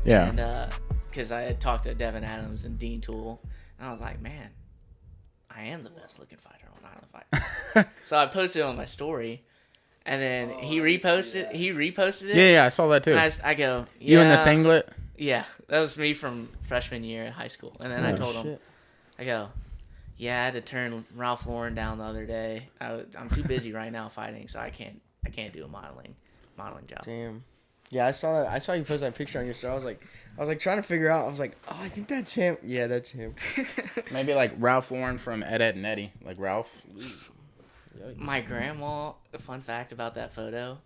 Yeah. And because I had talked to Devin Adams and Dean Toole, and I was like, man, I am the best looking fighter on Island Fights. So I posted it on my story, and then he reposted it. Yeah, I saw that too. And I go, yeah. You in the singlet? Yeah, that was me from freshman year at high school. And then I told him, I go, yeah, I had to turn Ralph Lauren down the other day. I'm too busy right now fighting, so I can't do a modeling job. Damn. Yeah, I saw that. I saw you post that picture on your story. I was like trying to figure out. I was like, oh, I think that's him. Yeah, that's him. Maybe like Ralph Lauren from Ed, Ed and Eddie, like Ralph. My grandma. A fun fact about that photo.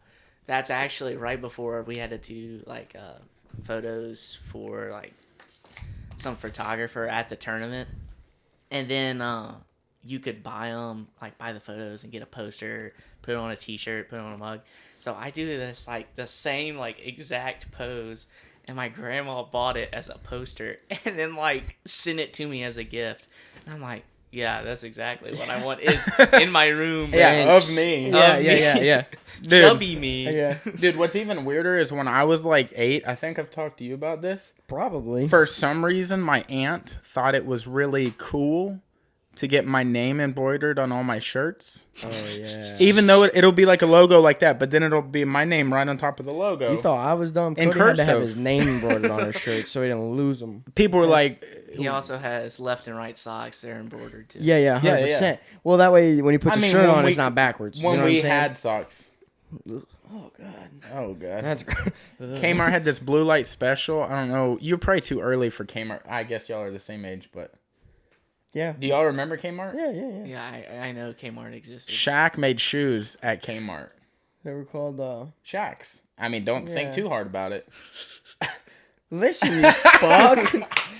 That's actually right before we had to do like photos for like some photographer at the tournament, and then you could buy the photos and get a poster, put it on a t-shirt, put it on a mug. So I do this like the same like exact pose, and my grandma bought it as a poster and then like sent it to me as a gift. And I'm like, yeah, that's exactly what I want is in my room. Yeah, of me. Yeah. Dude, chubby me. Yeah. Dude, what's even weirder is when I was like 8, I think I've talked to you about this. Probably. For some reason, my aunt thought it was really cool to get my name embroidered on all my shirts. Oh, yeah. Even though it'll be like a logo like that, but then it'll be my name right on top of the logo. You thought I was dumb? In Cody had to have cursive. his name embroidered on his shirt so he didn't lose them. People were like... He also has left and right socks. They're embroidered too. Yeah, 100%. Yeah. Well, that way when he puts his shirt when on, we- it's not backwards. When you know what we I'm saying? had socks. Oh, God. Oh, God. That's great. Kmart had this blue light special. I don't know. You're probably too early for Kmart. I guess y'all are the same age, but... Yeah. Do y'all remember Kmart? Yeah. Yeah, I know Kmart existed. Shaq made shoes at Kmart. They were called, Shaq's. I mean, don't think too hard about it. Listen, you fuck.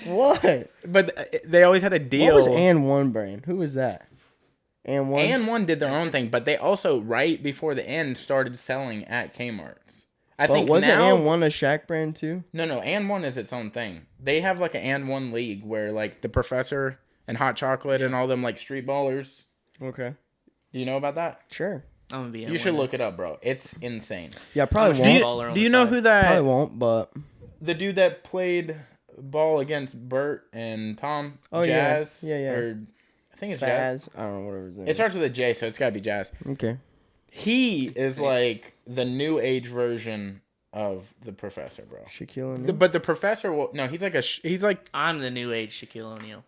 What? But they always had a deal. What was And One brand? Who was that? And One? And One did their own thing, but they also, right before the end, started selling at Kmart's. I But think wasn't now... And One a Shaq brand too? No, And One is its own thing. They have like an And One league where like the Professor and Hot Chocolate and all them like street ballers. Okay. Do you know about that? Sure. I'm gonna be. You should look it up, bro. It's insane. Yeah, probably Do won't. Do you know who that... Probably won't, but... The dude that played ball against Bert and Tom? Oh, Jazz? yeah. Or, I think it's Jazz. Faz. I don't know whatever his name It starts with a J, so it's gotta be Jazz. Okay. He is like the new age version of the Professor, bro. Shaquille O'Neal. But the Professor will... No, he's like... I'm the new age Shaquille O'Neal.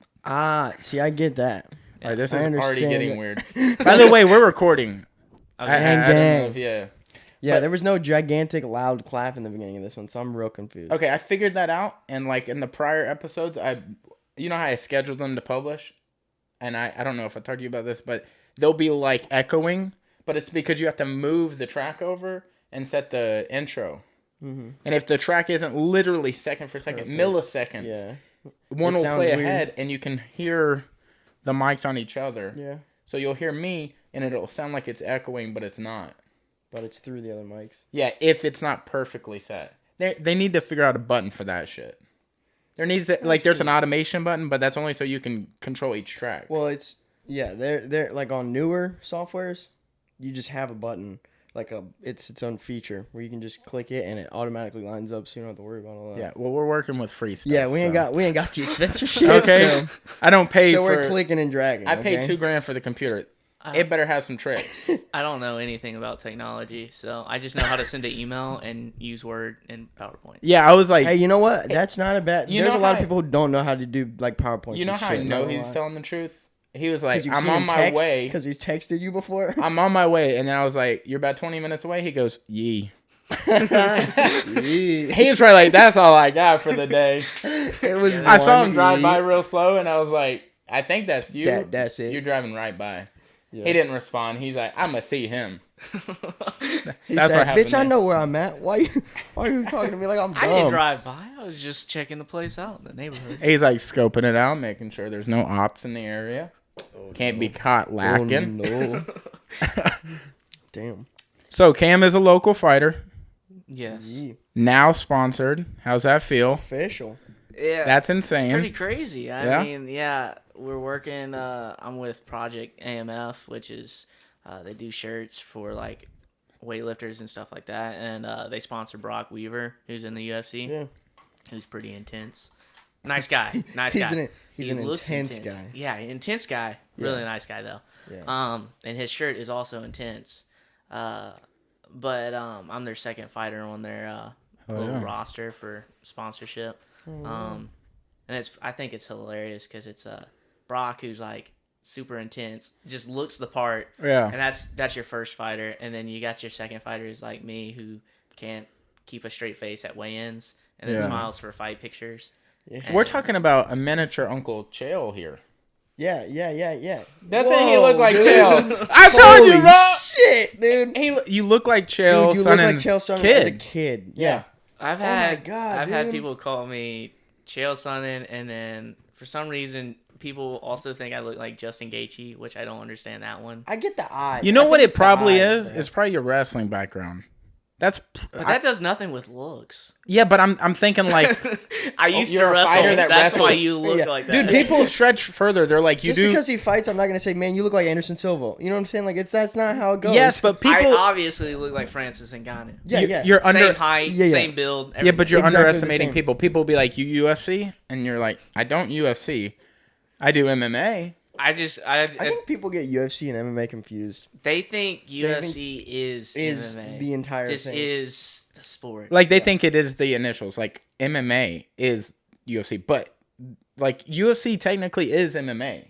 See, I get that. All right, this I is already understand getting it. weird. By the way, we're recording. Okay. I don't know if- Yeah, But- there was no gigantic loud clap in the beginning of this one, so I'm real confused. Okay, I figured that out, and like in the prior episodes, you know how I scheduled them to publish, and I don't know if I told you about this, but they'll be like echoing, but it's because you have to move the track over and set the intro. Mm-hmm. And if the track isn't literally second for second, milliseconds, Yeah. one It will sounds play weird. ahead, and you can hear the mics on each other. Yeah. So you'll hear me, and it'll sound like it's echoing, but it's not. But it's through the other mics. Yeah, if it's not perfectly set. They need to figure out a button for that shit. There needs to, like there's an automation button, but that's only so you can control each track. Well, they're like on newer softwares, you just have a button, like it's its own feature where you can just click it and it automatically lines up, so you don't have to worry about all that. Yeah, well we're working with free stuff. Yeah, we ain't got the expensive shit. Okay. So, I don't pay so for we're clicking and dragging. I paid okay? $2,000 for the computer. It better have some tricks. I don't know anything about technology, so I just know how to send an email and use Word and PowerPoint. Yeah, I was like, Hey, you know what? That's not a bad. You There's a know lot how of people who don't know how to do like PowerPoint. you know how I know he's telling the truth? He was like, I'm on my way. Because he's texted you before. I'm on my way. And then I was like, you're about 20 minutes away? He goes, yee. Yeah. He was probably like, that's all I got for the day. It was. I saw him one drive E. by real slow, and I was like, I think that's you. That's it. You're driving right by. Yeah. He didn't respond. He's like, I'm going to see him. He That's said, what happened "Bitch, I there. know where I'm at. Why are you talking to me like I'm dumb?" I didn't drive by. I was just checking the place out in the neighborhood. He's like scoping it out, making sure there's no ops in the area. Can't be caught lacking. Oh, no. Damn. So Cam is a local fighter, Yes. Yeah. now sponsored. How's that feel? Official. Yeah. That's It's insane. pretty crazy. Yeah? I mean, yeah, we're working. I'm with Project AMF, which is they do shirts for like weightlifters and stuff like that, and they sponsor Brock Weaver, who's in the UFC. Yeah. who's pretty intense. Nice guy. Nice guy. He's an intense guy. Yeah, intense guy. Really nice guy though. Yeah. And his shirt is also intense. But I'm their second fighter on their little roster for sponsorship. And I think it's hilarious because it's Brock, who's like super intense, just looks the part. Yeah. And that's your first fighter, and then you got your second fighter is like me, who can't keep a straight face at weigh-ins and then smiles for fight pictures. Yeah. We're talking about a miniature Uncle Chael here. Yeah. That's Whoa, what he looked like, dude. Chael. I told you, bro. Shit, dude. You look like Chael. Dude, you look like Chael Sonnen as a kid. Yeah. I've my had God, I've had dude. people call me Chael Sonnen, and then for some reason people also think I look like Justin Gaethje, which I don't understand that one. I get the eye. You know what it it's the probably eyes, is? bro. It's probably your wrestling background. But that does nothing with looks. Yeah, but I'm thinking like, I used to you're a wrestle. fighter that That's wrestles. why you look Yeah. like that. dude, people stretch further. They're like, you Just do. because he fights, I'm not gonna say, man, you look like Anderson Silva. You know what I'm saying? Like that's not how it goes. Yes, but I people. obviously look like Francis Ngannou. yeah. You're under. Same height, Yeah, yeah. same build. Yeah, Everything. but you're Exactly the underestimating same. people. People will be like, you UFC? And you're like, I don't UFC. I do MMA. I think people get UFC and MMA confused. they think UFC is MMA. The entire This thing. is the sport. Like, they think it is the initials. Like, MMA is UFC. But, like, UFC technically is MMA.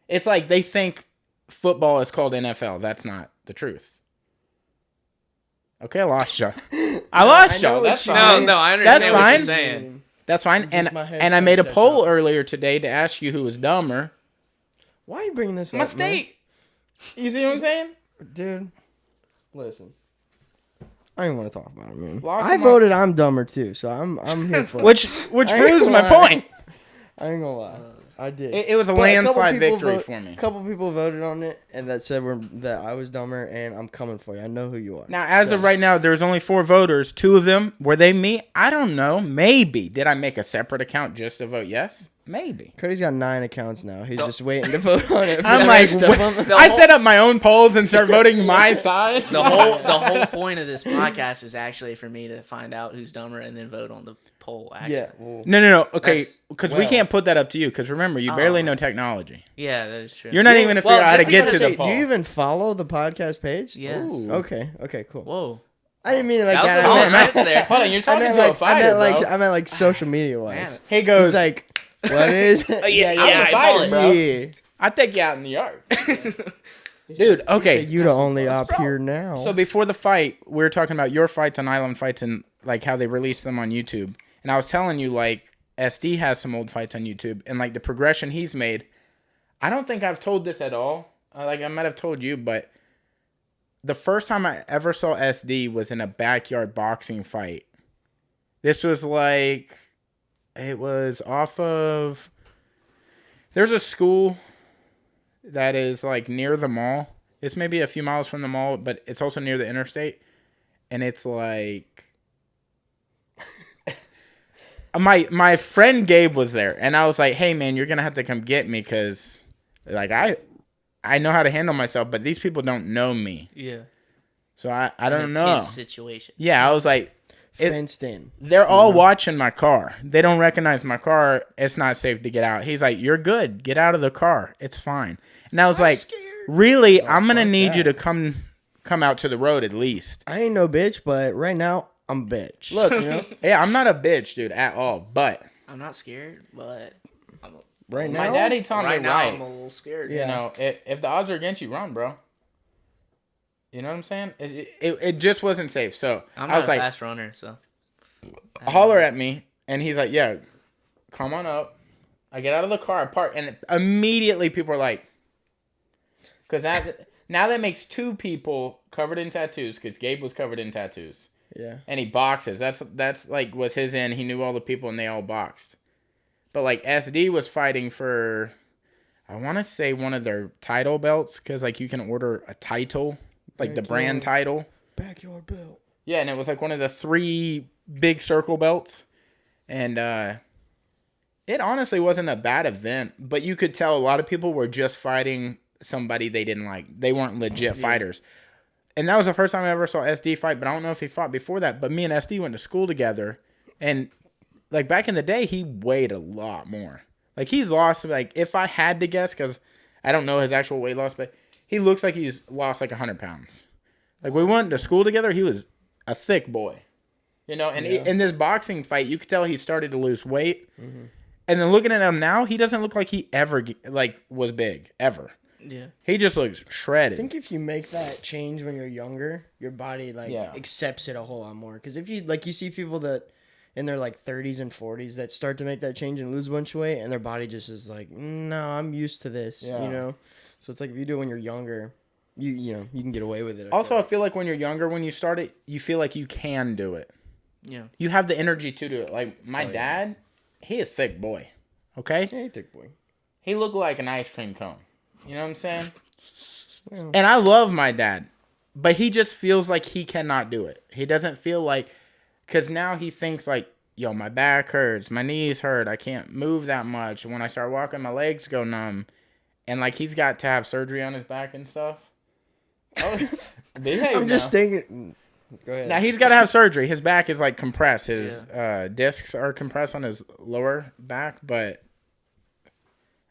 It's like they think football is called NFL. That's not the truth. Okay, I lost you. I lost know you. what That's you fine. mean. No, I understand That's what fine. you're saying. That's fine. Just And my head I made a started to poll catch up. earlier today to ask you who was dumber. Why are you bringing this up? My state. You see what I'm saying? man? Dude. Listen. I don't even want to talk about it, man. Lost I my- voted I'm dumber too, so I'm here for it. Which I ain't proves gonna my lie. point. I ain't gonna lie. I did. It was a But couple landslide people victory for me. A couple people voted on it and that said that I was dumber, and I'm coming for you. I know who you are. Now, as of right now, there's only 4 voters. 2 of them, were they me? I don't know. Maybe. Did I make a separate account just to vote yes? Maybe. Cody's got 9 accounts now. He's just waiting to vote on it. for I'm the like, rest of them. I set up my own polls and start voting my side. The whole point of this podcast is actually for me to find out who's dumber and then vote on the poll. Actually. Yeah. Well, No. Okay, That's- because we can't put that up to you. Because remember, you barely know technology. Yeah, that is true. You're not even going to figure out how to just get because to I the do poll. you even follow the podcast page? Yes. Ooh. Okay, cool. Whoa. I didn't mean it like That was that. a I long meant, minutes there. Hold on, you're I talking meant to a like, fighter, bro. I meant like social media wise. Man. He goes, He's like, what is? yeah, I'm I the follow fighter, it. bro. Yeah. I take you out in the yard. Dude, He okay. said, you the only Let's op go. here now. So before the fight, we were talking about your fights on Island Fights and like how they release them on YouTube. And I was telling you like SD has some old fights on YouTube and like the progression he's made. I don't think I've told this at all. Like I might have told you, but the first time I ever saw SD was in a backyard boxing fight. This was like, it was off of, there's a school that is like near the mall. It's maybe a few miles from the mall, but it's also near the interstate. And it's like my friend Gabe was there, and I was like, "Hey man, you're gonna have to come get me because like I know how to handle myself, but these people don't know me, Yeah. so I don't An know." intense situation. Yeah, I was like, fenced in. they're all watching my car. They don't recognize my car. It's not safe to get out. He's like, "You're good. Get out of the car. It's fine." And I was like, scared. "Really? I'm gonna fuck need you to that. come out to the road at least." I ain't no bitch, but right now I'm a bitch. Look, you know, yeah, I'm not a bitch, dude, at all. But I'm not scared, but right my now, daddy taught me right now right. I'm a little scared. Yeah. You know, if the odds are against you, run, bro. You know what I'm saying? It just wasn't safe. So I'm I not was a like, fast runner, so. holler at me, and he's like, "Yeah, come on up." I get out of the car, I park, and immediately people are like, because now that makes 2 people covered in tattoos, because Gabe was covered in tattoos, yeah. and he boxes. That's like was his end. He knew all the people, and they all boxed. But like SD was fighting for, I want to say one of their title belts, because like you can order a title, like the brand title. Backyard belt. Yeah, and it was like one of the 3 big circle belts. And it honestly wasn't a bad event, but you could tell a lot of people were just fighting somebody they didn't like. They weren't legit fighters. And that was the first time I ever saw SD fight, but I don't know if he fought before that. But me and SD went to school together, and like back in the day, he weighed a lot more. Like he's lost, like if I had to guess, because I don't know his actual weight loss, but he looks like he's lost like 100 pounds. Like we went to school together, he was a thick boy. You know, and in this boxing fight, you could tell he started to lose weight. Mm-hmm. And then looking at him now, he doesn't look like he ever was big ever. Yeah, he just looks shredded. I think if you make that change when you're younger, your body accepts it a whole lot more. Because if you see people that in their 30s and 40s that start to make that change and lose a bunch of weight, and their body just is like, no, I'm used to this. Yeah. You know, so it's like if you do it when you're younger, you can get away with it. Also, I feel like when you're younger, when you start it, you feel like you can do it. Yeah, you have the energy to do it. Like my dad, he a thick boy. Okay, yeah, thick boy. He looked like an ice cream cone. You know what I'm saying? Yeah. And I love my dad, but he just feels like he cannot do it. He doesn't feel like, because now he thinks like, yo, my back hurts, my knees hurt, I can't move that much. When I start walking, my legs go numb, and like he's got to have surgery on his back and stuff. Oh, I'm just thinking. Go ahead. Now he's got to have surgery. His back is like compressed. His discs are compressed on his lower back, but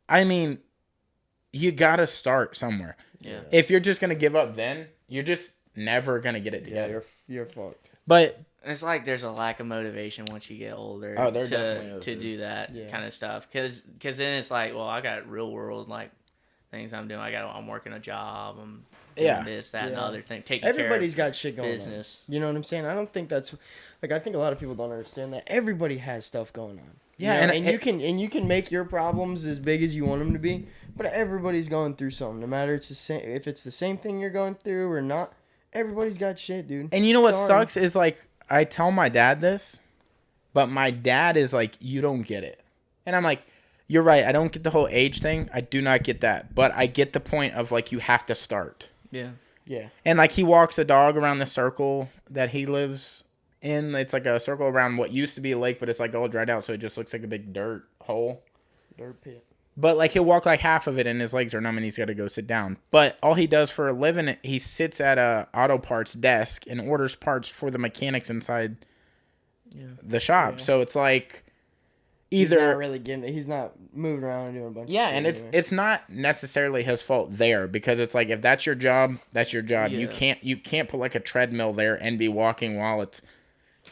I mean, you got to start somewhere. Yeah. If you're just going to give up then, you're just never going to get it together. Yeah, you're fucked. But it's like there's a lack of motivation once you get older to do that kind of stuff. Because then it's like, well, I got real world like things I'm doing. I'm working a job. I'm doing this, that, and the other thing. Everybody's got shit going business. On. You know what I'm saying? I don't think that's like, I think a lot of people don't understand that everybody has stuff going on. Yeah, and you can make your problems as big as you want them to be, but everybody's going through something. No matter if it's the same thing you're going through or not, everybody's got shit, dude. And you know what sucks is like I tell my dad this, but my dad is like, you don't get it, and I'm like, you're right. I don't get the whole age thing. I do not get that, but I get the point of like you have to start. Yeah, yeah. And like he walks a dog around the circle that he lives in. It's like a circle around what used to be a lake, but it's like all dried out, so it just looks like a big dirt hole. Dirt pit. But like he'll walk like half of it and his legs are numb and he's got to go sit down. But all he does for a living, he sits at a auto parts desk and orders parts for the mechanics inside the shop. Yeah. So it's like either he's not really getting it. He's not moving around and doing a bunch of shit. And it's not necessarily his fault there, because it's like if that's your job, that's your job. Yeah. You can't put like a treadmill there and be walking while it's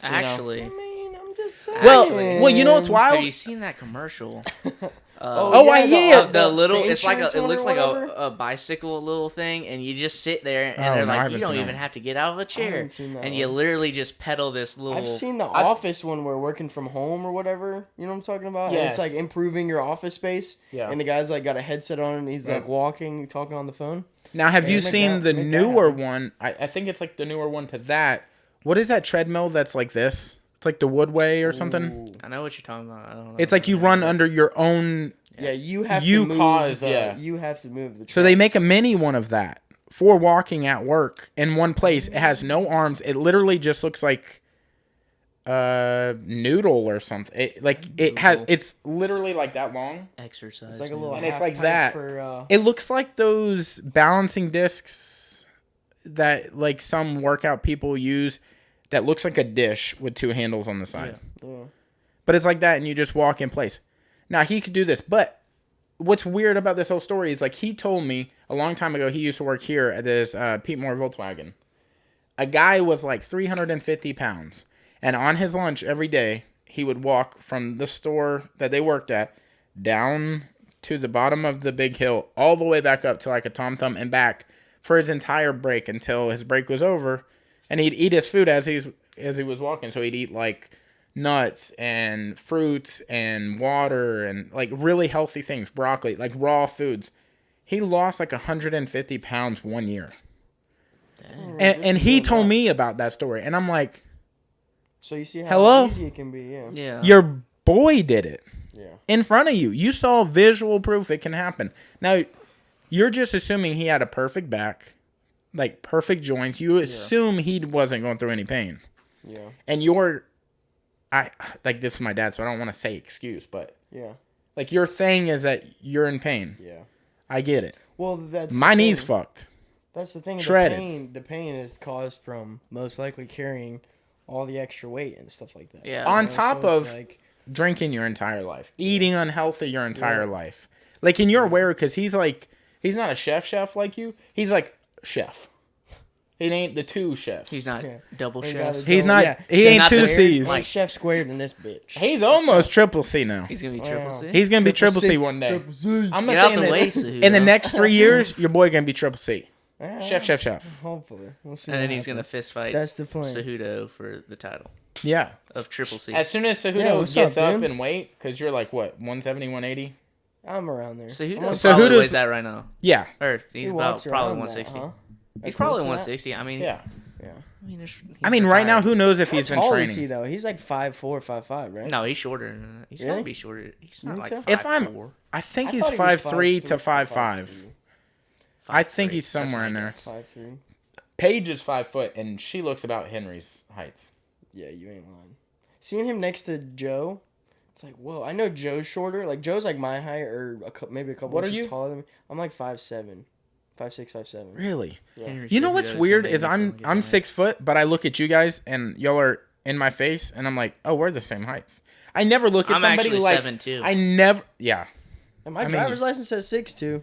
actually. I mean, I'm just saying. Well, you know what's wild? Have you seen that commercial? The little. It's like it looks like a bicycle little thing, and you just sit there, and they're like, you don't even have to get out of a chair, and you literally just pedal this little. I've seen the office one where working from home or whatever. You know what I'm talking about? Yeah. It's like improving your office space. Yeah. And the guy's like got a headset on, and he's like walking, talking on the phone. Now, have you seen the newer one? I think it's like the newer one to that. What is that treadmill that's like this? It's like the Woodway or something. Ooh. I know what you're talking about. I don't know. It's like you run under your own. Yeah, you have to move. You have to move the tracks. So they make a mini one of that for walking at work in one place. It has no arms. It literally just looks like a noodle or something. It's literally like that long. Exercise. It's like a little. And it's like that. It looks like those balancing discs that like some workout people use. That looks like a dish with two handles on the side. Yeah. But it's like that, and you just walk in place. Now, he could do this, but what's weird about this whole story is, like, he told me a long time ago, he used to work here at this Pete Moore Volkswagen. A guy was, like, 350 pounds, and on his lunch every day, he would walk from the store that they worked at down to the bottom of the big hill, all the way back up to, like, a Tom Thumb and back for his entire break until his break was over. And he'd eat his food as he was walking. So he'd eat like nuts and fruits and water and like really healthy things, broccoli, like raw foods. He lost like 150 pounds 1 year. And he told me about that story. And I'm like, so you see how easy it can be, yeah. Your boy did it. Yeah. In front of you. You saw visual proof it can happen. Now, you're just assuming he had a perfect back. Like perfect joints, you assume he wasn't going through any pain. Yeah. And this is my dad, so I don't want to say excuse, but like your thing is that you're in pain. Yeah. I get it. Well, that's my knee's fucked. That's the thing. Shredded. The pain is caused from most likely carrying all the extra weight and stuff like that. Yeah. On top of drinking your entire life, eating unhealthy your entire life. Like, and you're aware because he's not a chef like you. He's like chef. He ain't the two chefs. He's not double chef. He's not. Yeah. He ain't two C's. Like chef squared in this bitch. He's almost triple C now. He's gonna be triple C. He's gonna be triple C one day. Triple C. I'm Get out the way, Cejudo. In the next 3 years, your boy gonna be triple C. Chef. Hopefully, we'll see. And then he's gonna fist fight. That's the plan. Cejudo for the title. Yeah. Of triple C. As soon as Cejudo gets up in weight, because you're like what 170, 180. I'm around there. Cejudo weighs that right now. Yeah. Or he's about probably 160. He's probably 160. I mean. Yeah. Yeah. I mean, right now, who knows if he's been training? How tall is he though? He's like 5'4", 5'5", right? No, he's shorter. He's gonna be shorter. He's not like 5'4". I think he's 5'3" to 5'5". I think he's somewhere in there. 5'3". Paige is 5 foot, and she looks about Henry's height. Yeah, you ain't lying. Seeing him next to Joe, it's like, whoa. I know Joe's shorter. Like Joe's like my height, or maybe a couple inches taller than me. I'm like 5'7". 5'6", 5'7". Really? Yeah. You know what's weird is I'm 6 foot, but I look at you guys and y'all are in my face, and I'm like, oh, we're the same height. I never look at somebody actually like 7'2". I never. Yeah. And my driver's license says 6'2".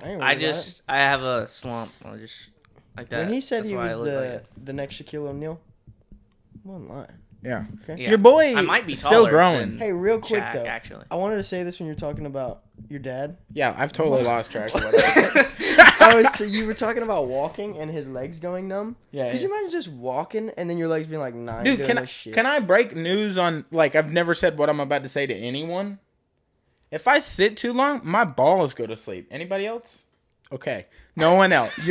I have a slump. I just like that. When he said he was the next Shaquille O'Neal, I wasn't lying. Yeah. Okay. Your boy I might be still growing. Hey, real quick Shaq, though, actually. I wanted to say this when you're talking about your dad. Yeah, I've totally lost track of what You were talking about walking and his legs going numb. Yeah. Could you imagine just walking and then your legs being like, nah, dude, doing this shit? Can I break news on, like, I've never said what I'm about to say to anyone. If I sit too long, my balls go to sleep. Anybody else? Okay. No one else.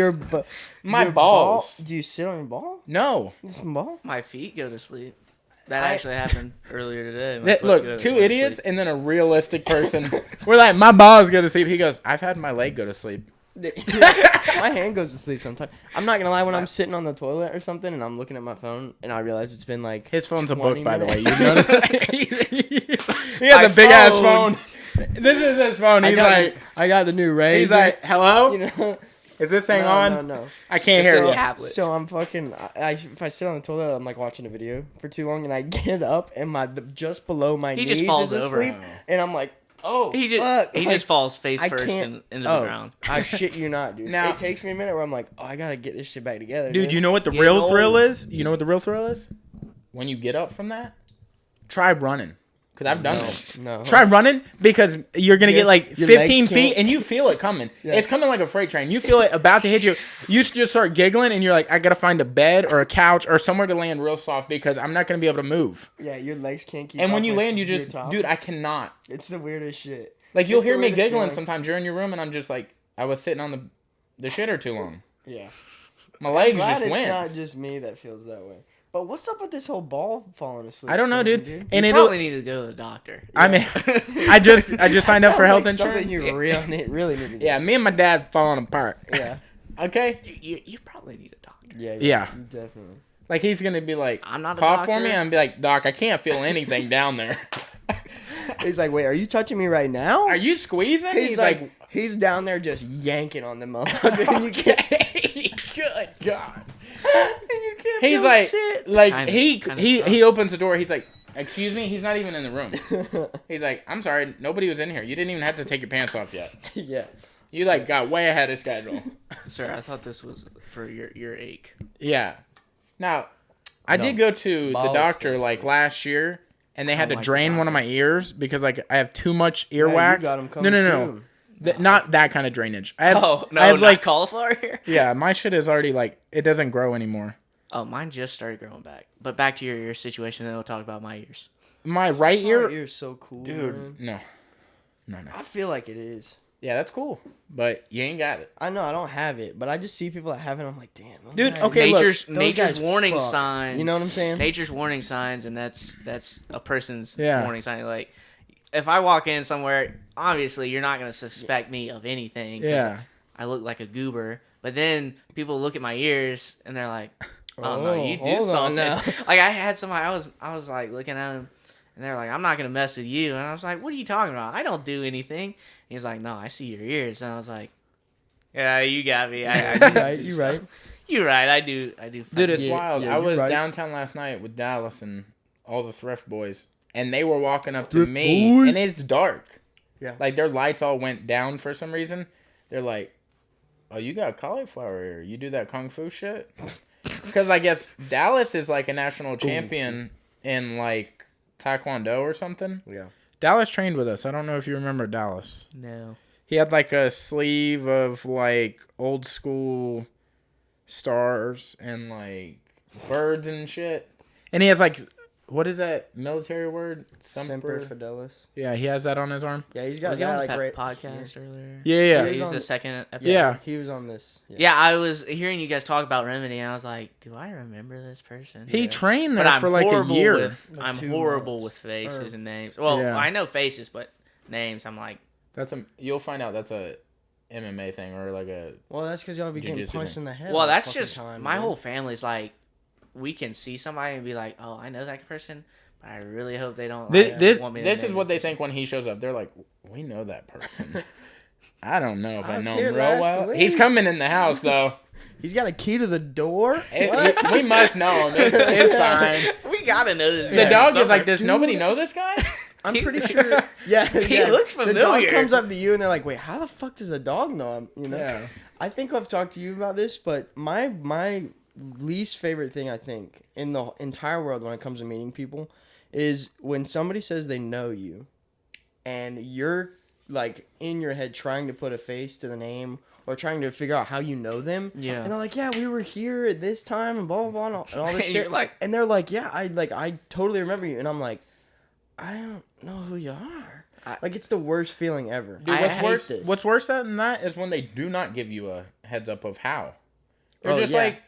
My balls. Do you sit on your ball? No. Ball? My feet go to sleep. That actually happened earlier today. Look, two idiots and then a realistic person. We're like, my balls go to sleep. He goes, I've had my leg go to sleep. My hand goes to sleep sometimes. I'm not gonna lie, when I'm sitting on the toilet or something and I'm looking at my phone and I realize it's been like his phone's a book, by the way. You minutes. notice he has a big ass phone. This is his phone. He's like, I got the new Razr. He's like, hello? You know? Is this thing on? No. I can't hear you. Tablet. So I'm fucking. If I sit on the toilet, I'm like watching a video for too long, and I get up, and just below my knees just falls is asleep, over. and I'm like, oh, he just falls face first into the ground. I shit you not, dude. Now, it takes me a minute where I'm like, oh, I gotta get this shit back together, dude. You know what the real thrill is? You know what the real thrill is? When you get up from that, try running. Because I've done it. No. Try running because you're going to get like 15 feet and you feel it coming. Yeah. It's coming like a freight train. You feel it about to hit you. You just start giggling and you're like, I got to find a bed or a couch or somewhere to land real soft because I'm not going to be able to move. Yeah, your legs can't keep And when you land, you just, dude, I cannot. It's the weirdest shit. Like you'll hear me giggling sometimes. You're in your room and I'm just like, I was sitting on the shitter too long. Yeah. My legs just went. It's not just me that feels that way. But what's up with this whole ball falling asleep? I don't know, dude. And you probably need to go to the doctor. Yeah. I mean, I just signed up for health insurance. Something you really need to do. Yeah, me and my dad falling apart. Yeah. Okay. You probably need a doctor. Yeah. Definitely. Like he's gonna be like, I'm not a cough doctor. for me. I'm be like, Doc, I can't feel anything down there. He's like, wait, are you touching me right now? Are you squeezing? He's like, he's down there just yanking on the motherfucker. And you can't. Good God. And you can't. He's feel like, shit. like he opens the door. He's like, excuse me. He's not even in the room. He's like, I'm sorry, nobody was in here. You didn't even have to take your pants off yet. Yeah. You like got way ahead of schedule. Sir, I thought this was for your ache. Yeah. Now, I did go to the doctor like last year, and they had to drain one of my ears because like I have too much earwax. You got 'em coming No. Not that kind of drainage. I have, I have like cauliflower here. Yeah, my shit is already like it doesn't grow anymore. Oh, mine just started growing back. But back to your ear situation, then we'll talk about my ears. My right ear, ear's so cool, dude. Man. No. I feel like it is. Yeah, that's cool, but you ain't got it. I know I don't have it, but I just see people that have it. I'm like, damn, dude. Okay, nature's warning signs. You know what I'm saying? Nature's warning signs, and that's a person's warning sign. Like, if I walk in somewhere, obviously you're not gonna suspect me of anything. Yeah, I look like a goober. But then people look at my ears and they're like, "Oh no, you do something." Like I had somebody, I was like looking at him, and they're like, "I'm not gonna mess with you," and I was like, "What are you talking about? I don't do anything." He's like, "No, I see your ears," and I was like, "Yeah, you got me. You're right. You're right. I do. Dude, it's wild. I was downtown last night with Dallas and all the thrift boys, and they were walking up to me, and it's dark. Yeah. Like, their lights all went down for some reason. They're like, oh, you got cauliflower here. You do that kung fu shit? Because I guess Dallas is, like, a national champion in, like, Taekwondo or something. Yeah. Dallas trained with us. I don't know if you remember Dallas. No. He had, like, a sleeve of, like, old school stars and, like, birds and shit. And he has, like, what is that military word? Semper Fidelis. Yeah, he has that on his arm. Yeah, he's got Was he on like that great podcast earlier? Yeah. He's the second episode. Yeah. He was on this. Yeah, I was hearing you guys talk about Remedy, and I was like, do I remember this person? He trained there for like a year. I'm horrible with faces and names. Well, I know faces, but names, I'm like... You'll find out that's a MMA thing or like a... Well, that's because y'all be getting punched in the head. Well, that's just... my whole family's like, we can see somebody and be like, oh, I know that person, but I really hope they don't want me to This is what they think when he shows up. They're like, we know that person. I don't know if I know him real well. He's coming in the house, though. He's got a key to the door? We must know him. It's fine. We gotta know this guy. The dog is like, does nobody know this guy? I'm pretty sure. Yeah, he looks familiar. The dog comes up to you and they're like, wait, how the fuck does the dog know him? You know? Yeah. I think I've talked to you about this, but my least favorite thing, I think, in the entire world when it comes to meeting people is when somebody says they know you and you're like in your head trying to put a face to the name or trying to figure out how you know them. Yeah. And they're like, yeah, we were here at this time and blah, blah, blah, and all this shit. Like, and they're like, yeah, I totally remember you. And I'm like, I don't know who you are. Like, it's the worst feeling ever. Dude, what's worse than that is when they do not give you a heads up of how. They're just like,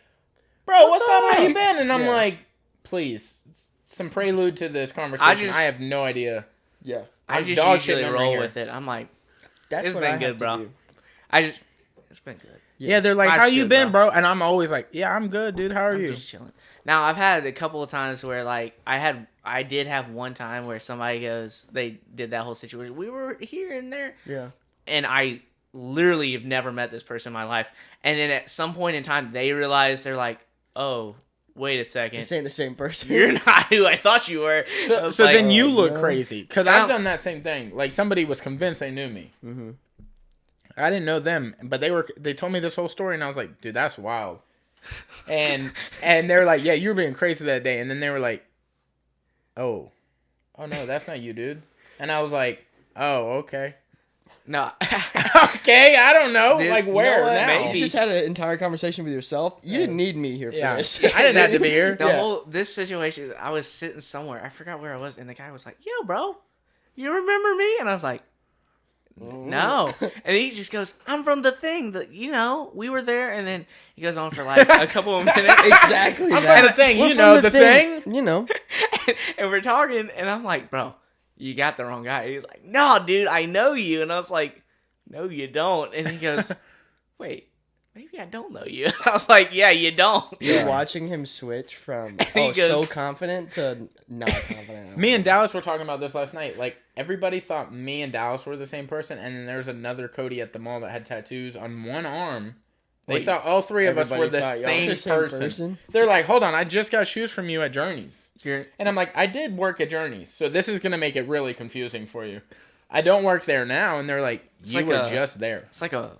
bro, what's up? How you been? And I'm like, please, some prelude to this conversation. I have no idea. Yeah. I just usually roll with it. I'm like, that's what been good, bro. It's been good. Yeah, they're like, how you been, bro? And I'm always like, yeah, I'm good, dude. How are you? Just chilling. Now, I've had a couple of times where, like, I did have one time where somebody goes, they did that whole situation. We were here and there. Yeah. And I literally have never met this person in my life. And then at some point in time, they realize, they're like, oh, wait a second. This ain't the same person. You're not who I thought you were. So like, then you look crazy. Because I've done that same thing. Like, somebody was convinced they knew me. Mm-hmm. I didn't know them. But they told me this whole story. And I was like, dude, that's wild. And they're like, yeah, you were being crazy that day. And then they were like, oh no, that's not you, dude. And I was like, oh, okay. No. Okay, I don't know. Dude, like, where now? Maybe. You just had an entire conversation with yourself. You didn't need me here for this. I didn't have to be here. This situation, I was sitting somewhere. I forgot where I was. And the guy was like, yo, bro, you remember me? And I was like, no. And he just goes, I'm from the thing that, we were there. And then he goes on for like a couple of minutes. Exactly. I'm from the thing. The thing. And we're talking. And I'm like, bro, you got the wrong guy. He's like, no, dude, I know you. And I was like, no, you don't. And he goes, wait, maybe I don't know you. I was like, yeah, you don't. You're watching him switch from so confident to not confident. Me and Dallas were talking about this last night. Like, everybody thought me and Dallas were the same person. And then there's another Cody at the mall that had tattoos on one arm. They thought all three of us were the same person. They're like, hold on, I just got shoes from you at Journeys. And I'm like, I did work at Journeys, so this is going to make it really confusing for you. I don't work there now. And they're like, you were just there. It's like a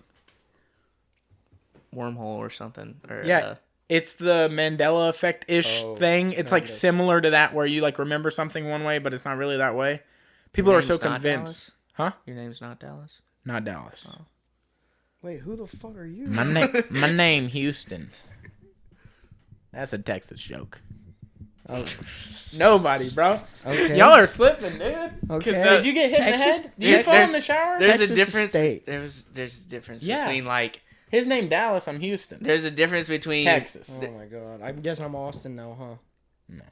wormhole or something. Or, it's the Mandela effect-ish thing. It's like similar to that where you like remember something one way, but it's not really that way. People are so convinced. Huh? Your name's not Dallas? Not Dallas. Oh. Wait, who the fuck are you? My name Houston. That's a Texas joke. Oh. Nobody, bro. Okay. Y'all are slipping, dude. Okay. Did you get hit in the head? Did you fall in the shower? There's a difference. There's a difference between like his name Dallas. I'm Houston. There's a difference between Texas. Oh my god. I guess I'm Austin now, huh? No.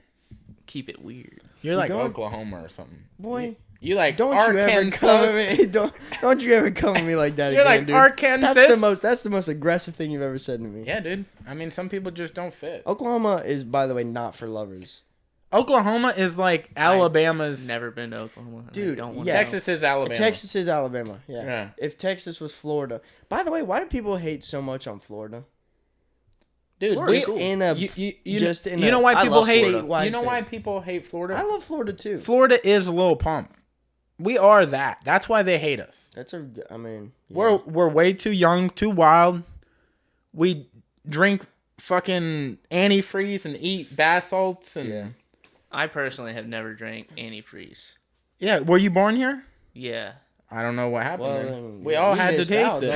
Keep it weird. You're like Oklahoma or something. Boy. You like don't Arkansas. You ever come at me. Don't you ever come at me like that You're again, like dude. Arkansas. That's the most aggressive thing you've ever said to me. Yeah, dude. I mean, some people just don't fit. Oklahoma is, by the way, not for lovers. Oklahoma is like Alabama's. I've never been to Oklahoma. Dude, Texas is Alabama. Texas is Alabama. Yeah. If Texas was Florida. By the way, why do people hate so much on Florida? Dude, Florida's cool. You know why people hate Florida. You know why people hate Florida? I love Florida too. Florida is Lil Pump. We are that. That's why they hate us. Yeah. We're way too young, too wild. We drink fucking antifreeze and eat bath salts and. Yeah. I personally have never drank antifreeze. Yeah, were you born here? Yeah. I don't know what happened. Well, there. We all had to taste it.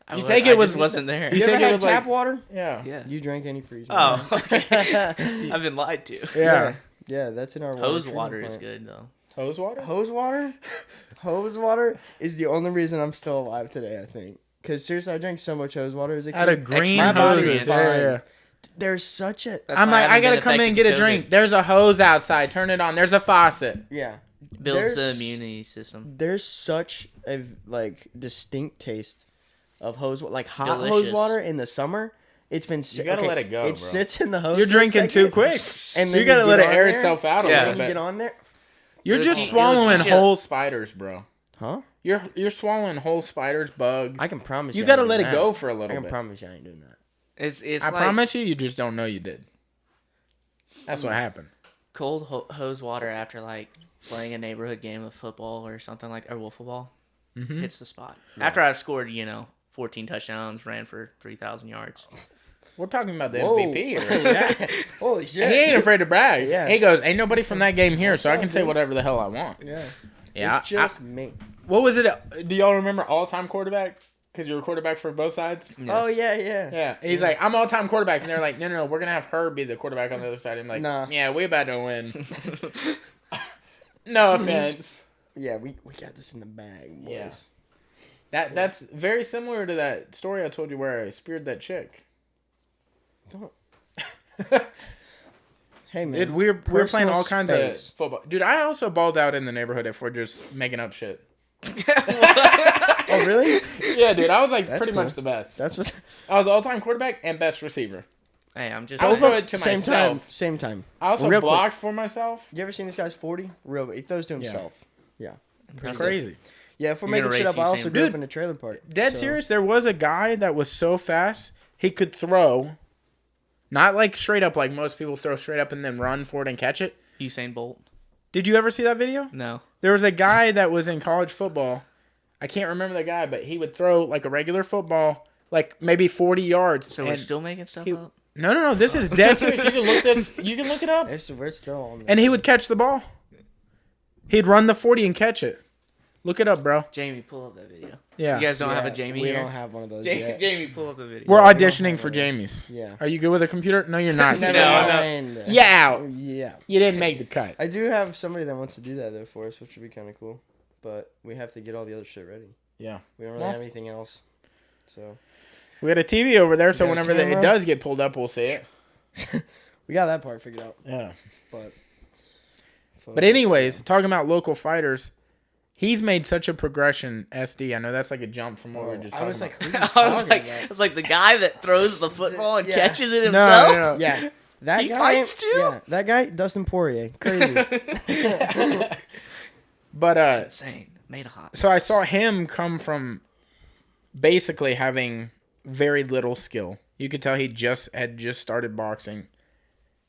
I just wasn't there. You ever had tap water? Yeah. Yeah. You drank antifreeze. Oh, okay. I've been lied to. Yeah. Yeah, that's in our Hose water is good though. Hose water? Hose water? Hose water is the only reason I'm still alive today, I think. Because seriously, I drank so much hose water as a kid. Out of green My body's hoses. fine. Yeah. There's such a... I'm like, I gotta come in and get a drink. There's a hose outside. Turn it on. There's a faucet. Yeah. Builds the immunity system. There's such a distinct taste of hose, like hot Delicious. hose water in the summer. It's been. You gotta let it go. It sits in the hose. You're drinking too quick, and then you gotta let it air itself out a little bit. You get on there. You're just swallowing whole spiders, bro. Huh? You're swallowing whole spiders, bugs. I can promise you. You gotta let it go for a little bit. I can promise you, I ain't doing that. It's. I promise you, you just don't know you did. That's what happened. Cold hose water after like playing a neighborhood game of football or something like or wiffle ball hits the spot. Yeah. After I've scored, 14 touchdowns, ran for 3,000 yards. We're talking about the MVP here. Yeah. Holy shit! He ain't afraid to brag. Yeah. He goes, "Ain't nobody from that game here, so I can say whatever the hell I want." Yeah. Yeah. It's just me. What was it? Do y'all remember all-time quarterback? Because you were quarterback for both sides. Yes. Oh yeah. Yeah. He's like, I'm all-time quarterback, and they're like, no, we're gonna have her be the quarterback on the other side. I'm like, nah. Yeah, we about to win. No offense. Yeah, we got this in the bag, boys. Yeah. That's very similar to that story I told you where I speared that chick. Don't. Hey man, Dude, we're playing all kinds of football. Dude, I also balled out in the neighborhood if we're just making up shit. Oh really? Yeah, dude, I was like That's pretty cool. much the best. That's what. I was all-time quarterback and best receiver. Hey, I'm just. I throw it to same myself. Same time. I also Real blocked for myself. You ever seen this guy's 40? Real, he throws to himself. Yeah. It's crazy. Yeah, if we're making shit up, I also grew up in a trailer park. Dead serious, there was a guy that was so fast, he could throw, not like straight up like most people throw straight up and then run for it and catch it. Usain Bolt. Did you ever see that video? No. There was a guy that was in college football. I can't remember the guy, but he would throw like a regular football, like maybe 40 yards. So we're still making stuff up? No. This is dead serious. You can look it up. We're still on. And he would catch the ball. He'd run the 40 and catch it. Look it up, bro. Jamie, pull up that video. Yeah. You guys don't have a Jamie here? We don't have one of those yet. Jamie, pull up the video. We're auditioning for Jamie's. Yeah. Are you good with a computer? No, you're not. Never mind. Yeah. Yeah. You didn't make the cut. I do have somebody that wants to do that though for us, which would be kind of cool. But we have to get all the other shit ready. Yeah. We don't really have anything else. So. We got a TV over there, so whenever camera. it does get pulled up, we'll see it. We got that part figured out. Yeah. But anyways, talking about local fighters, he's made such a progression, SD. I know that's like a jump from what we were just talking about. I was like the guy that throws the football and catches it himself? No. Yeah. That he guy fights too? Yeah. That guy, Dustin Poirier. Crazy. But That's insane. Made a hot. So I saw him come from basically having very little skill. You could tell he had just started boxing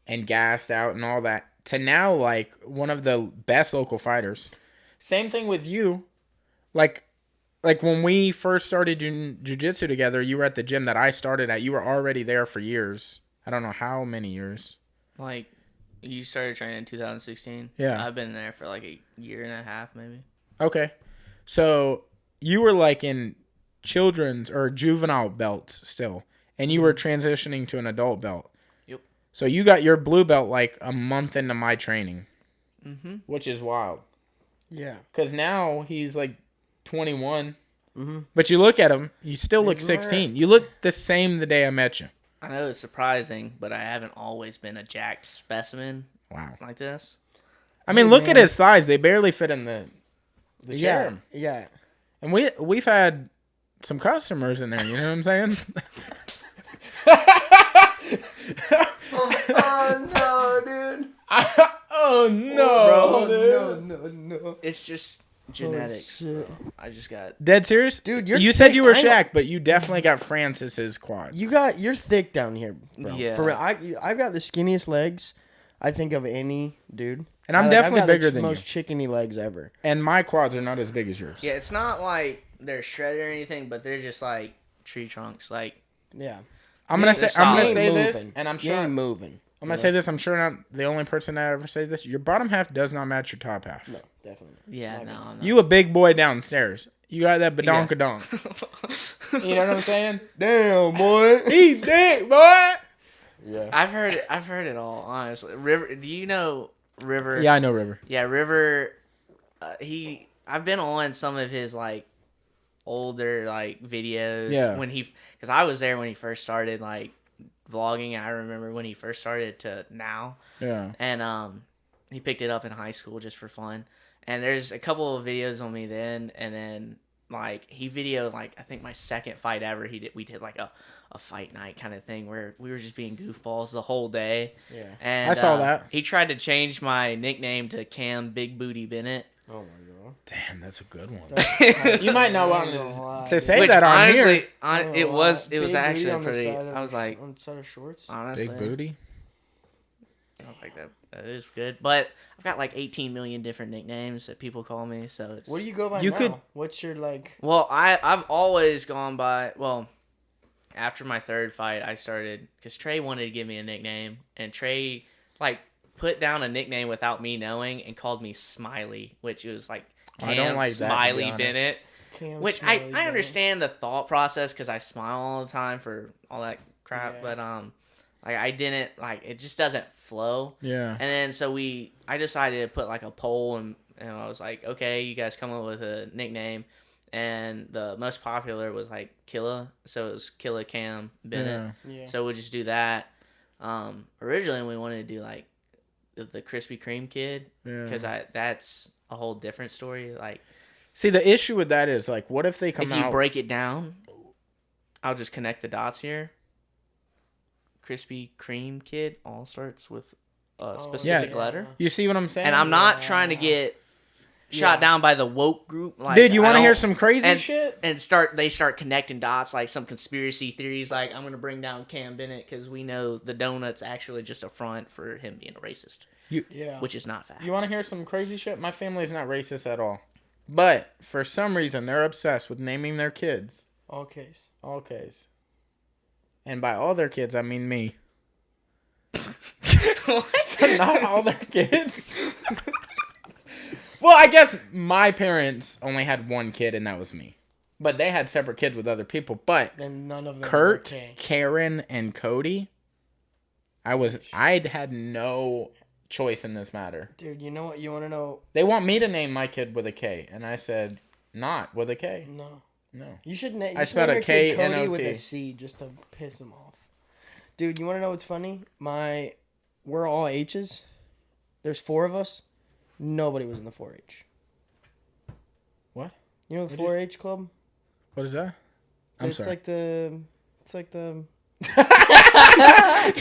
and gassed out and all that to now like one of the best local fighters. Same thing with you. Like when we first started jiu-jitsu together, you were at the gym that I started at. You were already there for years. I don't know how many years. Like you started training in 2016? Yeah. I've been there for like a year and a half maybe. Okay. So you were like in children's or juvenile belts still, and you were transitioning to an adult belt. Yep. So you got your blue belt like a month into my training, which is wild. Yeah. Because now he's like 21, But you look at him, you still look 16. You look the same the day I met you. I know it's surprising, but I haven't always been a jacked specimen. Wow. Like this. I mean, look at his thighs; they barely fit in the chair. Yeah. And we've had some customers in there. You know what I'm saying? Oh no, dude. Oh no, bro. dude. No. It's just Genetics. I just got dead serious, dude. You said you were Shaq, but you definitely got Francis's quads. You're thick down here, bro. Yeah. For real, I've got the skinniest legs I think of any dude, and I'm definitely bigger than most chickeny legs ever. And my quads are not as big as yours. Yeah, it's not like they're shredded or anything, but they're just like tree trunks. Like, yeah. I'm gonna say this, and I'm sure I'm moving. I'm gonna say this. I'm sure not the only person that ever say this. Your bottom half does not match your top half. No, definitely. Yeah, no. You a big boy downstairs. You got that badonkadonk. You know what I'm saying? Damn, boy. He thick, boy. Yeah. I've heard it all, honestly. River, do you know River? Yeah, I know River. Yeah, River. I've been on some of his like older like videos. Yeah. Because I was there when he first started like vlogging. I remember when he first started to now. Yeah. And he picked it up in high school just for fun. And there's a couple of videos on me then, and then like he videoed like I think my second fight ever. We did like a fight night kind of thing where we were just being goofballs the whole day. Yeah. And I saw that. He tried to change my nickname to Cam Big Booty Bennett. Oh my god. Damn, that's a good one. You might not want to say Which that on honestly, here. It was Big actually booty pretty. I was like, on the side of shorts. Honestly, Big booty. I was like that is good, but I've got like 18 million different nicknames that people call me. So it's. What do you go by now? What's your like? Well, I've always gone by after my third fight, I started because Trey wanted to give me a nickname, and Trey like put down a nickname without me knowing and called me Smiley, which was like Cam I don't like that, Smiley Bennett. Cam Which Smiley I understand the thought process because I smile all the time for all that crap, Yeah. but like I didn't like it just doesn't flow. Yeah. And then so I decided to put like a poll and I was like, okay, you guys come up with a nickname, and the most popular was like Killa, so it was Killa Cam Bennett. Yeah. So we'll just do that. Originally we wanted to do like the Krispy Kreme kid because that's a whole different story. Like, see, the issue with that is like, what if they come if out? you break it down, I'll just connect the dots here. Krispy Kreme kid all starts with a specific letter. You see what I'm saying? And I'm not trying to get shot down by the woke group. Like, dude, you want to hear some crazy shit? And they start connecting dots, like some conspiracy theories, like I'm going to bring down Cam Bennett because we know the donut's actually just a front for him being a racist. Which is not fact. You want to hear some crazy shit? My family's not racist at all. But for some reason, they're obsessed with naming their kids. All case. And by all their kids, I mean me. So not all their kids. Well, I guess my parents only had one kid, and that was me. But they had separate kids with other people. But and none of them Kurt, Karen, and Cody, I had no choice in this matter. Dude, you know what? You want to know? They want me to name my kid with a K, and I said, not with a K. No. You should name. I spelled a K Cody with a C just to piss him off. Dude, you want to know what's funny? We're all H's. There's 4 of us. Nobody was in the 4-H. What? You know the 4-H club? What is that? It's like the.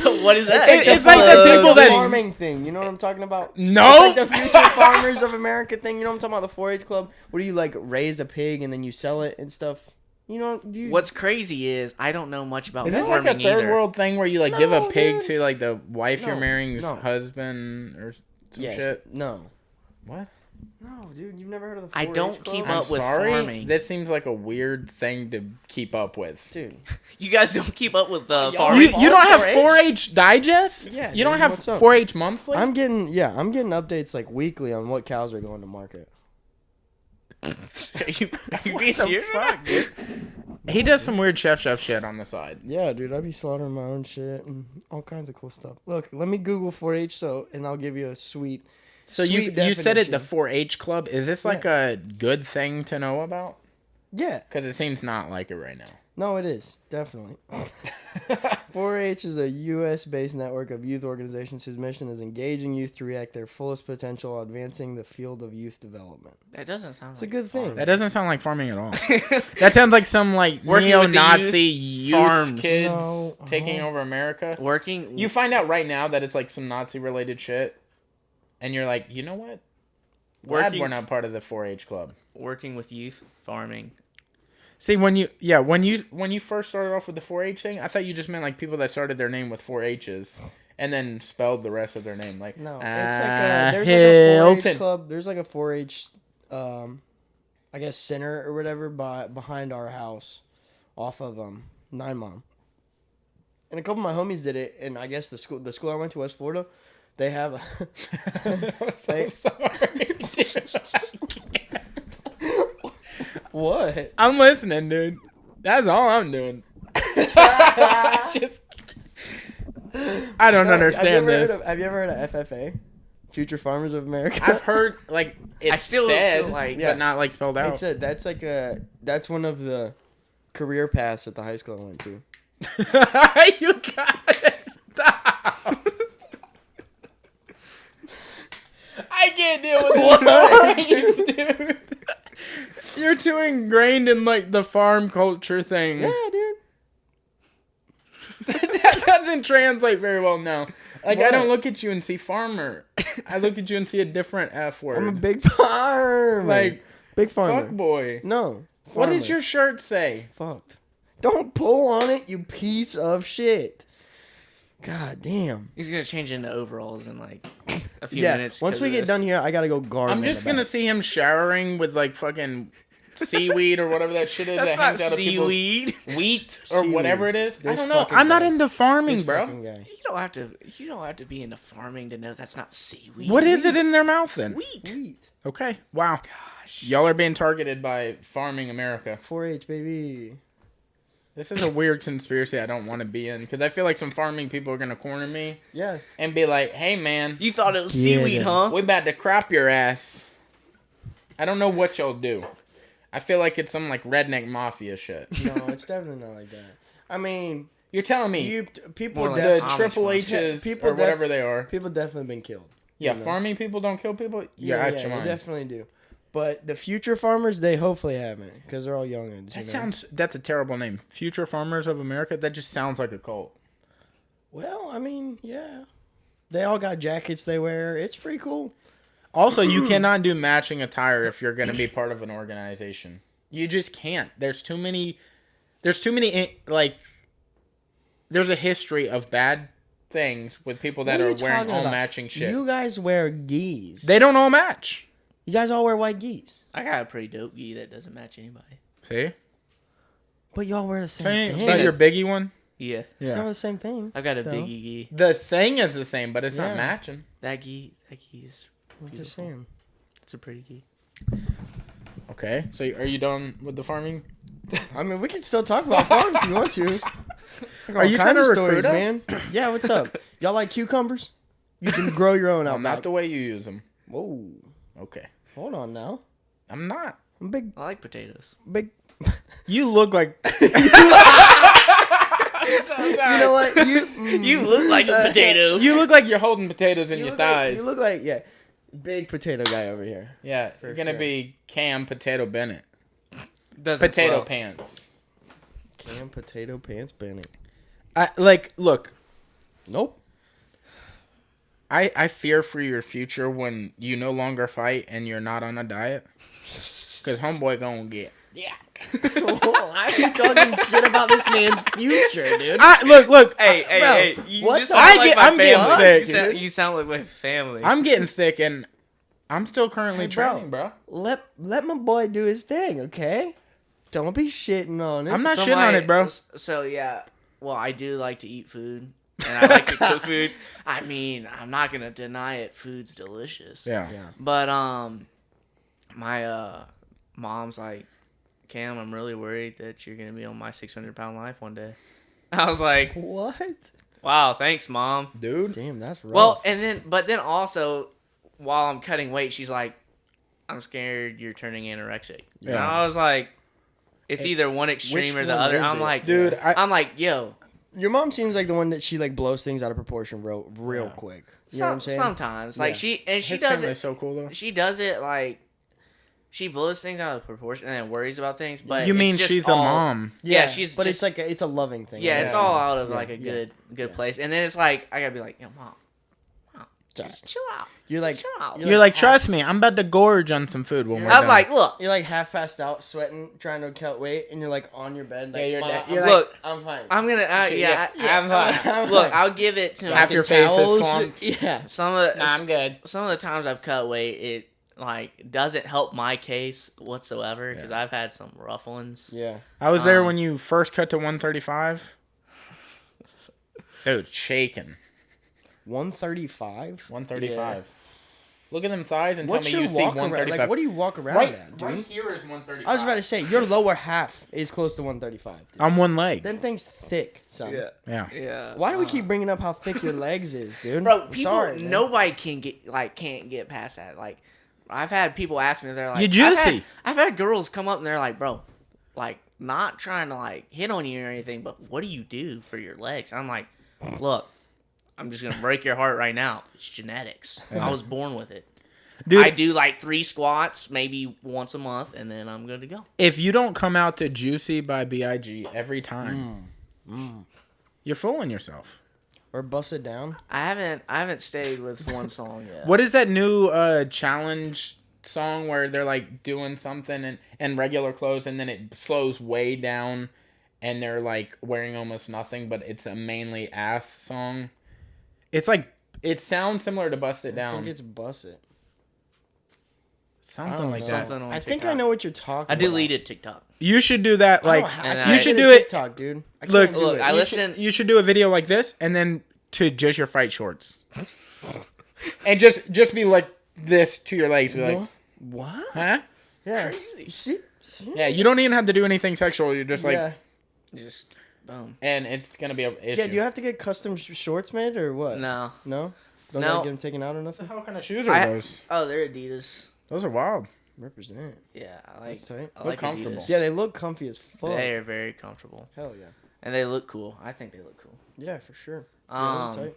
What is that? It's like the people that farming thing. You know what I'm talking about? No. It's like the Future Farmers of America thing. You know what I'm talking about? The 4-H club, where you like raise a pig and then you sell it and stuff. You know, what's crazy is I don't know much about farming. Is this like a third world thing where you like give a pig to like the wife you're marrying's husband or some shit? No. What? No, dude, you've never heard of the 4-H I don't club? keep up with farming. This seems like a weird thing to keep up with. Dude. You guys don't keep up with farming? You don't have 4-H digest? Yeah. You don't have 4-H monthly? I'm getting updates like weekly on what cows are going to market. Are you being serious? Fuck, dude? He does some weird chef shit on the side. Yeah, dude, I be slaughtering my own shit and all kinds of cool stuff. Look, let me Google 4-H and I'll give you a sweet. So you said it, the 4-H club. Is this like a good thing to know about? Yeah. Because it seems not like it right now. No, it is. Definitely. 4-H is a U.S.-based network of youth organizations whose mission is engaging youth to react their fullest potential while advancing the field of youth development. That doesn't sound It's a good thing. That doesn't sound like farming at all. That sounds like some like neo-Nazi youth farms. Kids taking over America. You find out right now that it's like some Nazi-related shit. And you're like, you know what? Glad we're not part of the 4-H club. Working with youth farming. See, when you first started off with the 4-H thing, I thought you just meant like people that started their name with 4 H's and then spelled the rest of their name. Like no, it's like there's like a 4-H club. There's like a 4-H, I guess center or whatever behind our house, off of 9 Mile. And a couple of my homies did it, and I guess the school I went to, West Florida, they have a. I'm so sorry. What? I'm listening, dude. That's all I'm doing. I don't understand this. Have you ever heard of FFA? Future Farmers of America? I've heard like it's I still said, feel like, but not like spelled out. That's one of the career paths at the high school I went to. You gotta stop. I can't deal with this, dude. You're too ingrained in like the farm culture thing. Yeah, dude. That doesn't translate very well now. Like, What? I don't look at you and see farmer. I look at you and see a different F word. I'm a big farmer. Like, big farmer. fuck boy. No. What farmer. does your shirt say? Fucked. Don't pull on it, you piece of shit. God damn. He's gonna change into overalls in like a few Yeah. minutes. Once we get done here, I gotta go guard. I'm just gonna see him showering with like fucking seaweed or whatever that shit is That's that not hangs out of people's seaweed. wheat or Seaweed. whatever it is. This I don't know. fucking I'm not guy. into farming, This bro. fucking guy. You don't have to be into farming to know that's not seaweed. What is it in their mouth then? Wheat. Okay. Wow. Gosh. Y'all are being targeted by farming America. 4-H, baby. This is a weird conspiracy I don't want to be in because I feel like some farming people are going to corner me Yeah. and be like, hey, man, You thought it was Yeah, seaweed, dude. huh? we about to crop your ass. I don't know what y'all do. I feel like it's some like redneck mafia shit. No, it's definitely not like that. I mean, You're telling me people More like the Amish Triple ones. H's People or whatever they are. people definitely been killed. Yeah, you know. farming people don't kill people? You're out your they mind. definitely do. But the future farmers, they hopefully haven't, because they're all youngins. That's a terrible name. Future Farmers of America? That just sounds like a cult. Well, I mean, yeah. They all got jackets they wear. It's pretty cool. Also, you cannot do matching attire if you're going to be part of an organization. You just can't. There's too many, like, there's a history of bad things with people that What are you wearing talking all about? matching shit. You guys wear geese. They don't all match. You guys all wear white geese. I got a pretty dope gi that doesn't match anybody. See? But y'all wear the same Is thing. that your biggie one? Yeah. Y'all wear the same thing. I've got a No. biggie gi. The thing is the same, but it's Yeah. not matching. That gi is I'm just beautiful. saying. It's a pretty gi. Okay. So are you done with the farming? I mean, we can still talk about farms if you want to. Are you trying to recruit us? man? Yeah, what's up? Y'all like cucumbers? You can grow your own No, out not back. the way you use them. Whoa. Okay. Hold on now. I'm not. I'm big. I like potatoes. Big. You look like... You know what? You look like a potato. You look like you're holding potatoes in you your look like- thighs. you look like, yeah. Big potato guy over here. Yeah, you're gonna sure. be Cam Potato Bennett. Doesn't Potato flow. pants. Cam Potato Pants Bennett. Look, Nope. I fear for your future when you no longer fight and you're not on a diet. Cause homeboy gonna get. Yeah. I am talking shit about this man's future, dude. Look. Hey, Bro, you what just the- sound like my I'm getting family. thick, You sound like my family. I'm getting thick and I'm still currently Hey, bro. training, bro. Let my boy do his thing, okay? Don't be shitting on it. I'm not shitting on it, bro. So yeah, well, I do like to eat food, and I like to cook food. I mean, I'm not gonna deny it. Food's delicious. Yeah. But my mom's like, Cam, I'm really worried that you're gonna be on my 600-pound life one day. I was like, What? wow, thanks, mom. Dude. Damn, that's rough. Well, but then also, while I'm cutting weight, she's like, I'm scared you're turning anorexic. And Yeah. I was like, it's either one extreme or the one other. is I'm it? like, Dude, I'm like, yo. your mom seems like the one that she like blows things out of proportion real Yeah. quick. You know what I'm saying? Sometimes, like Yeah. she His does family's it. so cool though. She does it like she blows things out of proportion and then worries about things. But You it's mean just she's all- a mom? Yeah, she's. But just, it's like it's a loving thing. yeah, it's Yeah. all out of Yeah, like a yeah. good place. And then it's like I gotta be like, yo, mom, Just chill out. You're like, chill out. You're like, trust me, I'm about to gorge on some food when we're I was done. like, look. You're like half passed out, sweating, trying to cut weight, and you're like on your bed. Like, you're dead. Look, I'm fine. I'm gonna. I'm fine. Look, I'll give it to Half him. your face is slumped. Yeah. I'm good. Some of the times I've cut weight, it like doesn't help my case whatsoever because I've had some rough ones. Yeah. I was there when you first cut to 135. Dude, shaking. 135. 135. Yeah. Look at them thighs and What's tell me your you see walk 135. around? Like, what do you walk around at, dude? Right here is 135. I was about to say your lower half is close to 135. Dude. I'm one leg. Them things thick, son. Yeah. Why do we keep bringing up how thick your legs is, dude? Bro, I'm people, sorry, man. nobody can't get past that. Like, I've had people ask me, they're like, You're juicy. I've had girls come up and they're like, bro, like, not trying to like hit on you or anything, but what do you do for your legs? I'm like, look, I'm just gonna break your heart right now. It's genetics. I was born with it. Dude, I do like 3 squats maybe once a month, and then I'm good to go. If you don't come out to Juicy by B.I.G. every time, you're fooling yourself. Or bust it down. I haven't stayed with one song yet. What is that new challenge song where they're like doing something in regular clothes and then it slows way down and they're like wearing almost nothing, but it's a mainly ass song? It's like, it sounds similar to Bust It Down. I think it's Bust It. Something like that. I think I know what you're talking about. I deleted TikTok. You should do that. Like, you should do it. TikTok, dude. Look, I listen. You should do a video like this and then to just your fight shorts. And just be like this to your legs. Be like, what? Huh? Yeah. Crazy. See? Yeah, you don't even have to do anything sexual. You're just like, just boom. And it's gonna be an issue. Yeah, do you have to get custom shorts made or what? No. No? Don't No. get them taken out or nothing? What kind of shoes are those? Oh, they're Adidas. Those are wild. Represent. Yeah, I like. That's tight. I Look like comfortable. Adidas. Yeah, they look comfy as fuck. They are very comfortable. Hell yeah. And they look cool. I think they look cool. Yeah, for sure. Yeah, they look tight.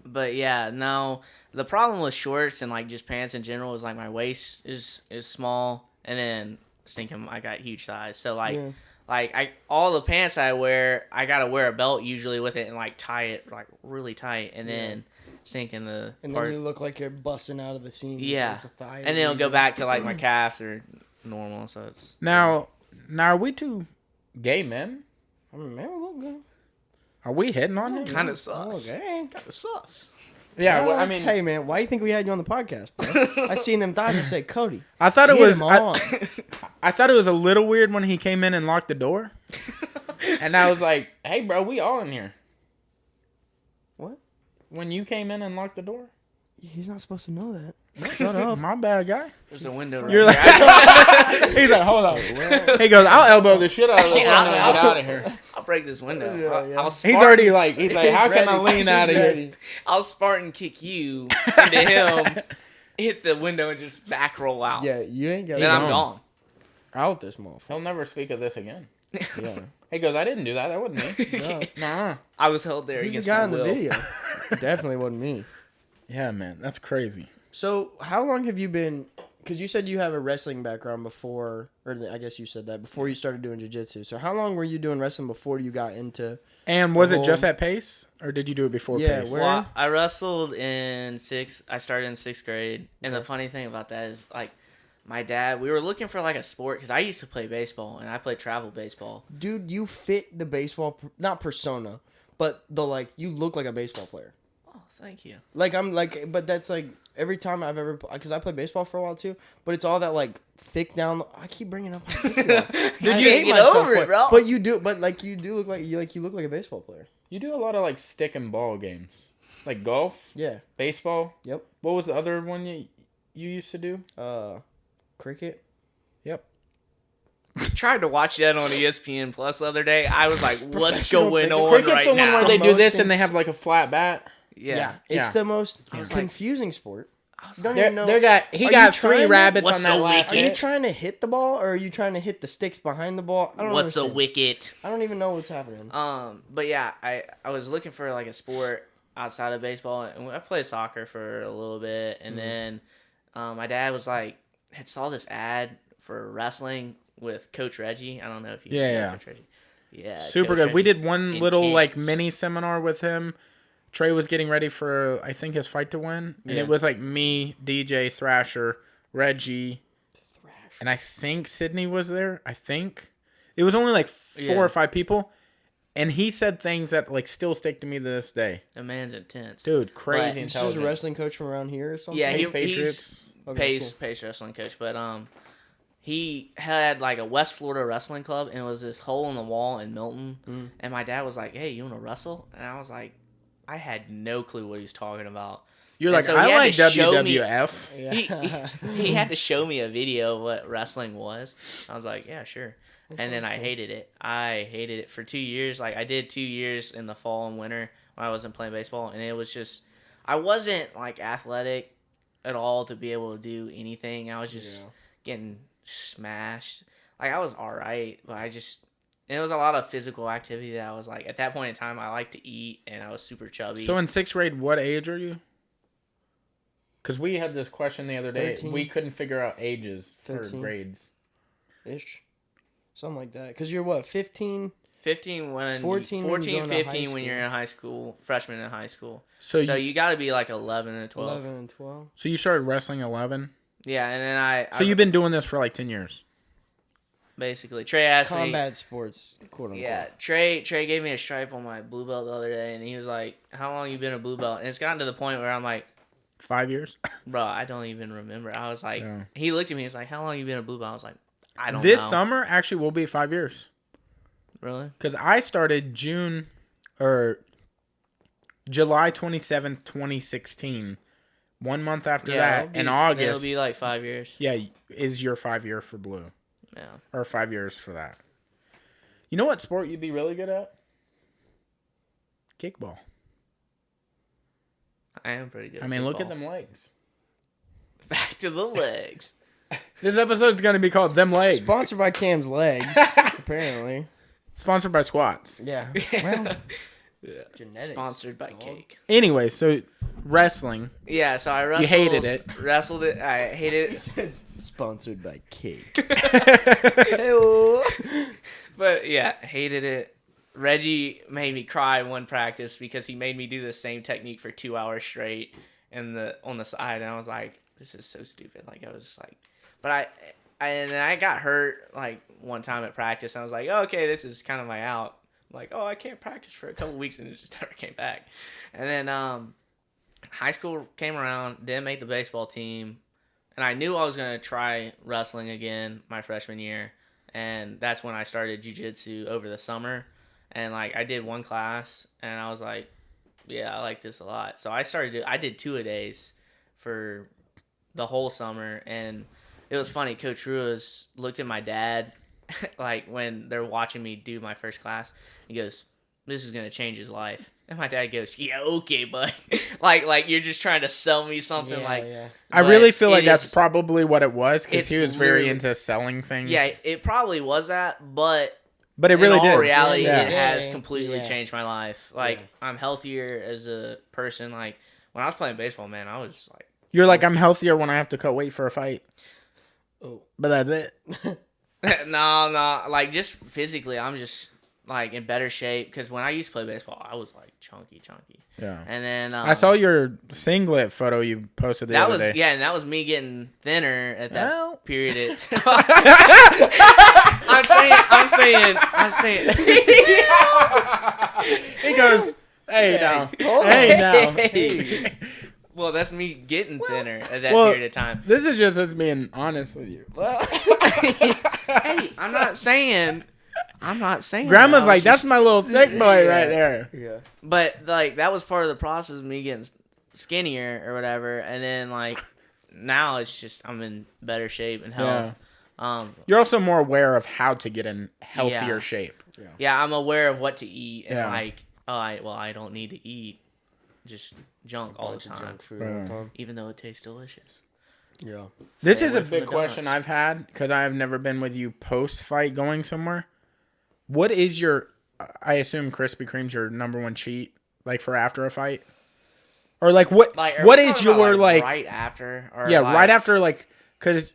But yeah, no. The problem with shorts and like just pants in general is like my waist is small, and then stinking I got huge thighs. So like all the pants I wear, I gotta wear a belt usually with it and like tie it like really tight, and then stinking the. And then you look like you're busting out of the seam. Yeah, with the thigh and then it'll go back to like my calves are normal. So it's now are we two gay men? I mean, man, we look good. Are we hitting on him? kind of sus. Okay. Kind of sus. Yeah, well, I mean, hey man, why do you think we had you on the podcast, bro? I seen them thighs and said, Cody. I thought it was. I I thought it was a little weird when he came in and locked the door, and I was like, "Hey, bro, we all in here." What? When you came in and locked the door? He's not supposed to know that. Shut up. My bad, guy. There's a window right You're like, he's like, hold on. He goes, I'll elbow the shit out of this window and get out of here. I'll break this window. Yeah. I'll He's already like, he's like, how can I ready. lean out of He's here? ready. I'll Spartan kick you into him, hit the window, and just back roll out. Yeah, you ain't got Then I'm gone. gone. out this motherfucker. He'll never speak of this again. Yeah. He goes, I didn't do that. That wasn't me. Nah. I was held there Who's the against guy my in the will. video? Definitely wasn't me. Yeah, man, that's crazy. So, how long have you been... Because you said you have a wrestling background before... Or I guess you said that before you started doing jiu-jitsu. So, how long were you doing wrestling before you got into... And was it just at Pace? Or did you do it before Yeah, Pace? where- Well, I wrestled I started in 6th grade. And the funny thing about that is, like, my dad, we were looking for, like, a sport. Because I used to play baseball. And I played travel baseball. Dude, you fit the baseball... Not persona. But the, like... You look like a baseball player. Oh, thank you. Like, I'm like... But that's, like... Every time I've ever... Because I played baseball for a while, too. But it's all that, like, thick down... I keep bringing up how thick you are. Dude, I you hate get myself over for it, bro. But you do... But, like, you do look like... You look like a baseball player. You do a lot of like stick and ball games. Like golf, Yeah. baseball. Yep. What was the other one you used to do? Cricket. Yep. Tried to watch that on ESPN Plus the other day. I was like, what's Professional going cricket. on Cricket's right the one now? where they do Most this and they ins- have like a flat bat. Yeah. It's Yeah. the most was confusing sport. I was Don't like, even know. He Are got you 3 trying to- rabbits What's on that a last Are you hit. trying to hit the ball or are you trying to hit the sticks behind the ball? I don't what's a understand. wicket? I don't even know what's happening. But yeah, I was looking for like a sport outside of baseball, and I played soccer for a little bit, and then my dad was like, had saw this ad for wrestling with Coach Reggie. I don't know if you know Yeah. Coach Reggie. Yeah, Super Coach good. Reggie. We did one little like Intense. mini seminar with him Trey was getting ready for, I think, his fight to win. And it was like me, DJ, Thrasher, Reggie, and I think Sydney was there. I think. It was only like 4 or 5 people. And he said things that like still stick to me to this day. The man's intense. Dude, crazy intelligent. He's just a wrestling coach from around here or something? Yeah, he's Patriots. Pace wrestling coach. But he had like a West Florida wrestling club, and it was this hole in the wall in Milton. And my dad was like, "Hey, you want to wrestle?" And I was like, I had no clue what he was talking about. You're like, so I like WWF. He had to show me a video of what wrestling was. I was like, yeah, sure. And then I hated it. I hated it for 2 years. Like, I did 2 years in the fall and winter when I wasn't playing baseball. And it was just, I wasn't, like, athletic at all to be able to do anything. I was just getting smashed. Like, I was all right, but it was a lot of physical activity that I was like, at that point in time, I liked to eat, and I was super chubby. So in 6th grade, what age are you? Because we had this question the other day. 13. We couldn't figure out ages 13. for grades. Ish. Something like that. Because you're what, 15? 15 when 14, 15 when you're in high school, freshman in high school. So you got to be like 11 and 12. 11 and 12. So you started wrestling 11? Yeah, and then So you've been doing this for like 10 years? Basically. Trey asked me. Combat sports, quote unquote. Yeah, Trey gave me a stripe on my blue belt the other day, and he was like, "How long you been a blue belt?" And it's gotten to the point where I'm like, 5 years? Bro, I don't even remember. I was like, He looked at me, he's like, "How long you been a blue belt?" I was like, I don't know. This summer actually will be 5 years. Really? Because I started July 27th, 2016. 1 month after that, in August. It'll be like 5 years. Yeah, is your 5 year for blue. Yeah. Or 5 years for that. You know what sport you'd be really good at? Kickball. I am pretty good. I mean, look at them legs. Back to the legs. This episode's going to be called Them Legs. Sponsored by Cam's Legs, apparently. Sponsored by Squats. Yeah. Well, genetics. Sponsored by Cake. Anyway, so wrestling. Yeah, so I wrestled. You hated it. Wrestled it. I hated it. Sponsored by Cake. But yeah, hated it. Reggie made me cry one practice because he made me do the same technique for 2 hours straight on the side, and I was like, this is so stupid. Like, I was like, but I got hurt like one time at practice, and I was like, oh, okay, this is kind of my out. I'm like, oh, I can't practice for a couple weeks, and it just never came back. And then high school came around, didn't make the baseball team, and I knew I was gonna try wrestling again my freshman year, and that's when I started jiu-jitsu over the summer. And like, I did one class, and I was like, yeah, I like this a lot. So I did 2-a-days for the whole summer, and it was funny. Coach Ruiz looked at my dad, like when they're watching me do my first class. He goes, "This is gonna change his life." And my dad goes, "Yeah, okay, bud." like you're just trying to sell me something. Yeah. I really feel like that's probably what it was, because he was very into selling things. Yeah, it probably was that, but it really in did. all reality, Yeah. it has completely changed my life. Like, I'm healthier as a person. Like, when I was playing baseball, man, I was like... You're like, I'm healthier when I have to cut weight for a fight. Oh. But that's it. No. Like, just physically, I'm just, like, in better shape. Because when I used to play baseball, I was, like, chunky. Yeah. And then... I saw your singlet photo you posted the other day. Yeah, and that was me getting thinner at that period. I'm saying. He goes, hey now. Well, that's me getting thinner at that period of time. This is just us being honest with you. Hey, I'm not saying. Grandma's like, that's my little thick boy right there. Yeah. But like, that was part of the process of me getting skinnier or whatever, and then like, now it's just I'm in better shape and health. Yeah. You're also more aware of how to get in healthier shape. Yeah, I'm aware of what to eat, and like, I don't need to eat just junk all the time. Junk food all the time. Even though it tastes delicious. Yeah. This is a big question I've had, because I've never been with you post-fight going somewhere. What is your, I assume Krispy Kreme's your number one cheat, like for after a fight? Or like, what what is your, like, right after? Or right after, like, because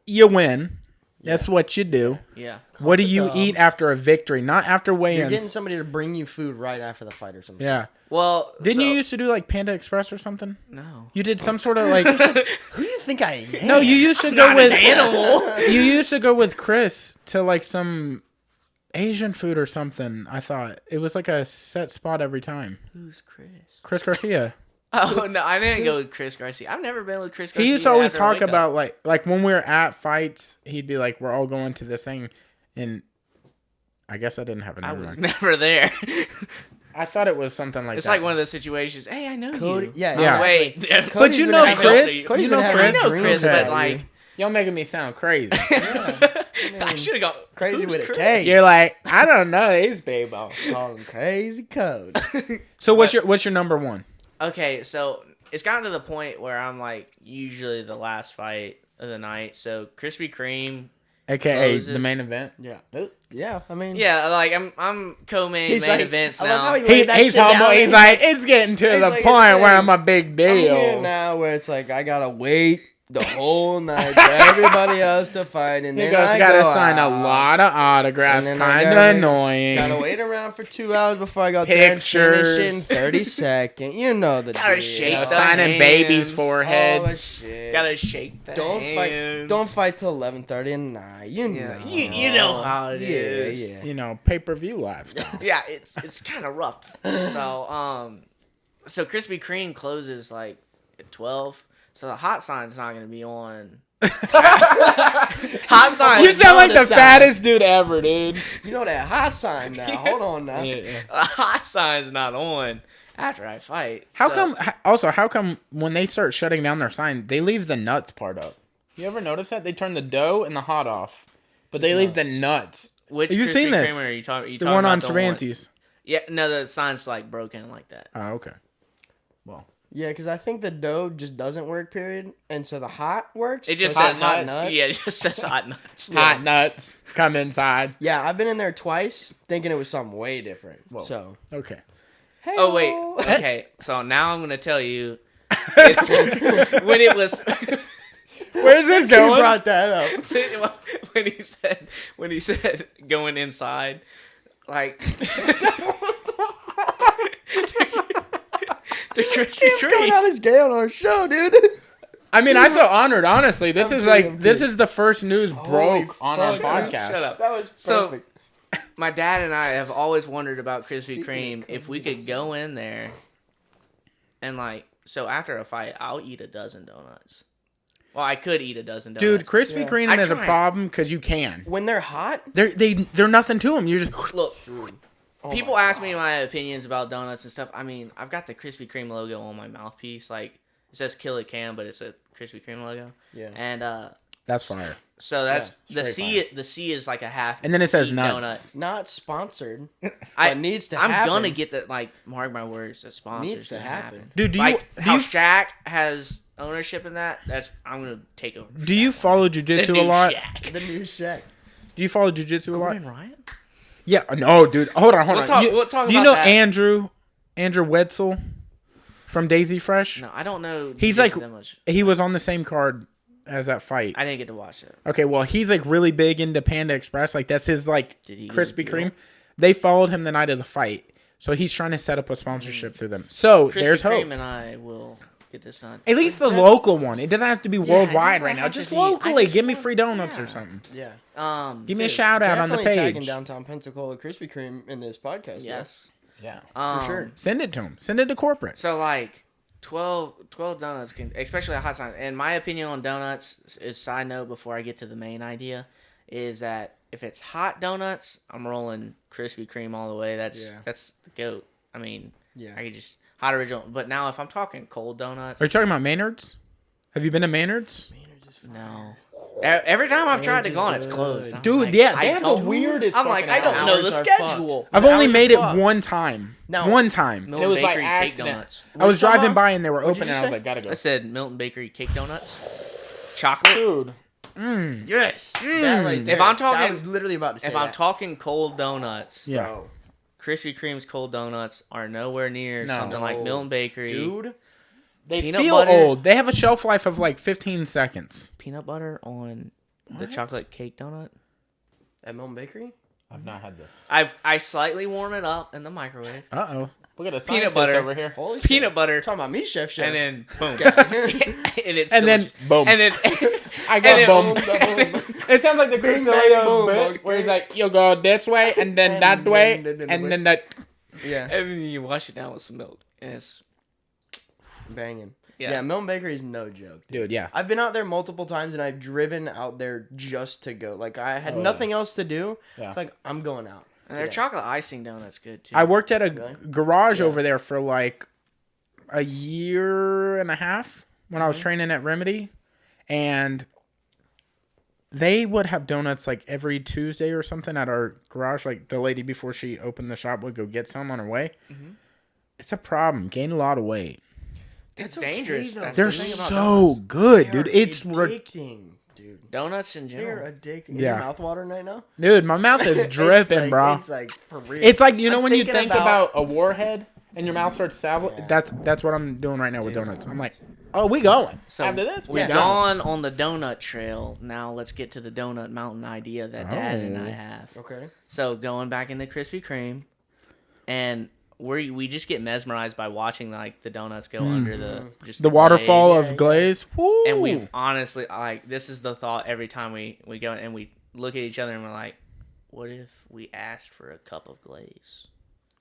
you win. That's what you do. Yeah. What do you eat after a victory? Not after weigh-ins. You're getting somebody to bring you food right after the fight or something. Yeah. Well, Didn't you used to do like Panda Express or something? No. You did some sort of like. Who do you think I am? No, you used to go with an animal. You used to go with Chris to like some Asian food or something. I thought it was like a set spot every time. Who's Chris? Chris Garcia. Oh no, I didn't go with Chris Garcia. I've never been with Chris Garcia. He used to always talk about like when we were at fights, he'd be like, "We're all going to this thing," and I guess I didn't have a I number. was never there. I thought it was something like It's that. like one of those situations. Hey, I know Cody, you. yeah. Yeah. Wait, But you know Chris. Cody's You know been having Chris. I know dreams Chris, about but like, Y'all making me sound crazy. I should have gone Crazy who's with a Chris? K. You're like, I don't know. He's Bayball. Call him Crazy Code. So what's your number one? Okay, so it's gotten to the point where I'm like usually the last fight of the night. So Krispy Kreme, AKA Moses. the main event. Yeah. Yeah, I mean. yeah, like I'm co-main He's main like- events I love now. how he laid that He's shit down and like, it's getting to he's the like, point it's where like, I'm a big I'm deal. here now where it's like I gotta wait the whole night for everybody else to fight, and He then goes, I gotta go sign out. a lot of autographs. And then I Kind gotta of wait- annoying. Gotta wait around for 2 hours before I go there and finish Pictures. it in 30 seconds. You know the Gotta deal. shake the signing hands. babies' All that foreheads. shit. Gotta shake the Don't hands. fight till 11:30 at night. You know. Yeah, you know how it is. Yeah. You know, pay-per-view lifestyle. Yeah, it's kind of rough. So so Krispy Kreme closes like at 12. So the hot sign's not gonna be on. Hot sign. You sound like the sign. fattest dude ever, dude. You know that hot sign now. Hold on now. The hot sign's not on after I fight. How So- come when they start shutting down their sign, they leave the nuts part up? You ever notice that? They turn the dough and the hot off, but they leave the nuts. Which Have you Krispy seen this? Kreme are you talking? The one on Cervantes. Yeah, no, the sign's like broken like that. Oh, okay. Well, Yeah, because I think the dough just doesn't work, period. And so the hot works. It just so says it's hot nuts. Yeah, it just says hot nuts. hot nuts come inside. Yeah, I've been in there twice thinking it was something way different. Whoa. So. Okay. Hey. Oh wait. Okay. So now I'm gonna tell you when it was Where's this Who going? brought that up? when he said going inside, like the Krispy He's coming Kreme. out as gay on our show, dude. I mean, I feel honored. Honestly, this is like I'm this kidding. is the first news broke on our fuck. podcast. Shut up. That was So- perfect. My dad and I have always wondered about Krispy Speaking Kreme of if we could go in there and like so after a fight I'll eat a dozen donuts. Well, I could eat a dozen Dude, donuts. Krispy Yeah. Kreme I is a tried. problem because you can. When they're hot, They're nothing to them. You're just Look, oh people my ask God. me my opinions about donuts and stuff. I mean, I've got the Krispy Kreme logo on my mouthpiece. Like, it says Kill It Can, but it's a Krispy Kreme logo. Yeah. And that's fire. so that's Yeah, the straight C. The C is like a half. And then it says eat nuts. Not sponsored. I But needs to I'm happen. gonna get that. Like, mark my words, that sponsors Needs to happen. Dude, Like how you Shaq has ownership in that. That's I'm gonna take over. do you follow the jujitsu new a lot? Shaq. The new Shaq. Do you follow jujitsu a lot? Gordon Ryan? Yeah. No, dude. Hold on. We'll talk Do you about know that. Andrew Wetzel from Daisy Fresh? No, I don't know. He's jiu-jitsu like that much. he was on the same card as that fight. I didn't get to watch it. Okay, well, he's like really big into Panda Express. Like that's his like Did he get a Krispy deal? Kreme. They followed him the night of the fight, so he's trying to set up a sponsorship through them. So Krispy there's hope. Kreme and I will get this done. At least the local one. It doesn't have to be it worldwide doesn't right now. have to Just be. locally, I just give me want- free donuts or yeah. something. Yeah. Give me a Dude, shout out on the definitely tagging page. downtown Pensacola Krispy Kreme in this podcast. Yes. Yeah, For sure. send it to him. Send it to corporate. So like 12 donuts can, especially a hot sign. And my opinion on donuts is side note before I get to the main idea is that if it's hot donuts, I'm rolling Krispy Kreme all the way. That's the goat. I mean, Yeah. I could just hot original. But now if I'm talking cold donuts, Are you talking about Maynard's? Have you been to Maynard's? no. Every time I've tried to go on, it's good. closed. I'm Dude, like, yeah, I they have the don't- weirdest I'm like, I fucking don't know hours the are schedule. I've The only hours made are it fucked. one time. No. One time. Milton it was Bakery by cake accident. donuts. I was Which one? driving by and they were What'd open, you and I was say? like, gotta go. I said Milton Bakery cake donuts, chocolate. Dude. Yes. That right there. If I'm talking- I was literally about to say If I'm that. talking cold donuts, Yeah. Bro. Krispy Kreme's cold donuts are nowhere near No. something like Milton Bakery. Dude. They Peanut feel butter. old. They have a shelf life of like 15 seconds. Peanut butter on The chocolate cake donut. At Milton Bakery? I've not had this. I slightly warm it up in the microwave. Uh-oh. Look at a Peanut scientist butter over here. Holy Peanut shit. butter. Talking about me, chef. And then boom. And then boom. And then I got boom. boom. It sounds like the Chris bang, D'Elia boom, bit okay. where he's like, you go this way and then that way and then that. Yeah. And then you wash it down with some milk. And it's Banging. Yeah. Yeah, Milton Bakery is no joke. Dude, yeah. I've been out there multiple times and I've driven out there just to go. Like, I had nothing else to do. Yeah. It's like, I'm going out. and their chocolate icing donut's good too. I worked at a garage Yeah. over there for like a year and a half when I was training at Remedy, and they would have donuts like every Tuesday or something at our garage. Like the lady before she opened the shop would go get some on her way. Mm-hmm. It's a problem. Gain a lot of weight. It's dangerous. Okay, That's They're the thing about so donuts. good, dude. It's addicting, dude. Donuts in They're general. addicting. Is Yeah. your mouth watering right now? dude. My mouth is dripping, it's like, bro. It's like for real. It's like you know I'm when you thinking think about a warhead and your mouth starts salivating. That's what I'm doing right now with donuts. I'm like, oh, we going. So After this, we we've going. gone on the donut trail. Now let's get to the donut mountain idea that Dad and I have. Okay. So going back into Krispy Kreme, and we just get mesmerized by watching like the donuts go under the waterfall glaze. of glaze. Woo. And we've honestly like this is the thought every time we go and we look at each other and we're like, what if we asked for a cup of glaze?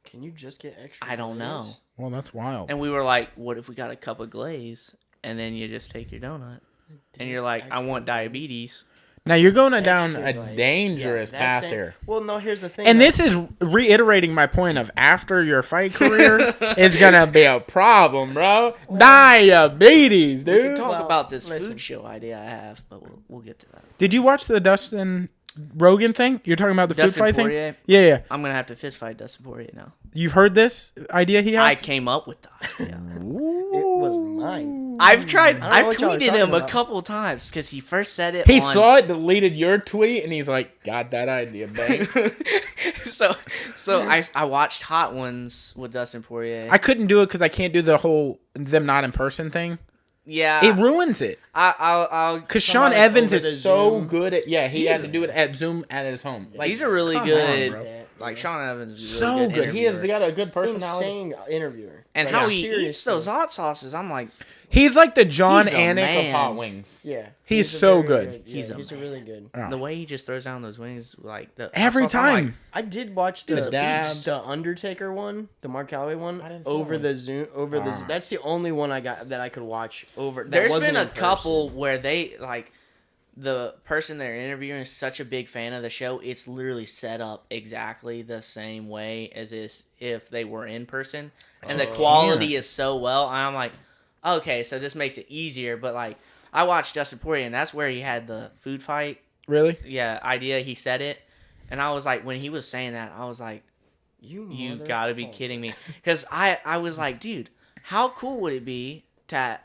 Can you just get extra? I don't know. glaze? Well, that's wild. And we were like, what if we got a cup of glaze and then you just take your donut and you're like, I want diabetes. Now you're going down Extra a glaze. dangerous Yeah, that's path here. Well, no, here's the thing. And though. this is reiterating my point of after your fight career, it's gonna be a problem, bro. Diabetes, We can dude. talk Well, about this listen. food show idea I have, but we'll get to that. Did you watch the Dustin Rogan thing? You're talking about the Dustin food fight Poirier? thing? Yeah. I'm gonna have to fist fight Dustin Poirier now. You've heard this idea he I has? came up with the idea. It was mine. I've tried. I don't know I've what y'all are tweeted talking him a about. couple times because he first said it. He on... saw it, deleted your tweet, and he's like, got that idea, bang. so I watched Hot Ones with Dustin Poirier. I couldn't do it because I can't do the whole them not in person thing. yeah, It ruins it. I'll Because Come Sean on, Evans over the is so Zoom. good at, he had to do it at Zoom at his home. Like, he's a really come good, on, bro. like Sean Evans. Is a So really good. He has interviewer. got a good personality. Insane interviewer. And Like, how he eats seriously. those hot sauces, I'm like, He's like the John He's a Anik of man. hot wings. Yeah, He's a so very good. Yeah, He's he's a a really good. Oh. the way he just throws down those wings, like the Every hot sauce, I'm like, time. I did watch the The dabs. Undertaker one, the Mark Calloway one, I didn't see over that one. the Zoom. Over the. That's the only one I got that I could watch over. That There's wasn't been a in person. couple where they like the person they're interviewing is such a big fan of the show. It's literally set up exactly the same way as if they were in person, and the quality is so well. I'm like, okay, so this makes it easier. But like, I watched Dustin Poirier, and that's where he had the food fight. Really? Yeah, idea. He said it, and I was like, when he was saying that, I was like, you gotta be kidding me, because I was like, dude, how cool would it be to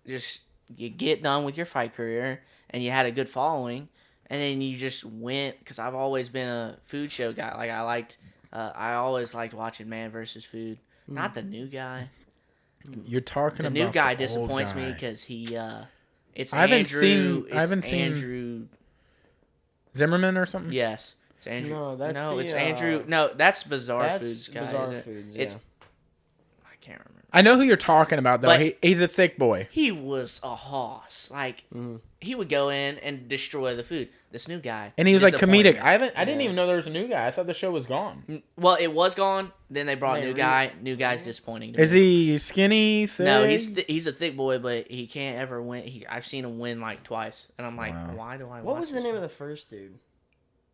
just you get done with your fight career and you had a good following, and then you just went, because I've always been a food show guy. Like I always liked watching Man versus Food. Not the new guy. You're talking The about new guy the old disappoints guy. me because he it's I haven't Andrew. seen- I it's haven't seen- Andrew. Zimmerman or something? Yes, it's Andrew. No, that's the, it's Andrew. No, that's Bizarre That's Foods guy. Bizarre isn't it? Foods. It's Yeah. I can't remember. I know who you're talking about, though. But- He's a thick boy. He was a hoss. Like he would go in and destroy the food. This new guy, And he was like disappointed. comedic. I didn't even know there was a new guy. I thought the show was gone. Well, it was gone. Then they brought They new re- guy. New guy's disappointing. To Is me. he skinny, thick? No, he's a thick boy, but he can't ever win. I've seen him win like twice, and I'm like, Wow. why do I? What watch was the this name now? of the first dude?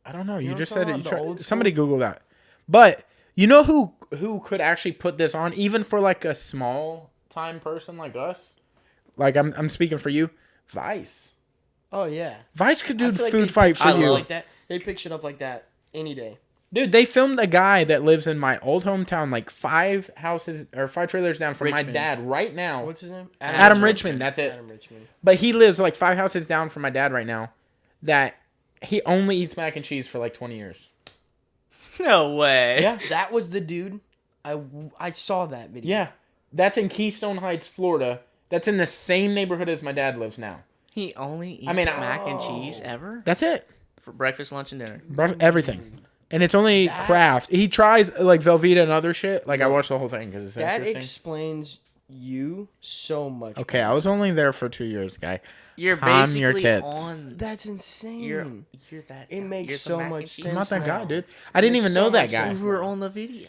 I don't know. You know just what I'm said it. talking about, the old school? Somebody Google that. But you know who could actually put this on, even for like a small time person like us? Like I'm speaking for you. Vice. Oh yeah. Vice could do I feel like food they fight pick for shit up you. like that. They pick shit up like that any day. Dude, they filmed a guy that lives in my old hometown, like 5 houses or 5 trailers down from my Richmond. dad right now. What's his name? Adam Richmond, that's it. Adam Richmond. But he lives like 5 houses down from my dad right now. That he only eats mac and cheese for like 20 years. No way. Yeah. That was the dude. I saw that video. Yeah. That's in Keystone Heights, Florida. That's in the same neighborhood as my dad lives now. He only eats mac and cheese ever? That's it. For breakfast, lunch, and dinner. Everything. And it's only Kraft. He tries like Velveeta and other shit. Like I watched the whole thing because it's interesting. That explains you so much. Okay, I was only there for 2 years, guy. You're Calm basically your tits. on. That's insane. You're that. It makes you're so much sense. I'm not that now. guy, dude. I didn't even know that guy. You were on the video.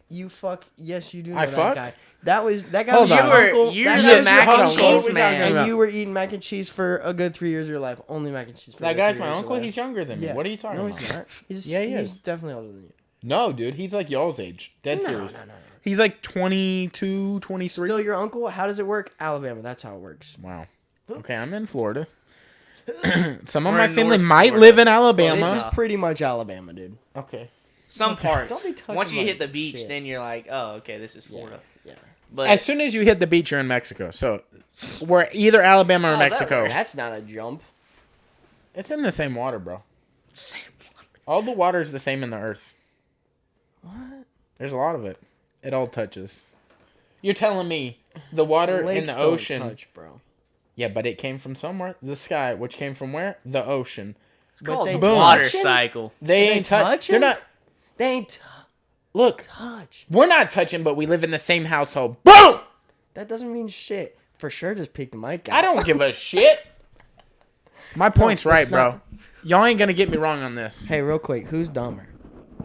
You fuck. Yes, you do know I that fuck? guy. That guy Hold was on. your uncle. You're That the guy was mac your and uncle, cheese man. and you were eating mac and cheese for a good 3 years of your life. Only mac and cheese. For That guy's my uncle. He's young. younger than me. What are you talking about? No, he's not. He's He's definitely older than you. No, dude. He's like y'all's age. Dead serious. No. He's like 22, 23. Still your uncle? How does it work? Alabama. That's how it works. Wow. Okay, I'm in Florida. Some of We're my in family North might Florida. live in Alabama. This is pretty much Alabama, dude. Okay. Some parts. Don't be touching Once you my hit the beach, shit. then you're like, oh, okay, this is Florida. Yeah. But As soon as you hit the beach, you're in Mexico. So we're either Alabama or Mexico. That's not a jump. It's in the same water, bro. same water. All the water is the same in the earth. What? There's a lot of it. It all touches. You're telling me the water in Lakes the don't ocean. touch, bro. Yeah, but it came from somewhere. The sky, which came from where? The ocean. It's called they the touch water him? cycle. They They ain't touching. touching? They're not. They ain't Look, touch. we're not touching, but we live in the same household. Boom! That doesn't mean shit. For sure, just pick the mic out. I don't give a shit. My point's right, it's bro. not. Y'all ain't gonna get me wrong on this. Hey, real quick, who's dumber?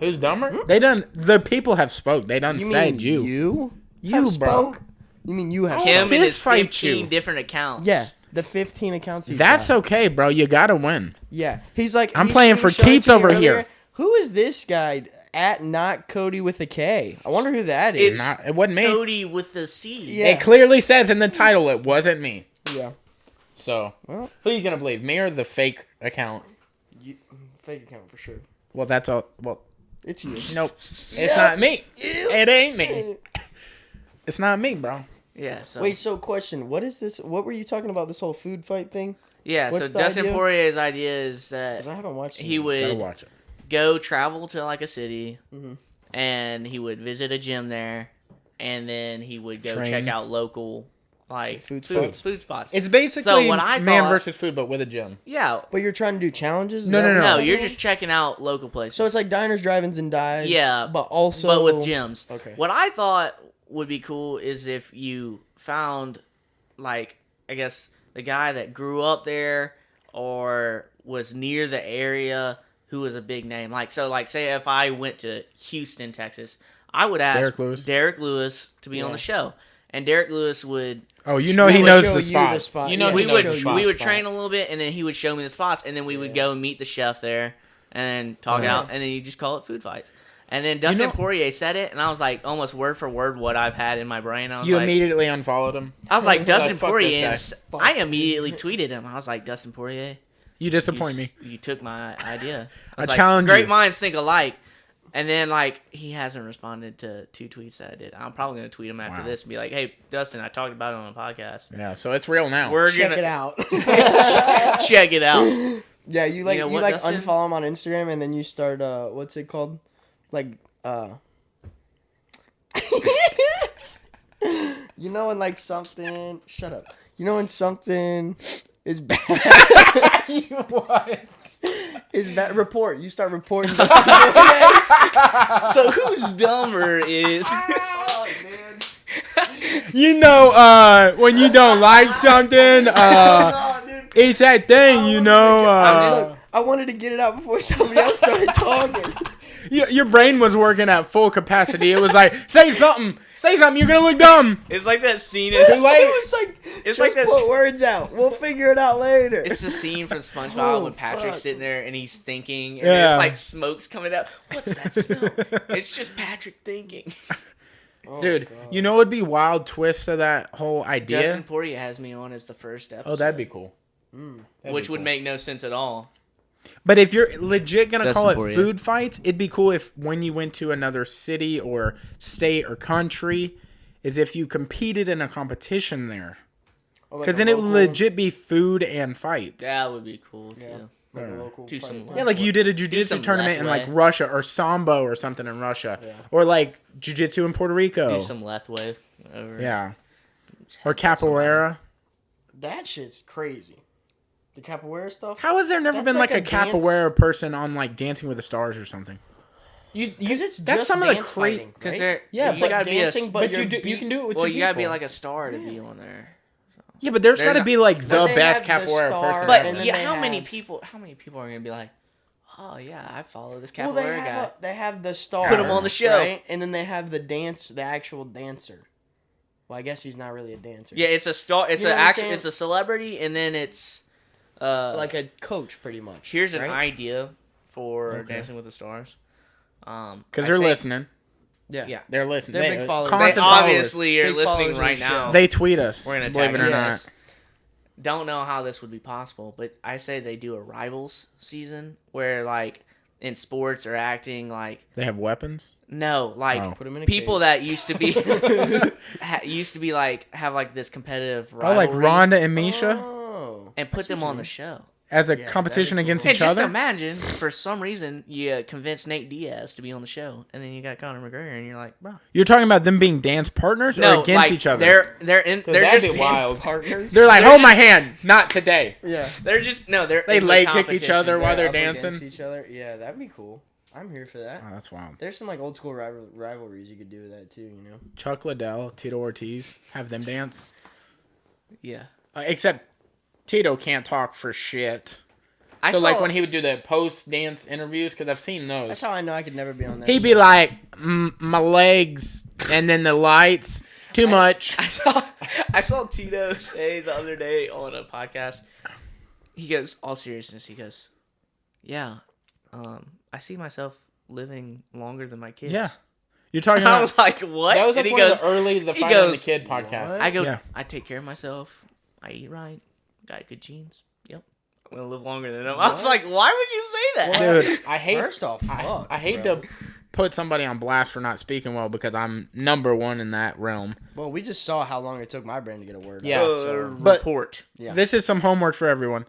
Who's dumber? They done. The people have spoke. They done You said mean you. You You, have bro. spoke? You mean you have Him spoke? and his fist fight 15 you. different accounts. Yeah, the 15 accounts he's That's got. okay, bro. You gotta win. Yeah, he's like. I'm he playing showed for it to me keeps over earlier. here. Who is this guy at not Cody with a K? I wonder who that is. It's It wasn't me. Cody with the C. Yeah. It clearly says in the title it wasn't me. Yeah. So, Well, who you gonna believe, me or the fake account? fake account for sure. Well, that's all. Well, It's you. nope. It's not me. It ain't me. It's not me, bro. Yeah. So Wait, so question. What is this? What were you talking about, this whole food fight thing? yeah. what's So the Dustin idea? Poirier's idea is that Because I haven't watched he it. Gotta would watch it. go travel to like a city, Mhm. and he would visit a gym there, and then he would go Train. check out local like Food food spots. spots. It's basically So what I man thought- versus food, but with a gym. Yeah. But you're trying to do challenges? Is No, that no, what No, you're you're saying? just checking out local places. So it's like diners, drive-ins, and dives. Yeah, But also. but with gyms. Okay. What I thought would be cool is if you found, like, I guess the guy that grew up there or was near the area who was a big name. Like, so, like, say if I went to Houston, Texas, I would ask Derek Lewis to be on Yeah. the show, and Derek Lewis would. Oh, you know We he would knows show the you the spots. spot. You know Yeah, he we knows would the show spots. we would spots. train a little bit, and then he would show me the spots, and then we would Yeah. go and meet the chef there and talk Yeah. out, and then you just call it food fights. And then Dustin know- Poirier said it, and I was like, almost word for word what I've had in my brain. I was You like, immediately unfollowed him. Dustin fuck Poirier. this And I immediately tweeted him. I was like, Dustin Poirier, You disappoint me. You took my idea. I was like, challenge great you. minds think alike. And then, like, he hasn't responded to 2 tweets that I did. I'm probably going to tweet him after Wow. this and be like, hey, Dustin, I talked about it on a podcast. Yeah, so it's real now. We're Check gonna it out. check it out. Yeah, you like You know you what, like Dustin? unfollow him on Instagram and then you start what's it called? Like you know when like something shut up. You know when something is bad. What? Is bad report. You start reporting. So who's dumber is... You know, when you don't like something, it's that thing, you know. I wanted to get it out before somebody else started talking. Your brain was working at full capacity. It was like, say something, you're gonna look dumb. It's like that scene. Too It late. was like It's just like that. put words out. We'll figure it out later. It's the scene from SpongeBob Oh, when Patrick's fuck. sitting there and he's thinking, and Yeah. there's like smoke's coming out. What's that smell? It's just Patrick thinking. Oh, Dude, God. you know what would be wild twist to that whole idea? Justin Poirier has me on as the first episode. Oh, that'd be cool. That'd which be would cool. make no sense at all. But if you're legit gonna Dustin call it Poirier. food fights, it'd be cool if when you went to another city or state or country, is if you competed in a competition there. Or like Because a then it would local- legit be food and fights. That would be cool too. Yeah. Like a local Do fight. some- Yeah, like you did a some jiu-jitsu tournament in like left way. Russia or Sambo or something in Russia. Yeah. Or like jiu-jitsu in Puerto Rico. Do some Lethway over. Yeah. Or capoeira. That shit's crazy. The capoeira stuff? How has there never been like a capoeira person on like Dancing with the Stars or something? Because it's that's just some of the dance fighting, because right? they're it's like dancing, but you can do it with well, your you gotta be people. like a star to be on there. So. Yeah, but there's got to be like the best capoeira person. But ever. yeah, how many people are gonna be like, oh yeah, I follow this capoeira guy. They have the star. Put him on the show, right? And then they have the actual dancer. Well, I guess he's not really a dancer. Yeah, it's a star. It's it's a celebrity, and then it's like a coach, pretty much. Here's an idea for Dancing with the Stars. Because they're listening. Yeah, they're listening. They're big followers. They obviously are listening right now. They tweet us. We're gonna tag it or not. Don't know how this would be possible, but I say they do a rivals season where like in sports or acting like they have weapons. No, like Put them in a people cage. that used to be like have like this competitive rivalry. Oh, like Rhonda and Misha, and put them on the show as a competition against and each other. Just imagine, for some reason, you convince Nate Diaz to be on the show, and then you got Conor McGregor, and you're like, bro. You're talking about them being dance partners or against each other? They're just wild partners. They're like, hold my hand, not today. Yeah, they leg kick each other while they're dancing. Each other. Yeah, that'd be cool. I'm here for that. Oh, that's wild. There's some like old school rivalries you could do with that too. You know, Chuck Liddell, Tito Ortiz, have them dance. Yeah, except Tito can't talk for shit. Like when he would do the post dance interviews, because I've seen those. That's how I know I could never be on that. He'd be like, my legs, and then the lights, too much. I saw Tito say the other day on a podcast. He goes, all seriousness, he goes, yeah, I see myself living longer than my kids. Yeah. You're talking about... I was like, what? That was and like one of the Fire on the Kid podcast. What? I go, I take care of myself. I eat right. Got good genes. Yep. I'm going to live longer than them. What? I was like, why would you say that? Dude, I hate... First off, I hate to put somebody on blast for not speaking well because I'm number one in that realm. Well, we just saw how long it took my brain to get a word out. Yeah. Report. Yeah. This is some homework for everyone.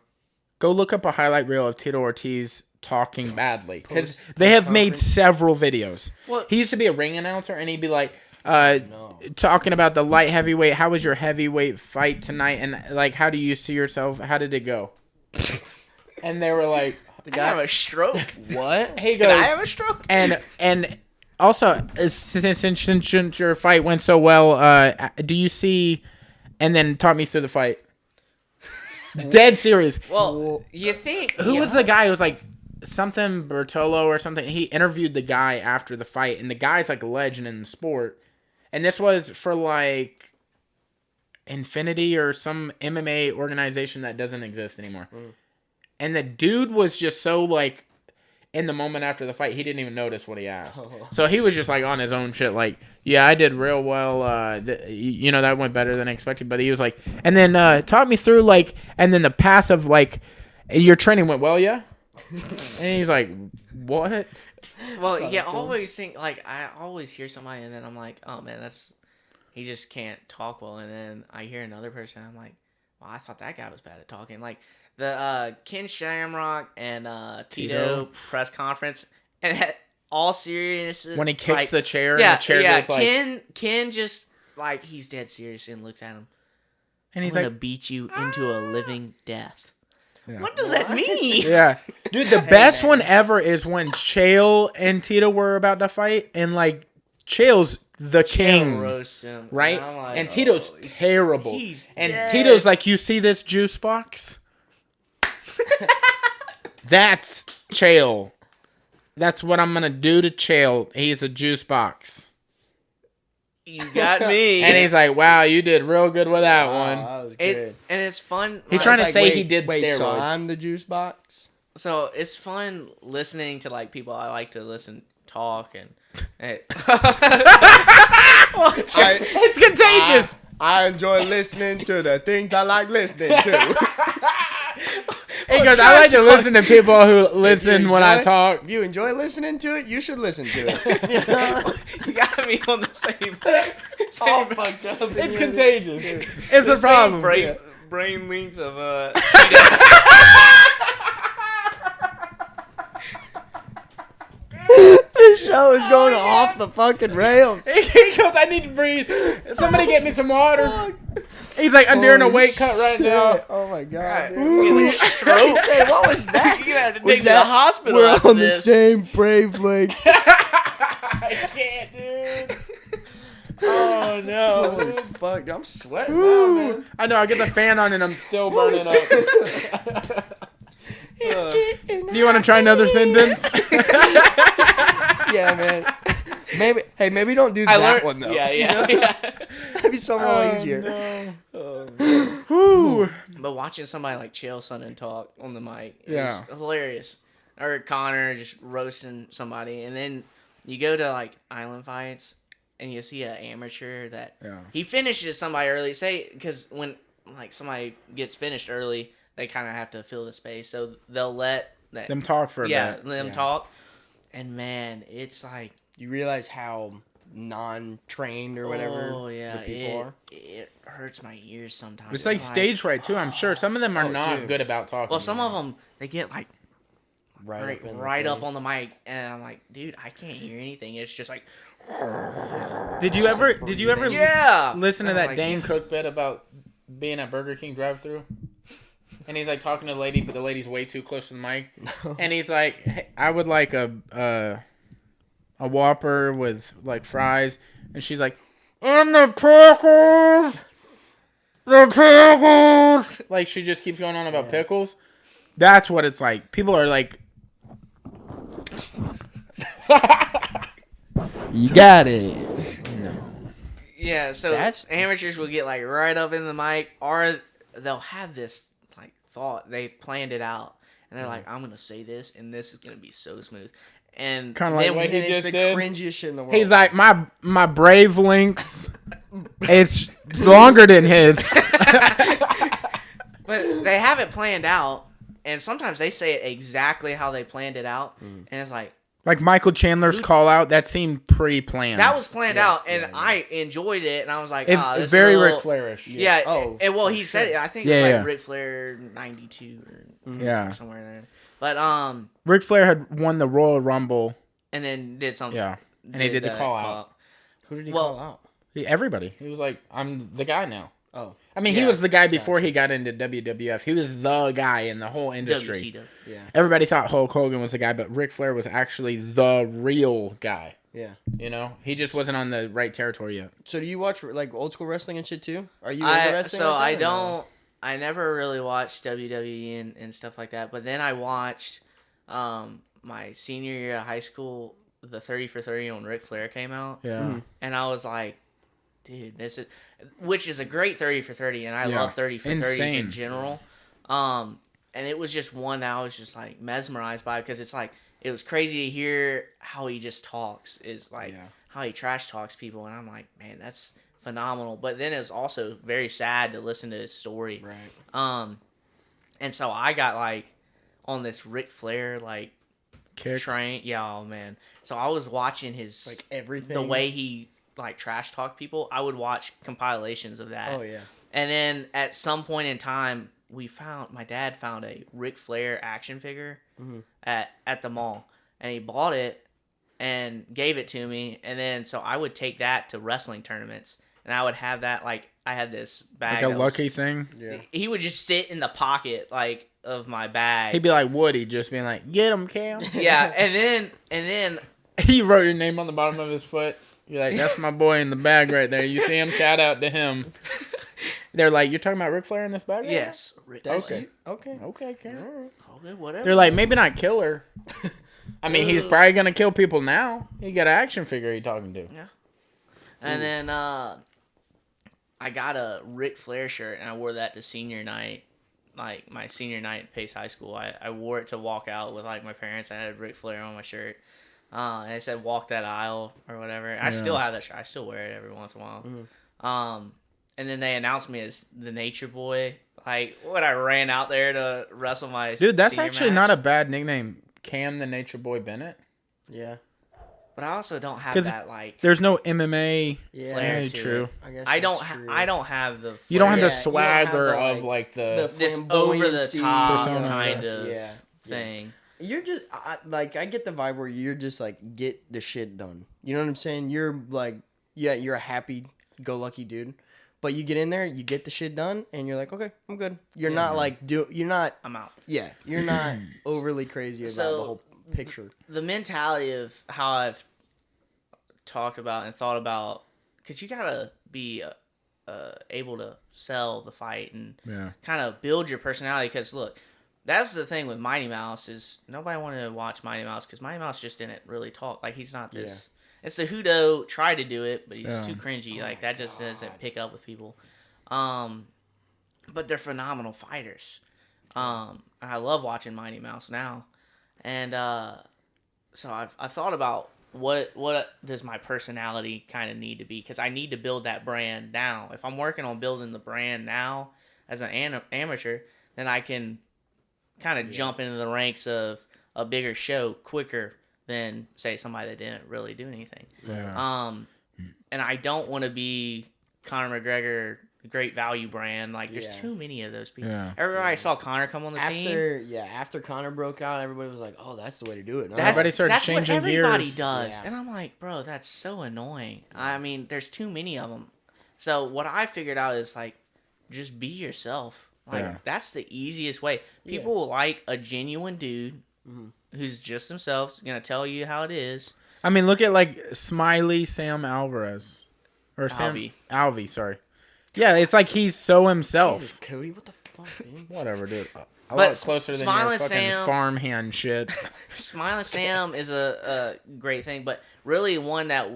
Go look up a highlight reel of Tito Ortiz talking badly because they have made several videos. Well, he used to be a ring announcer and he'd be like talking about the light heavyweight. How was your heavyweight fight tonight? And like, how do you see yourself? How did it go? And they were like, the guy have a stroke. What? He goes, did I have a stroke? And also since your fight went so well, do you see? And then talk me through the fight. Dead serious. Well, you think who was the guy who was like something Bertolo or something? He interviewed the guy after the fight, and the guy's like a legend in the sport. And this was for like Infinity or some MMA organization that doesn't exist anymore. And the dude was just so like in the moment after the fight, he didn't even notice what he asked. So he was just like on his own shit. Like, yeah, I did real well. That went better than expected. But he was like, and then taught me through like, and then the passive like, your training went well, yeah. And he's like, what? Well, yeah, I always think like I always hear somebody and then I'm like, oh man, he just can't talk well. And then I hear another person, I'm like, well, I thought that guy was bad at talking. Like the Ken Shamrock and Tito press conference, and all seriousness, when he kicks the chair, and the chair goes like... Ken just like he's dead serious and looks at him, and he's gonna like, beat you into a living death. Yeah. What does that mean? Yeah, dude, the best one ever is when Chael and Tito were about to fight, and like Chael's the king, roasts him, right? Like, and Tito's terrible, and dead. Tito's like, you see this juice box? That's Chael. That's what I'm gonna do to Chael. He's a juice box. You got me. And he's like, wow, you did real good with that one. That was good. And it's fun. He's trying to say he did steroids. So I'm the juice box? So it's fun listening to like people I like to listen talk and it's contagious. I enjoy listening to the things I like listening to. He goes, I like to listen to people who listen when I talk. If you enjoy listening to it, you should listen to it. You got me on the same all fucked up. It's contagious. It's a problem. Brain length of This show is going off the fucking rails. He goes, I need to breathe. Somebody get me some water. He's like, I'm doing a weight cut right now. Oh my god. Stroke. What was that? You're gonna have to take me to the hospital. We're after on the this. same Bravelengths. I can't, dude. Oh no. Holy fuck, dude, I'm sweating now, man. I know, I get the fan on and I'm still burning up. Do you want to try another sentence? Yeah, man. Maybe don't do that one though. Yeah, You know? That'd be so much easier. No. Oh, man. But watching somebody like Chael Sonnen talk on the mic is Yeah. hilarious. Or Connor just roasting somebody, and then you go to like island fights, and you see an amateur that he finishes somebody early. Say because when like somebody gets finished early, they kind of have to fill the space, so they'll let them talk for a bit. Them talk. And man, it's like You realize how non-trained or whatever the people are? It hurts my ears sometimes. It's like stage fright too. I'm sure some of them are not good about talking. Well, some of them they get like right up on the mic, and I'm like, dude, I can't hear anything. It's just like. Did you ever Yeah. listen to I'm that like, Dane Cook bit about being at Burger King drive-thru? And he's like talking to the lady, but the lady's way too close to the mic. No. And he's like, hey, I would like a Whopper with like fries, and she's like, and the pickles. Like she just keeps going on about pickles. That's what it's like. People are like, You got it. no. Yeah, so amateurs will get like right up in the mic, or they'll have this like thought they planned it out, and they're like, "I'm gonna say this, and this is gonna be so smooth." And Kind of like what he it's just the did. cringiest shit in the world. He's like, my Bravelengths, it's longer than his. But they have it planned out, and sometimes they say it exactly how they planned it out, and it's like Michael Chandler's call out, that seemed pre-planned. that was planned out, and I enjoyed it, and I was like, It's this very is a little, Ric Flair-ish. Yeah. Oh, and well, he said it. I think it was like Ric Flair 92 or somewhere there. But Ric Flair had won the Royal Rumble. and then did something. Yeah, and he did the call out. Who did he call out? Everybody. He was like, I'm the guy now. Oh. I mean, he was the guy before he got into WWF. He was the guy in the whole industry. WCW. Yeah. Everybody thought Hulk Hogan was the guy, but Ric Flair was actually the real guy. Yeah. You know? He just wasn't on the right territory yet. So do you watch like old school wrestling and shit too? Are you into wrestling? So like I that, or don't. no? I never really watched WWE and stuff like that. But then I watched my senior year of high school, the 30 for 30 when Ric Flair came out. Yeah. And I was like, dude, which is a great 30 for 30, and I love 30 for 30s in general. And it was just one that I was just like mesmerized by, because it's like, it was crazy to hear how he just talks, is like how he trash talks people, and I'm like, man, that's phenomenal. But then it was also very sad to listen to his story. Right. And so I got like on this Ric Flair like Kick. train. Yeah, oh man. So I was watching his Like everything. the way he like trash talk people. I would watch compilations of that. Oh yeah. And then at some point in time, my dad found a Ric Flair action figure at the mall, and he bought it and gave it to me. And then so I would take that to wrestling tournaments, and I would have that like I had this bag. Like a lucky thing? Yeah. He would just sit in the pocket like of my bag. He'd be like Woody, just being like, get him, Cam. Yeah, and then He wrote your name on the bottom of his foot. You're like, that's my boy in the bag right there. You see him? Shout out to him. They're like, you're talking about Ric Flair in this bag? Right yes, Ric now? Flair. Okay, Karen. Okay, whatever. They're like, maybe not killer. I mean, he's probably gonna kill people now. He got an action figure he talking to. Yeah. And then I got a Ric Flair shirt, and I wore that to senior night, like my senior night at Pace High School. I wore it to walk out with like my parents. I had Ric Flair on my shirt, and it said "Walk that aisle" or whatever. I still have that shirt. I still wear it every once in a while. And then they announced me as the Nature Boy. Like when I ran out there to wrestle my Dude, that's senior actually match. not a bad nickname. Cam the Nature Boy Bennett. Yeah. But I also don't have 'Cause that like There's no MMA. Yeah. flair Yeah, to true. it. I guess I don't. that's true. I don't have the. You don't have Yeah, the you don't have swagger the, of like, like the this flamboyancy, over the top persona. kind of Yeah. thing. You're just I get the vibe where you're just like get the shit done. You know what I'm saying? You're like you're a happy go lucky dude. But you get in there, you get the shit done, and you're like, okay, I'm good. You're not like you're not. I'm out. Yeah, you're not overly crazy about the whole picture. The mentality of how I've talked about and thought about, because you gotta be able to sell the fight and kind of build your personality. Because look, that's the thing with Mighty Mouse is nobody wanted to watch Mighty Mouse because Mighty Mouse just didn't really talk. Like he's not this. It's the Hudo tried to do it, but he's too cringy. Like that just doesn't pick up with people. But they're phenomenal fighters. I love watching Mighty Mouse now, and so I've thought about what does my personality kind of need to be, because I need to build that brand now. If I'm working on building the brand now as an amateur, then I can kind of jump into the ranks of a bigger show quicker than say somebody that didn't really do anything. And I don't want to be Conor McGregor, Great Value brand. Like there's too many of those people. Everybody saw Conor come on the scene. After Conor broke out, everybody was like, "Oh, that's the way to do it." Everybody started changing what everybody gears. does, and I'm like, bro, that's so annoying. I mean, there's too many of them. So what I figured out is like, just be yourself. Like that's the easiest way. People will like a genuine dude who's just themselves, gonna tell you how it is. I mean, look at like Smiley Sam Alvarez or Alvey. Sorry. Yeah, it's like he's so himself. Jesus, Cody, what the fuck, dude? Whatever, dude. I But love closer than Smiling your fucking Sam- farmhand shit. Smiling Sam is a great thing, but really one that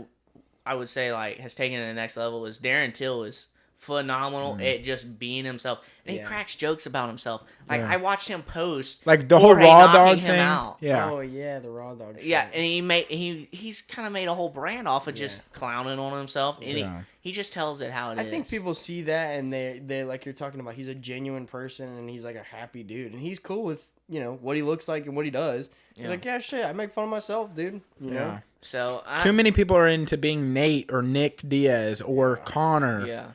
I would say like has taken it to the next level is Darren Till is phenomenal at just being himself, and he cracks jokes about himself. Like I watched him post like the whole raw dog him thing. Out. Yeah. Oh yeah, the raw dog. Yeah, and he's kind of made a whole brand off of just clowning on himself, and he just tells it how it is. I think people see that and they like you're talking about. He's a genuine person and he's like a happy dude and he's cool with what he looks like and what he does. He's like, yeah, shit, I make fun of myself, dude. You know. So too many people are into being Nate or Nick Diaz or Connor. Yeah.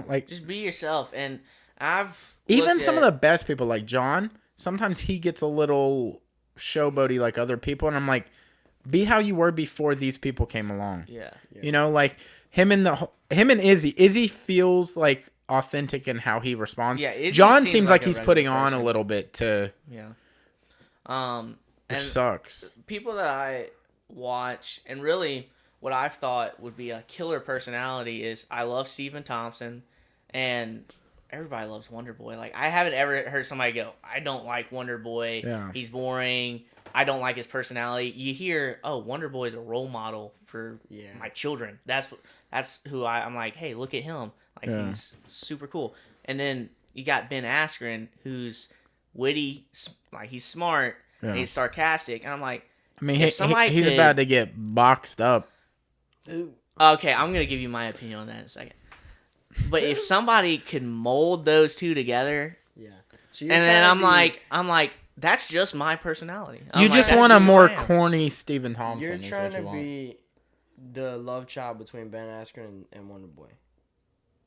Like just be yourself. And I've even some of the best people like John. Sometimes he gets a little showboaty like other people, and I'm like, be how you were before these people came along. Yeah. Like him and Izzy. Izzy feels like authentic in how he responds. Yeah. Izzy John seems like he's putting person. on a little bit to. Yeah. Which sucks. People that I watch, and really what I've thought would be a killer personality is I love Stephen Thompson, and everybody loves Wonder Boy. Like I haven't ever heard somebody go, I don't like Wonder Boy. Yeah. He's boring. I don't like his personality. You hear, oh, Wonder Boy is a role model for my children. That's who I'm like, hey, look at him. Like he's super cool. And then you got Ben Askren, who's witty, like he's smart, and he's sarcastic. And I'm like, I mean, he's about to get boxed up. Okay, I'm gonna give you my opinion on that in a second. But if somebody could mold those two together, so and then I'm like, that's just my personality. You just want a more corny Stephen Thompson. You're trying to be the love child between Ben Askren and Wonder Boy.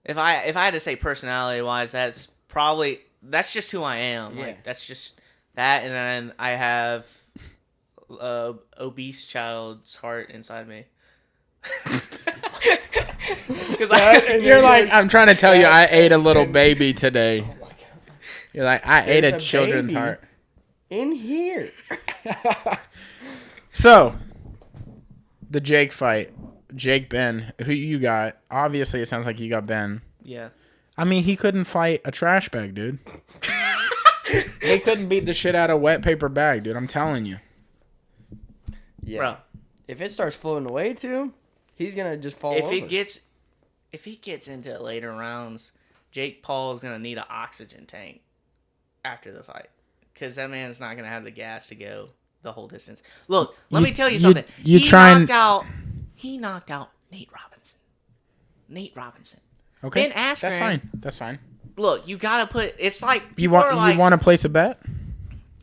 If I had to say personality wise, that's just who I am. Like that's just that, and then I have obese child's heart inside me. You're like, I'm trying to tell you, I ate a little baby today. Oh my God. You're like, I ate a children's heart in here. So, the Jake fight, Jake Ben, who you got? Obviously, it sounds like you got Ben. Yeah. I mean, he couldn't fight a trash bag, dude. He couldn't beat the shit out of a wet paper bag, dude. I'm telling you. Yeah. Bro, if it starts floating away too, he's gonna just fall over. If he gets into later rounds, Jake Paul is gonna need an oxygen tank after the fight, because that man's not gonna have the gas to go the whole distance. Look, let me tell you something. He knocked out Nate Robinson. Okay, Ben Askren. That's fine. Look, you gotta put. It's like you want to place a bet?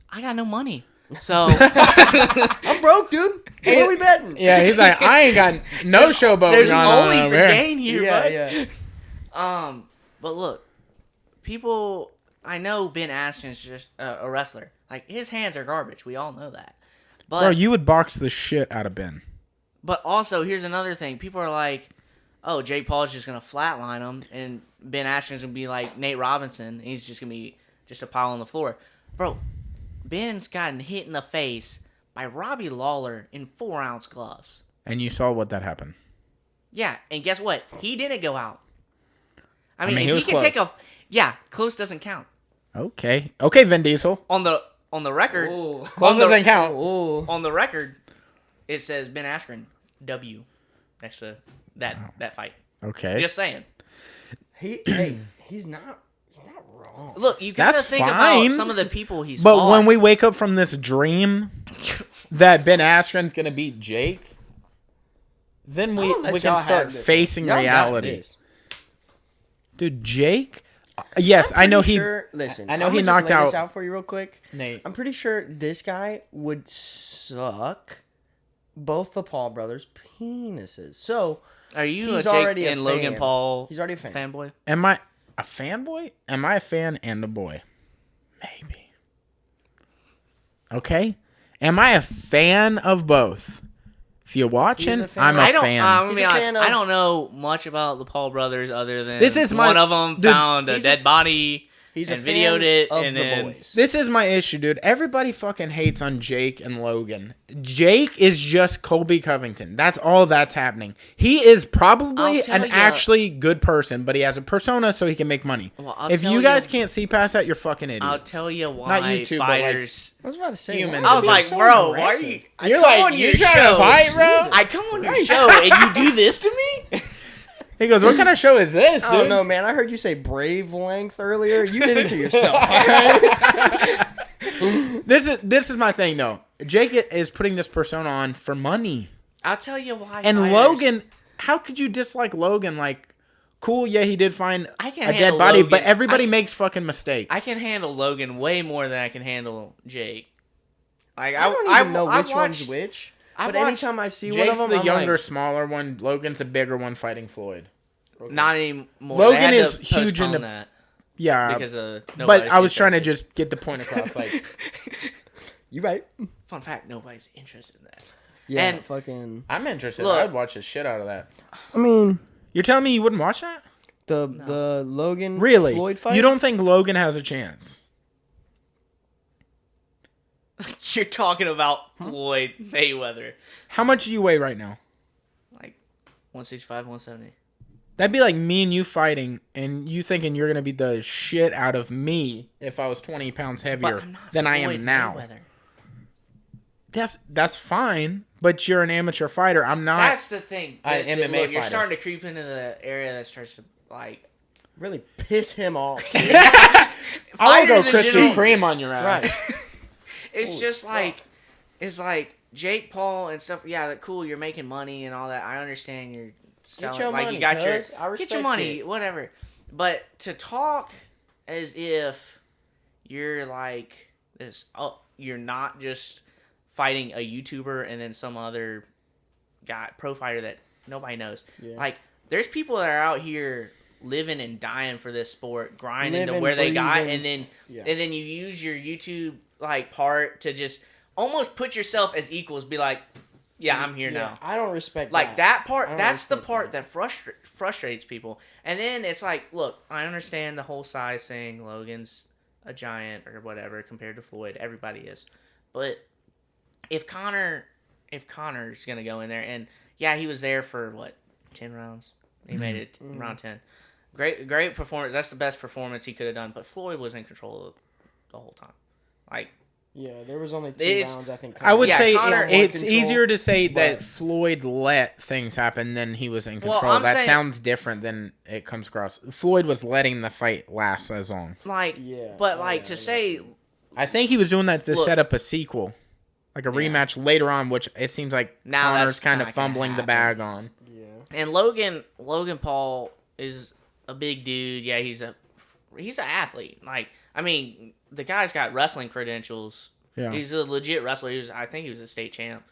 I got no money. So I'm broke, dude. What are we betting? Yeah, he's like, I ain't got no showboat. There's only for gain here, yeah. But look, people. I know Ben Askren's just a wrestler. Like his hands are garbage. We all know that. But bro, you would box the shit out of Ben. But also, here's another thing. People are like, oh, Jake Paul's just gonna flatline him, and Ben Askren's gonna be like Nate Robinson, and he's just gonna be just a pile on the floor, bro. Ben's gotten hit in the face by Robbie Lawler in 4-ounce gloves. And you saw what that happened. Yeah, and guess what? He didn't go out. I mean, he if was he can close. take yeah, close doesn't count. Okay, Vin Diesel. On the record, Close doesn't count. On the record, it says Ben Askren W next to that fight. Okay. Just saying. He's not wrong. Look, you gotta think fine. about some of the people he's But fought. when we wake up from this dream that Ben Askren's gonna beat Jake, then we can start facing reality. Dude, Jake. Yes, I know he. Listen, I know he knocked lay out. this out for you real quick. Nate. I'm pretty sure this guy would suck both the Paul brothers' penises. So are you he's a Jake already and a Logan fan. Paul? He's already a fan. Fanboy. Am I a fanboy? Am I a fan and a boy? Maybe. Okay. Am I a fan of both? If you're watching, I'm a fan. I'm gonna be honest. fan I of- don't know much about the Paul brothers other than This is one of them found a he's dead body He's and a fan videoed it, of and the then boys. This is my issue, dude. Everybody fucking hates on Jake and Logan. Jake is just Colby Covington. That's all that's happening. He is probably I'll tell an ya- actually good person, but he has a persona so he can make money. Well, I'll If tell you ya- guys can't see past that, you're fucking idiots. I'll tell you why Not you two, but, like, fighters. I was about to say, Humans. why I are was you like, so bro, why are aggressive? you? You're I come like, on you your trying to show. fight, bro? Jesus. I come on your show and you do this to me. He goes, what kind of show is this, dude? I don't know, man. I heard you say Bravelengths earlier. You did it to yourself. All right? This is my thing, though. Jake is putting this persona on for money. I'll tell you why. And fighters, Logan, how could you dislike Logan? Like, cool, yeah, he did find I can a dead handle body, Logan. but everybody makes fucking mistakes. I can handle Logan way more than I can handle Jake. Like I don't even know I've which one's watched- which. I've But watched- anytime I see Jake's one of them, the I'm younger, like, smaller one. Logan's the bigger one fighting Floyd. Not anymore. Logan They had is to huge postpone into- that Yeah, because of but nobody's I was trying to interested. just get the point across. Like, you right. Fun fact: nobody's interested in that. Yeah, And- fucking. I'm interested. Look. I'd watch the shit out of that. I mean, You're telling me you wouldn't watch that? the Logan Really? Floyd fight. You don't think Logan has a chance? You're talking about Floyd Mayweather, How much do you weigh right now? like 165, 170. That'd be like me and you fighting, and you thinking you're gonna beat the shit out of me if I was 20 pounds heavier But I'm not than I Floyd am now. Mayweather. That's fine, but you're an amateur fighter. I'm not. That's the thing. An MMA Look, you're fighter. starting to creep into the area that starts to like. really piss him off. I will go Fighters in Krispy general- Kreme on your ass. Right. It's Holy just fuck. like, it's like Jake Paul and stuff. Yeah, that cool. You're making money and all that. I understand you're selling. your like money, you got your cuz. I get your respect money, it. whatever. But to talk as if you're like this. Oh, you're not just fighting a YouTuber and then some other guy pro fighter that nobody knows. Yeah. Like there's people that are out here living and dying for this sport, grinding to Living, where they got, breathing. and then Yeah. and then you use your YouTube like part to just almost put yourself as equals. Be like, yeah, I'm here now. I don't respect Like that I part, don't that's the respect part that frustrates people. And then it's like, look, I understand the whole size thing. Logan's a giant or whatever compared to Floyd. Everybody is. But if Connor's gonna go in there, and yeah, he was there for what, 10 rounds? He made it round 10. Great performance. That's the best performance he could have done. But Floyd was in control of the whole time. Like, Yeah, there was only 2 It's- rounds, I think. I would Yeah, say Connor- it's easier to say but- that Floyd let things happen than he was in Well, control. I'm That saying- sounds different than it comes across. Floyd was letting the fight last as long. like, Yeah. but Oh, like yeah, to I say, I think he was doing that to Look. set up a sequel, like a rematch later on, which it seems like Now Connor's that's kind of not gonna fumbling the happen. bag on. Yeah. and Logan Paul is a big dude. Yeah, he's an athlete. Like, I mean, the guy's got wrestling credentials. Yeah. He's a legit wrestler. I think he was a state champ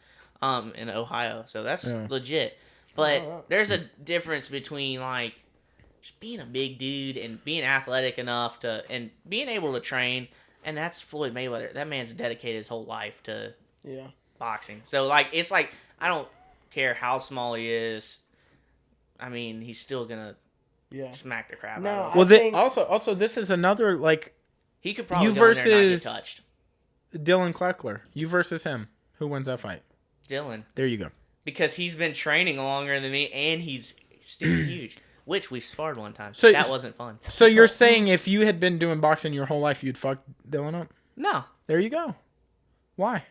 in Ohio. So that's legit. But Oh, wow. there's a difference between like just being a big dude and being athletic enough to and being able to train, and that's Floyd Mayweather. That man's dedicated his whole life to Yeah. boxing. So like it's like I don't care how small he is. I mean, he's still gonna smack the crap out of him. Well, also this is another like he could probably go in there and not get touched. Dylan Kleckler, you versus him. Who wins that fight? Dylan. There you go. Because he's been training longer than me, and he's still huge. Which we sparred one time. So that wasn't fun. So you're saying if you had been doing boxing your whole life, you'd fuck Dylan up? No. There you go. Why?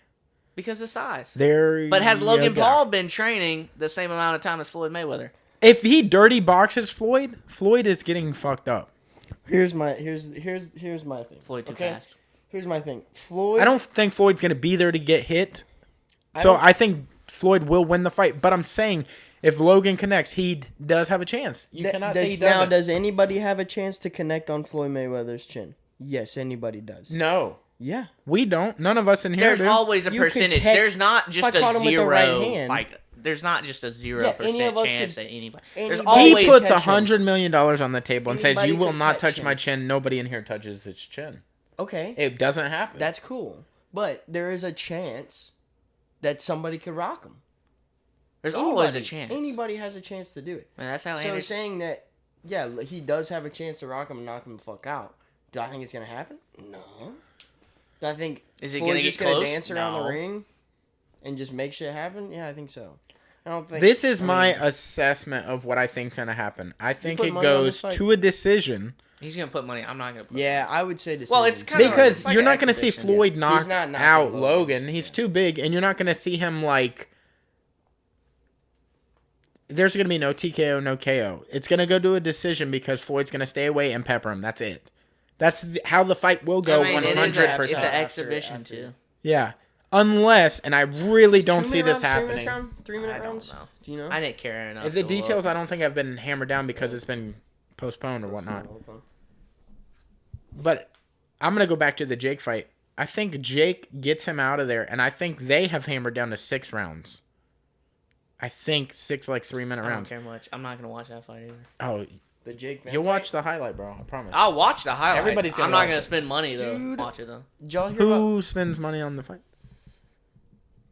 Because of size. But has Logan Paul been training the same amount of time as Floyd Mayweather? If he dirty boxes Floyd is getting fucked up. Here's my thing. Floyd too fast. Here's my thing. Floyd. I don't think Floyd's gonna be there to get hit. So I think Floyd will win the fight. But I'm saying if Logan connects, he does have a chance. You cannot say he doesn't. Now, does anybody have a chance to connect on Floyd Mayweather's chin? Yes, anybody does. No. Yeah. We don't. None of us in here do. There's always a percentage. There's not just a 0. There's not just a 0% chance that anybody. There's always he puts $100 million on the table and says, "You will not touch my chin. Nobody in here touches his chin." Okay. It doesn't happen. That's cool. But there is a chance that somebody could rock him. There's always a chance. Anybody has a chance to do it. Man, that's how. So saying that, yeah, he does have a chance to rock him and knock him the fuck out. Do I think it's gonna happen? No. Do I think Floyd's just gonna dance around the ring and just make shit happen? Yeah, I think so. I don't think. This is my assessment of what I think's gonna happen. I think it goes to a decision. He's gonna put money. I'm not gonna put. Yeah, I would say decision. Well, it's kind of because you're not gonna see Floyd knock out Logan. He's too big, and you're not gonna see him like. There's going to be no TKO, no KO. It's going to go to a decision because Floyd's going to stay away and pepper him. That's it. That's how the fight will go 100%. It's an exhibition, too. Yeah. Unless, and I really don't see this happening. 3-minute rounds? I don't know. Do you know? I didn't care enough. The details I don't think have been hammered down because it's been postponed or whatnot. But I'm going to go back to the Jake fight. I think Jake gets him out of there, and I think they have hammered down to 6 rounds. I think 6 3-minute rounds. I don't care much. I'm not gonna watch that fight either. Oh, the Jake. You'll watch the highlight, bro. I promise. I'll watch the highlight. I'm not gonna spend money to watch it though. Who spends money on the fight?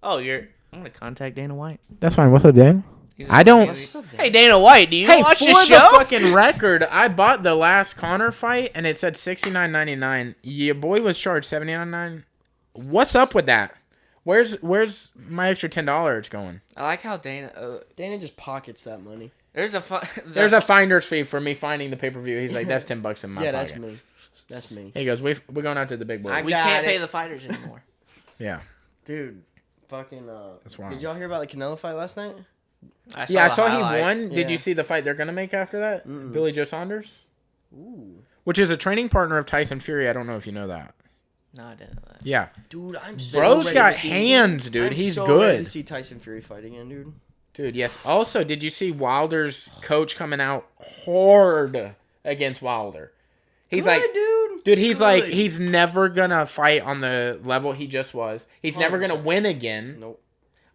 Oh, I'm gonna contact Dana White. That's fine. What's up, Dana? I don't. Hey, Dana White, do you watch the show? For the fucking record, I bought the last Conor fight and it said $69.99. Your boy was charged $79.99. What's up with that? Where's my extra $10 going? I like how Dana just pockets that money. There's a finder's fee for me finding the pay-per-view. He's like, that's $10 in my pocket. Yeah, that's me. He goes, we're going out to the big boys. We can't pay the fighters anymore. Yeah. Dude, fucking that's wrong. Did y'all hear about the Canelo fight last night? I saw he won. Yeah. Did you see the fight they're gonna make after that? Billy Joe Saunders? Ooh. Which is a training partner of Tyson Fury. I don't know if you know that. No, I didn't know that. Yeah. Dude, Bro's got hands, dude. He's good. Ready to see Tyson Fury fight again, dude. Dude, yes. Also, did you see Wilder's coach coming out hard against Wilder? He's good, dude, he's never gonna fight on the level he just was. He's 100%. Never gonna win again. Nope.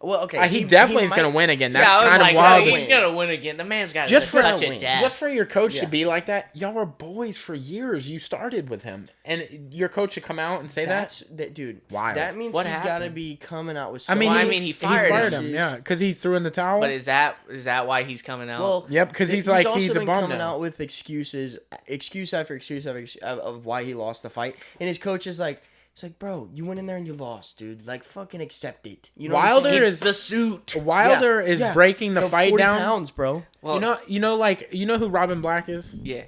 Well, okay. He definitely is going to win again. That's kind of wild. He's going to win again. The man's got to touch it death. Just for your coach to be like that, y'all were boys for years. You started with him. And your coach should come out and say that? Dude, wild. That means he's got to be coming out with so he fired him. Yeah, because he threw in the towel. But is that why he's coming out? Well, yep, because he's a bum now. Coming out with excuse after excuse of why he lost the fight. And his coach is like, it's like, bro, you went in there and you lost, dude. Like, fucking accept it. You know Wilder is the suit. Wilder is breaking the fight 40 down. Pounds, bro. Well, you know who Robin Black is? Yeah.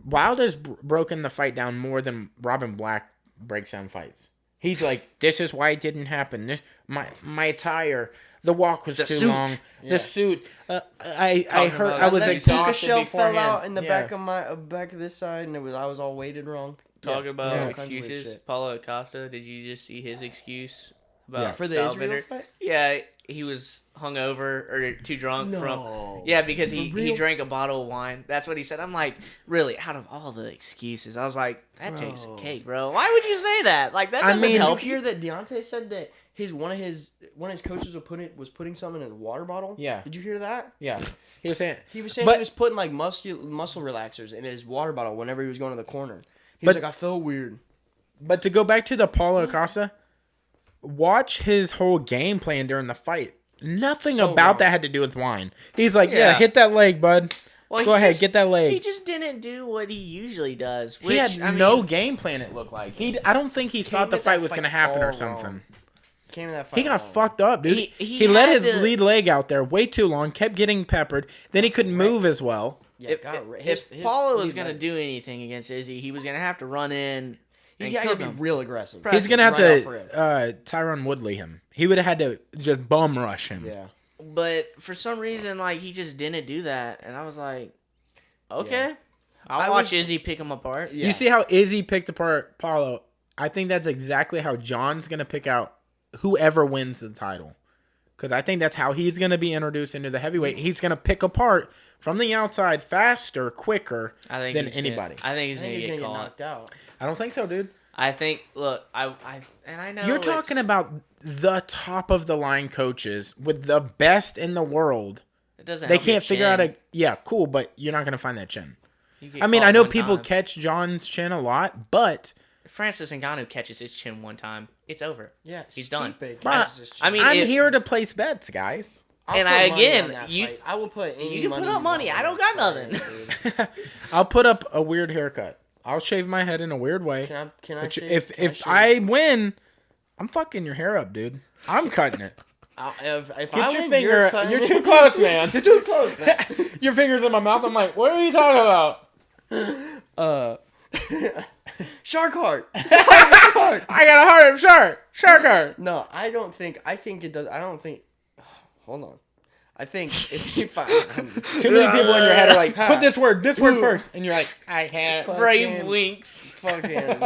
Wilder's broken the fight down more than Robin Black breaks down fights. He's like, this is why it didn't happen. My attire, the walk was too long. Yeah. The suit. I heard I was exhausted. Shell fell out in the back of this side, and I was all weighted wrong. Talking about excuses, Paulo Acosta, did you just see his excuse about for the Israel fight? Yeah, he was hungover or too drunk because he drank a bottle of wine. That's what he said. I'm like, really, out of all the excuses, I was like, that takes a cake, bro. Why would you say that? Like that doesn't help. Did you hear that Deontay said that one of his coaches was putting something in a water bottle? Yeah. Did you hear that? Yeah. He was saying he was putting like muscle relaxers in his water bottle whenever he was going to the corner. He's like, I felt weird. But to go back to the Paulo Acosta, watch his whole game plan during the fight. nothing So about wrong. that had to do with wine. He's like, yeah, hit that leg, bud. Well, Go ahead, get that leg. He just didn't do what he usually does. He had no game plan, it looked like. I don't think he thought the fight was going to happen or something. Came to that fight He got fucked up, dude. He let his lead leg out there way too long, kept getting peppered. Then he couldn't move as well. Yeah, if Paulo was going to do anything against Izzy, he was going to have to run in. He's got to be real aggressive. He's going to have to Tyron Woodley him. He would have had to just bum rush him. Yeah. But for some reason, like, he just didn't do that. And I was like, okay. Yeah. I'll watch Izzy pick him apart. Yeah. You see how Izzy picked apart Paulo? I think that's exactly how John's going to pick out whoever wins the title. Because I think that's how he's going to be introduced into the heavyweight. He's going to pick apart from the outside faster, quicker than anybody. I think he's going to get knocked out. I don't think so, dude. I think, look, I know you're talking about the top of the line coaches with the best in the world. It doesn't. They can't figure out cool, but you're not gonna find that chin. I mean, I know people catch John's chin a lot, but if Francis Ngannou catches his chin one time, it's over. Yeah, he's done. I mean, I'm here to place bets, guys. I will put any you can put up money. I don't got nothing. I'll put up a weird haircut. I'll shave my head in a weird way. Can I if I win, I'm fucking your hair up, dude. I'm cutting it. If Get I your win, finger. You're too close, man. You're too close, man. Your finger's in my mouth. I'm like, what are you talking about? Shark heart. I got a heart of shark. Shark heart. No, I don't think. I think it does. I don't think. Hold on. I think if you find too many people in your head are like, put this word first, and you're like, I can't. Bravelengths. Fucking.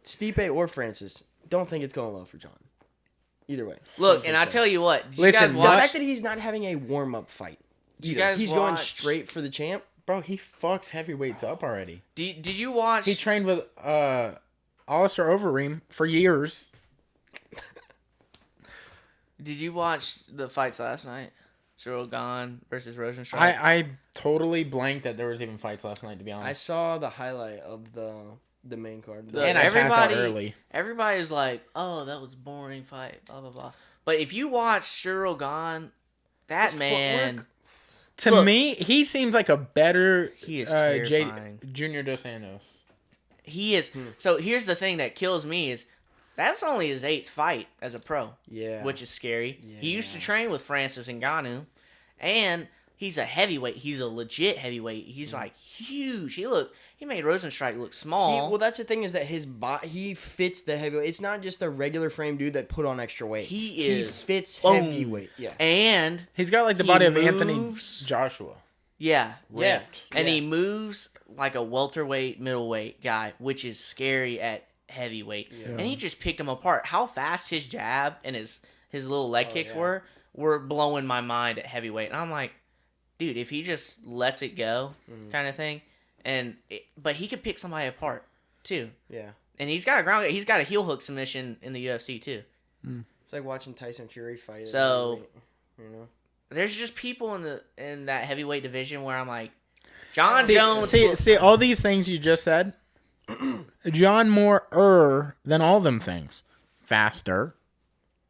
Stipe or Francis, don't think it's going well for John. Either way. Look, and I tell you what. Listen, the fact that he's not having a warm up fight. He's going straight for the champ. Bro, he fucks heavyweights up already. Did you watch? He trained with Alistair Overeem for years. Did you watch the fights last night? Cyril Gahn versus Rosenstrike? I totally blanked that there was even fights last night, to be honest. I saw the highlight of the main card. And I passed out early. Everybody's like, oh, that was a boring fight, blah, blah, blah. But if you watch Cyril Gahn, that man... To me, he seems like a better he is terrifying. Junior Dos Santos. He is. So here's the thing that kills me is that's only his 8th fight as a pro. Yeah. Which is scary. Yeah. He used to train with Francis Ngannou, and he's a heavyweight. He's a legit heavyweight. He's like huge. He made Rosenstrike look small. Well, that's the thing is that he fits the heavyweight. It's not just a regular frame dude that put on extra weight. He fits heavyweight. Yeah. And he's got like the body of Anthony Joshua. Yeah. Yeah. And he moves like a welterweight, middleweight guy, which is scary at heavyweight. Yeah. And he just picked him apart. How fast his jab and his little leg kicks were blowing my mind at heavyweight. And I'm like, dude, if he just lets it go kind of thing. But he could pick somebody apart too. Yeah. And he's got a heel hook submission in the UFC too. It's like watching Tyson Fury fight. So, there's just people in that heavyweight division where I'm like, John Jones. See all these things you just said. John more than all them things. Faster.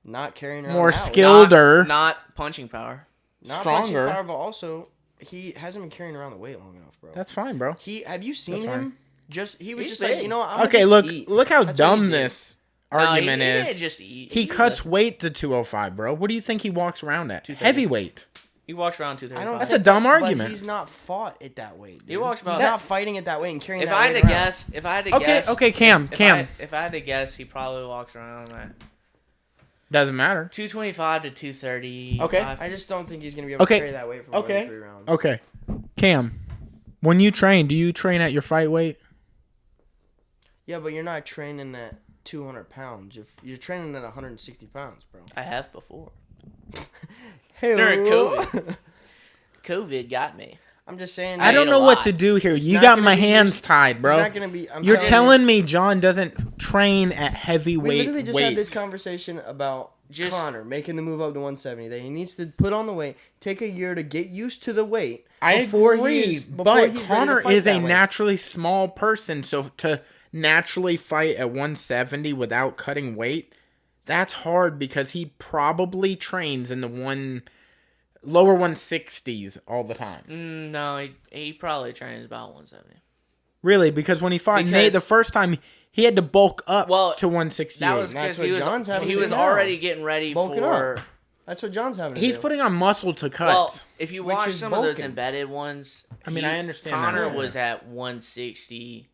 Not carrying around. More skilleder. Not punching power. Not stronger. Punching power, but also he hasn't been carrying around the weight long enough, bro. That's fine, bro. Have you seen him? He was just big. like, you know what? I'm okay, look how dumb this argument he is. didn't just eat. He cuts weight to 205, bro. What do you think he walks around at? Heavyweight. He walks around 235. That's a dumb argument. But he's not fought at that weight. Dude. He walks about. He's not fighting at that weight and carrying. If I had to guess. Okay, Cam. If I had to guess, he probably walks around at. Doesn't matter. 225 to 230. Okay. I just don't think he's gonna be able to carry that weight for more than 3 rounds. Okay. Cam, when you train, do you train at your fight weight? Yeah, but you're not training at 200 pounds. You're training at 160 pounds, bro. I have before. During COVID. COVID got me. I'm just saying. I don't know what to do here. You got my hands tied, bro. It's not gonna be. You're telling me John doesn't train at heavyweight weights. We literally just had this conversation about Conor making the move up to 170. That he needs to put on the weight, take a year to get used to the weight. I agree, but Conor is a naturally small person, so to naturally fight at 170 without cutting weight, That's hard because he probably trains in the lower 160s all the time. No, he probably trains about 170. Really? Because when he fought Nate the first time, he had to bulk up to 168. That was because he was already getting ready for... That's what John's having to He's do. putting on muscle to cut. Well, if you watch some of those embedded ones... I mean, I understand Connor was at 160...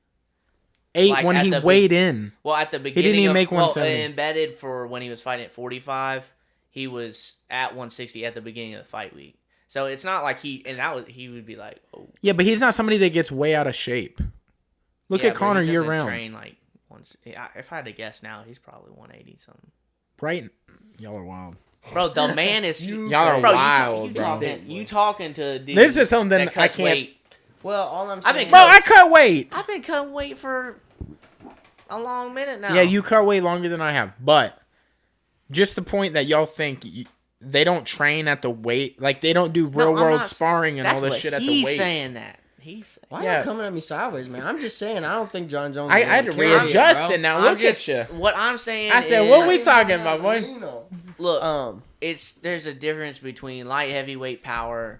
when he weighed in. Well, at the beginning, he didn't even make 170. Embedded for when he was fighting at 45, he was at 160 at the beginning of the fight week. So it's not like he would be like, oh. Yeah, but he's not somebody that gets way out of shape. Look at Connor year round. Train like once. If I had to guess now, he's probably 180 something. Right? Y'all are wild. Bro, the man is y'all are wild. You talking to a dude? This is something I can't. Weight. Well, all I'm saying, I cut weight. I've been cutting weight for a long minute now. Yeah, you cut way longer than I have. But just the point that y'all think they don't train at the weight, like they don't do real world sparring and all this shit at the weight. He's saying that. Why are you coming at me sideways, man? I'm just saying I don't think John Jones. I had to readjust it now. Look at you. What I'm saying I said, what are we talking about, boy? Look, there's a difference between light heavyweight power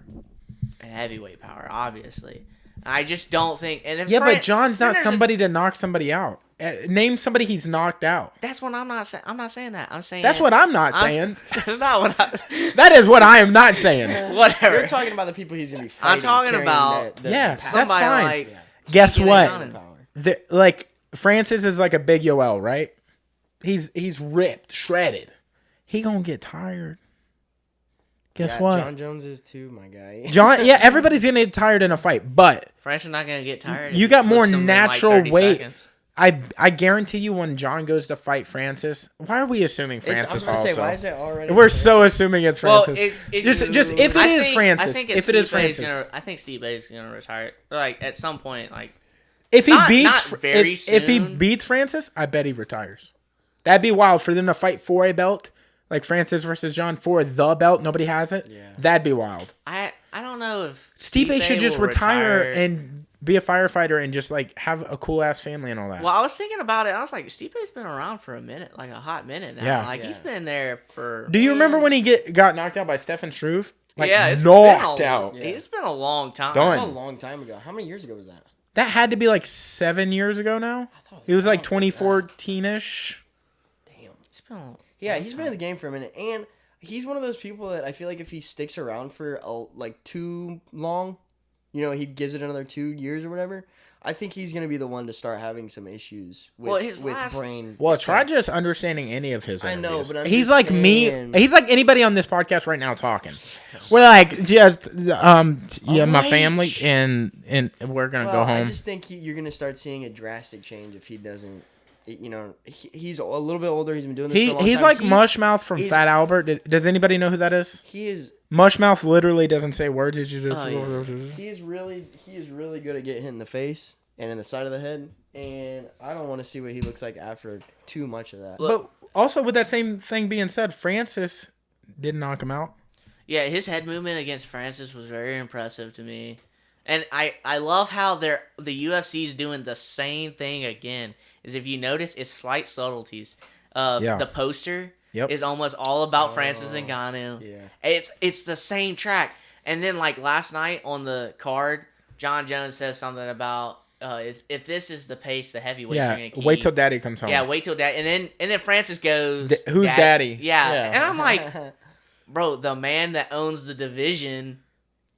and heavyweight power, obviously. I just don't think. But John's not somebody to knock somebody out. Name somebody he's knocked out. That's what I'm not saying. I'm not saying that. I'm saying that's what I'm not saying. That's not what that is what I am not saying. Whatever. You're talking about the people he's gonna be fighting. I'm talking about that's fine. Guess what? Francis is like a big Yoel, right? He's ripped, shredded. He gonna get tired. Guess what? John Jones is too, my guy. Everybody's gonna get tired in a fight, but French is not gonna get tired. You got more natural weight. I guarantee you, when John goes to fight Francis, why are we assuming Francis also? Why is it already? We're so assuming it's Francis. Well, just if it is Francis, if it is Francis, I think Steve is gonna retire. Like at some point, like if he beats Francis, I bet he retires. That'd be wild for them to fight for a belt. Like Francis versus John for the belt, nobody has it. Yeah. That'd be wild. I don't know if Stipe should just retire and be a firefighter and just like have a cool ass family and all that. Well, I was thinking about it. I was like, Stipe's been around for a minute, like a hot minute now. Yeah. He's been there for. Do you remember when he got knocked out by Stefan Struve? Like, it's knocked out. It's been a long time. That was a long time ago. How many years ago was that? That had to be like 7 years ago now. It was like 2014-ish. Damn, it's been. Yeah, he's been in the game for a minute, and he's one of those people that I feel like if he sticks around for too long, he gives it another 2 years or whatever. I think he's gonna be the one to start having some issues with brain. Well, try just understanding any of his interviews. I know, but he's like saying... me. He's like anybody on this podcast right now talking. We're like just my family, and we're gonna go home. I just think you're gonna start seeing a drastic change if he doesn't. He's a little bit older. He's been doing this for a long time. He's like Mushmouth from Fat Albert. Does anybody know who that is? He is. Mushmouth literally doesn't say words. He is really good at getting hit in the face and in the side of the head. And I don't want to see what he looks like after too much of that. But also, with that same thing being said, Francis didn't knock him out. Yeah, his head movement against Francis was very impressive to me. And I love how the UFC's doing the same thing again. Is if you notice, it's slight subtleties. The poster is almost all about Francis Ngannou. Yeah. It's the same track. And then like last night on the card, John Jones says something about if this is the pace the heavyweights are going to keep. Wait till Daddy comes home. Yeah, wait till Daddy. And then Francis goes, who's Daddy? Yeah. And I'm like, bro, the man that owns the division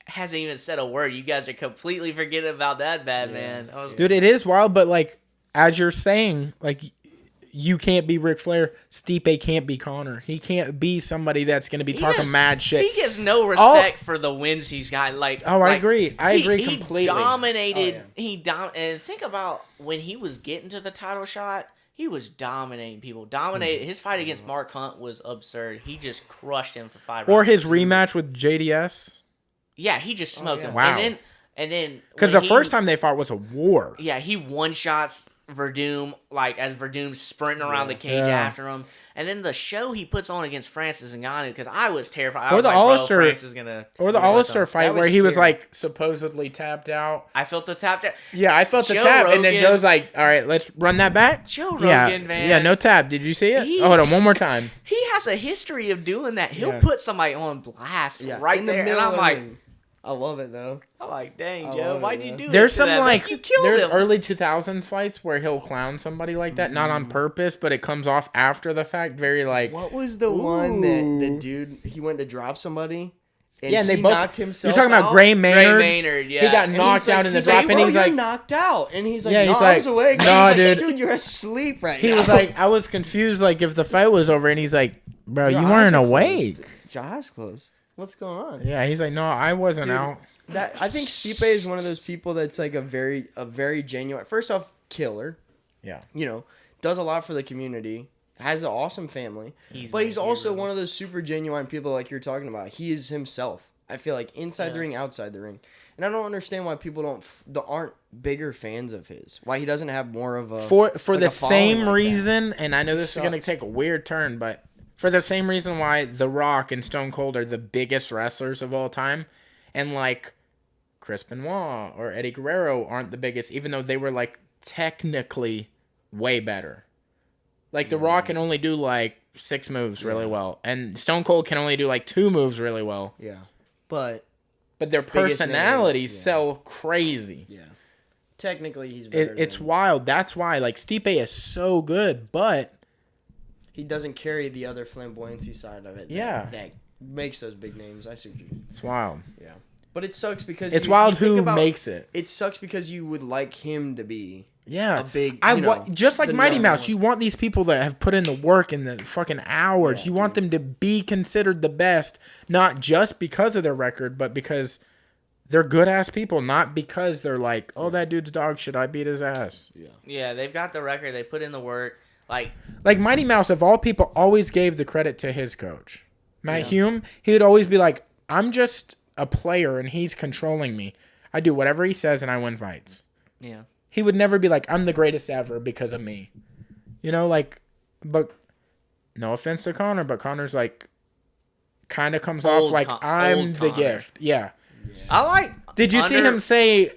hasn't even said a word. You guys are completely forgetting about that bad man. Dude, it is wild, but like as you're saying, like you can't be Ric Flair. Stipe can't be Connor. He can't be somebody that's going to be talking mad shit. He gets no respect for the wins he's got. I agree. I agree completely. He dominated. And think about when he was getting to the title shot. He was dominating people. His fight against Mark Hunt was absurd. He just crushed him for 5 rounds. Or his rematch with JDS. Yeah, he just smoked him. Wow. And then because the first time they fought was a war. Yeah, he one shots Verdum, like as Verdum's sprinting around the cage after him. And then the show he puts on against Francis Ngannou, because I was terrified. Or the Alistair fight where he was like supposedly tapped out. I felt the tap. Yeah, I felt the tap, and then Joe's like, "All right, let's run that back." Joe Rogan, man. Yeah, no tap. Did you see it? Hold on, one more time. He has a history of doing that. He'll put somebody on blast right in there, and I'm like, I love it though. I'm like, dang, Joe, why'd you do There's it? some like you killed him. Early 2000s fights where he'll clown somebody like that, not on purpose, but it comes off after the fact. Very like, what was the one that the dude he went to drop somebody? And he knocked himself. You're talking about Gray Maynard. Gray Maynard, yeah. He got knocked out in the drop, and he's like, knocked out, and he's like, yeah, I was awake. No, dude, you're asleep right now. He was like, I was confused, like if the fight was over, and he's like, bro, you weren't awake. Your eyes closed. What's going on? Yeah, he's like, no, I wasn't out. I think Stipe is one of those people that's like a very genuine. First off, killer. Yeah. Does a lot for the community. Has an awesome family. But he's also one of those super genuine people like you're talking about. He is himself. I feel like inside the ring, outside the ring. And I don't understand why people aren't bigger fans of his. Why he doesn't have more of a for like the same reason. And I know this is going to take a weird turn, but for the same reason why The Rock and Stone Cold are the biggest wrestlers of all time, and like Chris Benoit or Eddie Guerrero aren't the biggest, even though they were like technically way better. Like The Rock can only do like 6 moves really well, and Stone Cold can only do like 2 moves really well. Yeah, but their personalities sell crazy. Yeah, technically he's better. It's wild. That's why like Stipe is so good, but he doesn't carry the other flamboyancy side of it. That makes those big names. I see what you mean. It's wild. Yeah. But it sucks because it's wild who makes it. It sucks because you would like him to be a big. Just like Mighty Mouse, you want these people that have put in the work and the fucking hours. You want them to be considered the best, not just because of their record, but because they're good ass people, not because they're like, oh, that dude's dog shit, I beat his ass. Yeah, they've got the record. They put in the work. Like Mighty Mouse, of all people, always gave the credit to his coach, Matt Hume. He would always be like, I'm just a player and he's controlling me. I do whatever he says and I win fights. Yeah. He would never be like, I'm the greatest ever because of me. But no offense to Connor, but Connor's like kind of comes off like I'm the gift. Yeah. I like. Did you see him say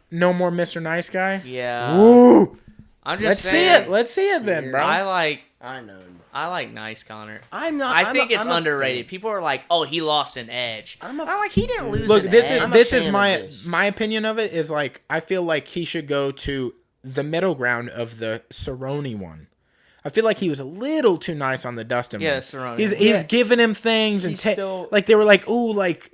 no more Mr. Nice Guy? Yeah. Woo! I'm just saying. Let's see it then, bro. I like Nice Connor. I think it's underrated. People are like, "Oh, he lost an edge." I'm like, he didn't lose. Look, an this edge. this is my opinion of it. Is like I feel like he should go to the middle ground of the Cerrone one. I feel like he was a little too nice on the Dustin. Yeah, one. Cerrone. He was giving him things like they were like, ooh, like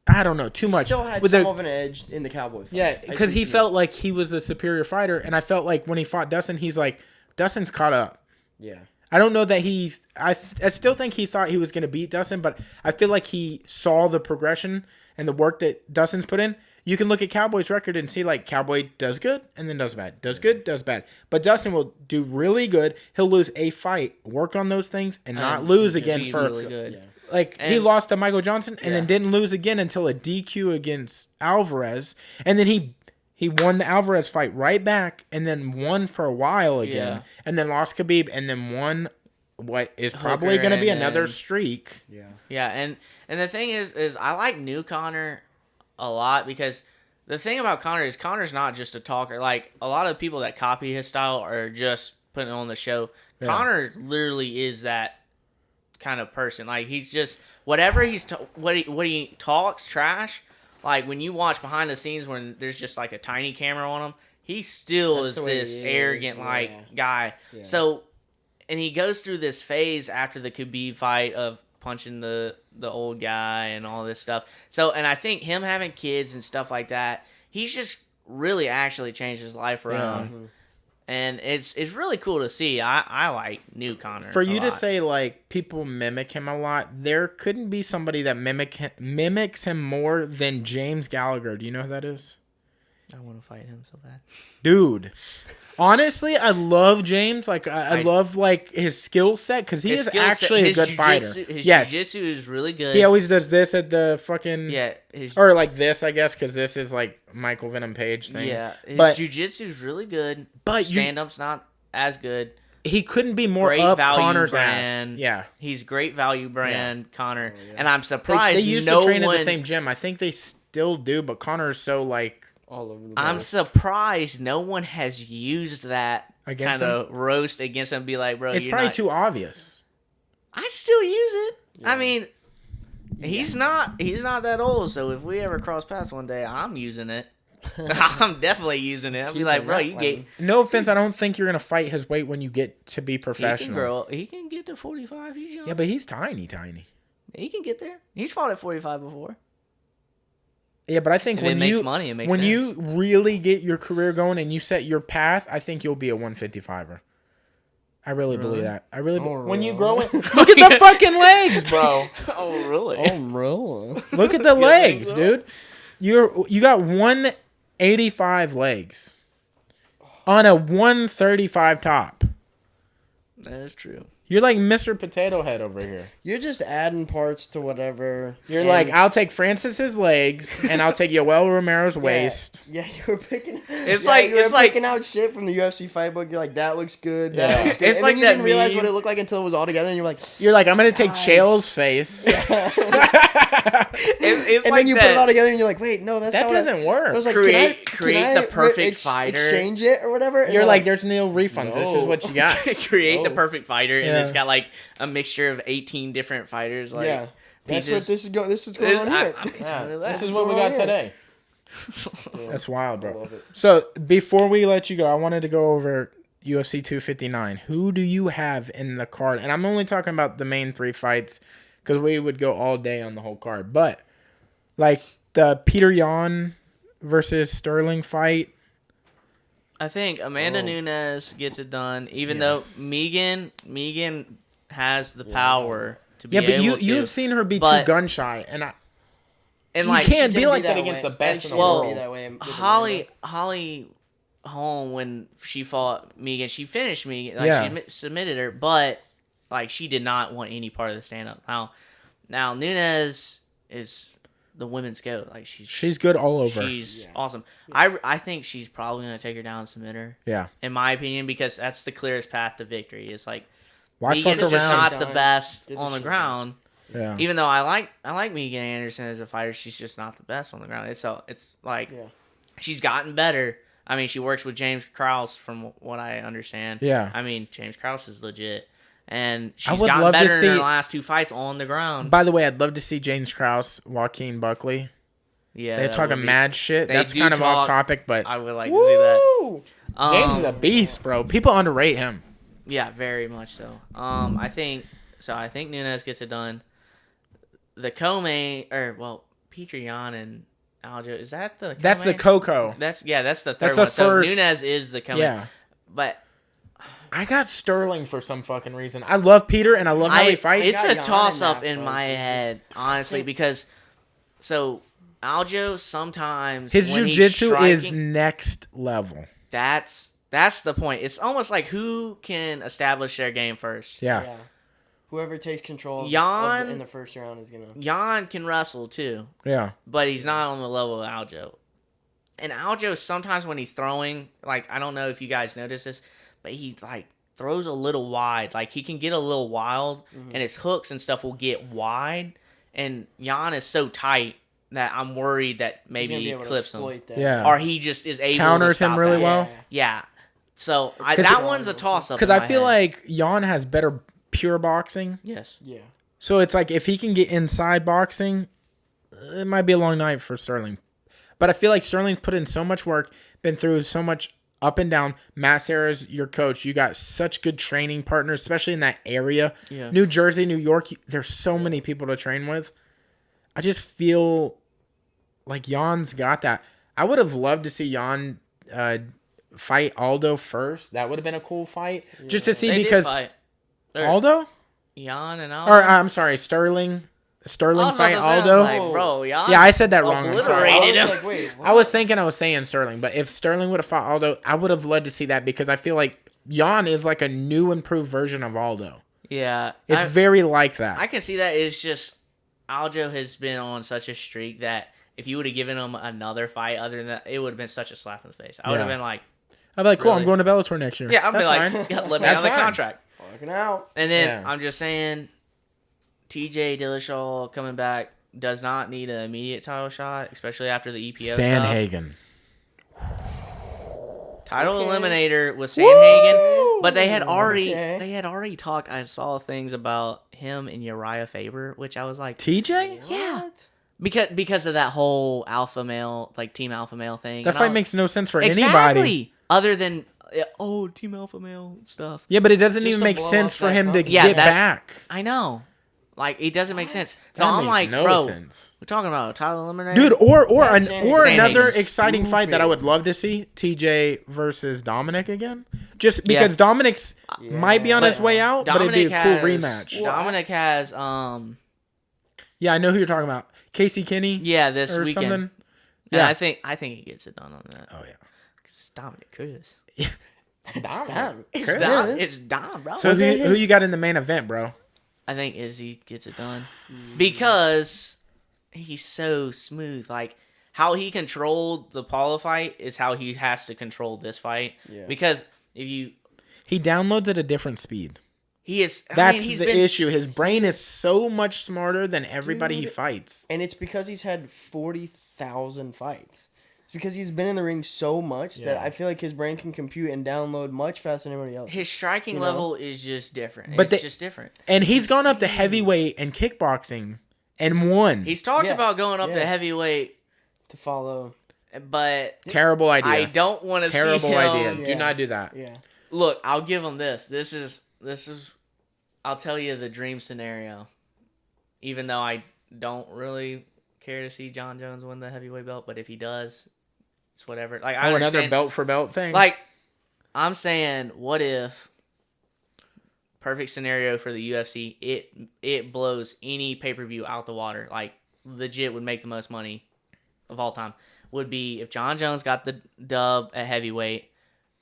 I don't know, too much. Still had some of an edge in the Cowboy fight. Yeah, because he felt like he was the superior fighter, and I felt like when he fought Dustin, he's like, Dustin's caught up. Yeah. I don't know that I still think he thought he was going to beat Dustin, but I feel like he saw the progression and the work that Dustin's put in. You can look at Cowboy's record and see like Cowboy does good and then does bad. Does good, does bad. But Dustin will do really good. He'll lose a fight, work on those things, and not lose again for really good. He lost to Michael Johnson and then didn't lose again until a DQ against Alvarez. And then he won the Alvarez fight right back and then won for a while again. And then lost Khabib and then won what is probably going to be another streak. Yeah. Yeah, and the thing is I like new Connor a lot because the thing about Connor is Connor's not just a talker. Like a lot of people that copy his style are just putting on the show. Yeah. Connor literally is that kind of person. Like he's just whatever what he talks trash. Like when you watch behind the scenes when there's just like a tiny camera on him, he still is this arrogant guy. Yeah. So, and he goes through this phase after the Khabib fight of punching the old guy and all this stuff. So, and I think him having kids and stuff like that, he's just really actually changed his life around. Yeah. And it's really cool to see. I like new Connor. For you to say like people mimic him a lot, there couldn't be somebody that mimics him more than James Gallagher. Do you know who that is? I want to fight him so bad. Dude. Honestly, I love James. Like I love like his skill set because he is actually a good fighter. His jiu-jitsu is really good. He always does this at the fucking or like this, I guess, because this is like Michael Venom Page thing. Yeah, his jiu-jitsu is really good. But stand-up's not as good. He couldn't be more up Connor's brand. ass. Yeah, he's great value brand, Connor. Oh, yeah. And I'm surprised they used to train at the same gym. I think they still do, but Connor's so like. All over the I'm surprised no one has used that kind of roast against him and be like, bro, it's probably too obvious. I still use it. Yeah. I mean, he's not that old, so if we ever cross paths one day, I'm using it. I'm definitely using it. I'll be like, bro, you get... No offense, I don't think you're going to fight his weight when you get to be professional. He can get to 45. He's young. Yeah, but he's tiny. He can get there. He's fought at 45 before. Yeah, but I think when you really get your career going and you set your path, I think you'll be a 155er. I really believe that. I really when you grow it. Look at the fucking legs, bro. Oh, really? Oh, really? Look at the legs, dude. You got 185 legs on a 135 top. That is true. You're like Mr. Potato Head over here. You're just adding parts to whatever. You're like, I'll take Francis's legs and I'll take Yoel Romero's waist. Yeah, you were picking. It's like picking out shit from the UFC fight book. You're like, that looks good. Yeah. That looks good. It's and like then you that didn't realize meme. what it looked like until it was all together, and you're like, I'm gonna take Chael's face. It's and like then you put it all together, and you're like, wait, no, that doesn't work. I was like, create can the perfect fighter. Exchange it or whatever. And you're like, there's no refunds. This is what you got. Create the perfect fighter, and it's got like a mixture of 18 different fighters. Like, yeah, that's pieces. what this is going. This is going on here. This is what we got today. That's wild, bro. So before we let you go, I wanted to go over UFC 259. Who do you have in the card? And I'm only talking about the main 3 fights because we would go all day on the whole card. But like the Peter Yan versus Sterling fight. I think Amanda Nunes gets it done, even though Megan has the power to be able to. Yeah, but you have seen her be too gun shy, and you like, can't be like that against the best in the world. Holly Holm, when she fought Megan, she finished Megan. Like she submitted her, but like she did not want any part of the stand up. Now Nunes is the women's GOAT. Like she's good all over. She's awesome. I think she's probably gonna take her down and submit her. Yeah, in my opinion, because that's the clearest path to victory. It's like Megan's just not the best on the ground. Yeah. Even though I like Megan Anderson as a fighter, she's just not the best on the ground. It's like she's gotten better. I mean, she works with James Krause from what I understand. Yeah. I mean, James Krause is legit. And she's gotten better in her last 2 fights on the ground. By the way, I'd love to see James Krause, Joaquin Buckley. Yeah. They're talking mad shit. That's kind of off topic, but I would like to see that. James is a beast, bro. People underrate him. Yeah, very much so. I think Nunes gets it done. The co-main, Petr Yan and Aljo, is that the co-main? That's the Coco. That's the third one. So Nunes is the co-main. Yeah. But I got Sterling for some fucking reason. I love Peter and I love how he fights. It's a toss-up in my head, honestly, because so Aljo sometimes his jiu-jitsu is next level. That's the point. It's almost like who can establish their game first. Yeah. Whoever takes control in the first round is gonna. Yan can wrestle too. Yeah. But he's not on the level of Aljo. And Aljo sometimes when he's throwing, like I don't know if you guys notice this, but he like throws a little wide. Like he can get a little wild, and his hooks and stuff will get wide. And Yan is so tight that I'm worried that maybe he clips him. Yeah. Or he just is able counters to stop him really that. well. Yeah. So that one's a toss up. Because I feel like Yan has better pure boxing. Yes. Yeah. So it's like if he can get inside boxing, it might be a long night for Sterling. But I feel like Sterling's put in so much work, been through so much up and down. Matt Serra's your coach. You got such good training partners, especially in that area. Yeah. New Jersey, New York, there's so many people to train with. I just feel like Jan's got that. I would have loved to see Jan fight Aldo first. That would have been a cool fight. Yeah. Just to see because... Aldo? Jan and Aldo? Or I'm sorry, Sterling Sterling fight I Aldo. was like, bro, yeah, I said that wrong. Obliterated him. Like, wait, I was thinking I was saying Sterling, but if Sterling would have fought Aldo, I would have loved to see that because I feel like Jan is like a new, improved version of Aldo. Yeah. It's very like that. I can see that. It's just Aljo has been on such a streak that if you would have given him another fight other than that, it would have been such a slap in the face. I would have been like, I'd be like, cool, really? I'm going to Bellator next year. Yeah, I'd be like, fine. yeah, let me out of the contract. Fucking out. And then I'm just saying, TJ Dillashaw coming back does not need an immediate title shot, especially after the EPO Sandhagen. stuff. Title eliminator with Sandhagen, but they had already talked. I saw things about him and Uriah Faber, which I was like, TJ? Yeah. Because of that whole alpha male, like team alpha male thing. That fight makes no sense for exactly. anybody. Other than team alpha male stuff. Yeah, but it doesn't even make sense for him to get back. I know. Like, it doesn't make sense. So That I'm makes like, no bro, sense. we're talking about a title eliminator? Dude, or Sandhagen. another exciting fight that I would love to see, TJ versus Dominic again. Just because Dominic's might be on his way out, but it'd be a cool rematch. Dominic has yeah, I know who you're talking about. Casey Kinney? Yeah, this weekend. Something? Yeah, I think he gets it done on that. Oh yeah. Cuz it's Dominic Cruz. Yeah. It's Dom, bro. So who you got in the main event, bro? I think Izzy gets it done because he's so smooth. Like, how he controlled the Paula fight is how he has to control this fight. Yeah. Because he downloads at a different speed. He is. That's the issue. His brain is so much smarter than everybody he fights. And it's because he's had 40,000 fights. It's because he's been in the ring so much that I feel like his brain can compute and download much faster than anybody else. His striking level is just different. It's just different. And he's gone up to heavyweight and kickboxing and won. He's talked about going up to heavyweight to follow. But terrible idea. I don't want to see him. Terrible idea. Do not do that. Yeah. Look, I'll give him this. This is I'll tell you the dream scenario. Even though I don't really care to see John Jones win the heavyweight belt, but if he does, it's whatever. Like, I understand. Another belt for belt thing. Like, I'm saying, what if perfect scenario for the UFC, it blows any pay-per-view out the water. Like, legit would make the most money of all time. Would be if John Jones got the dub at heavyweight,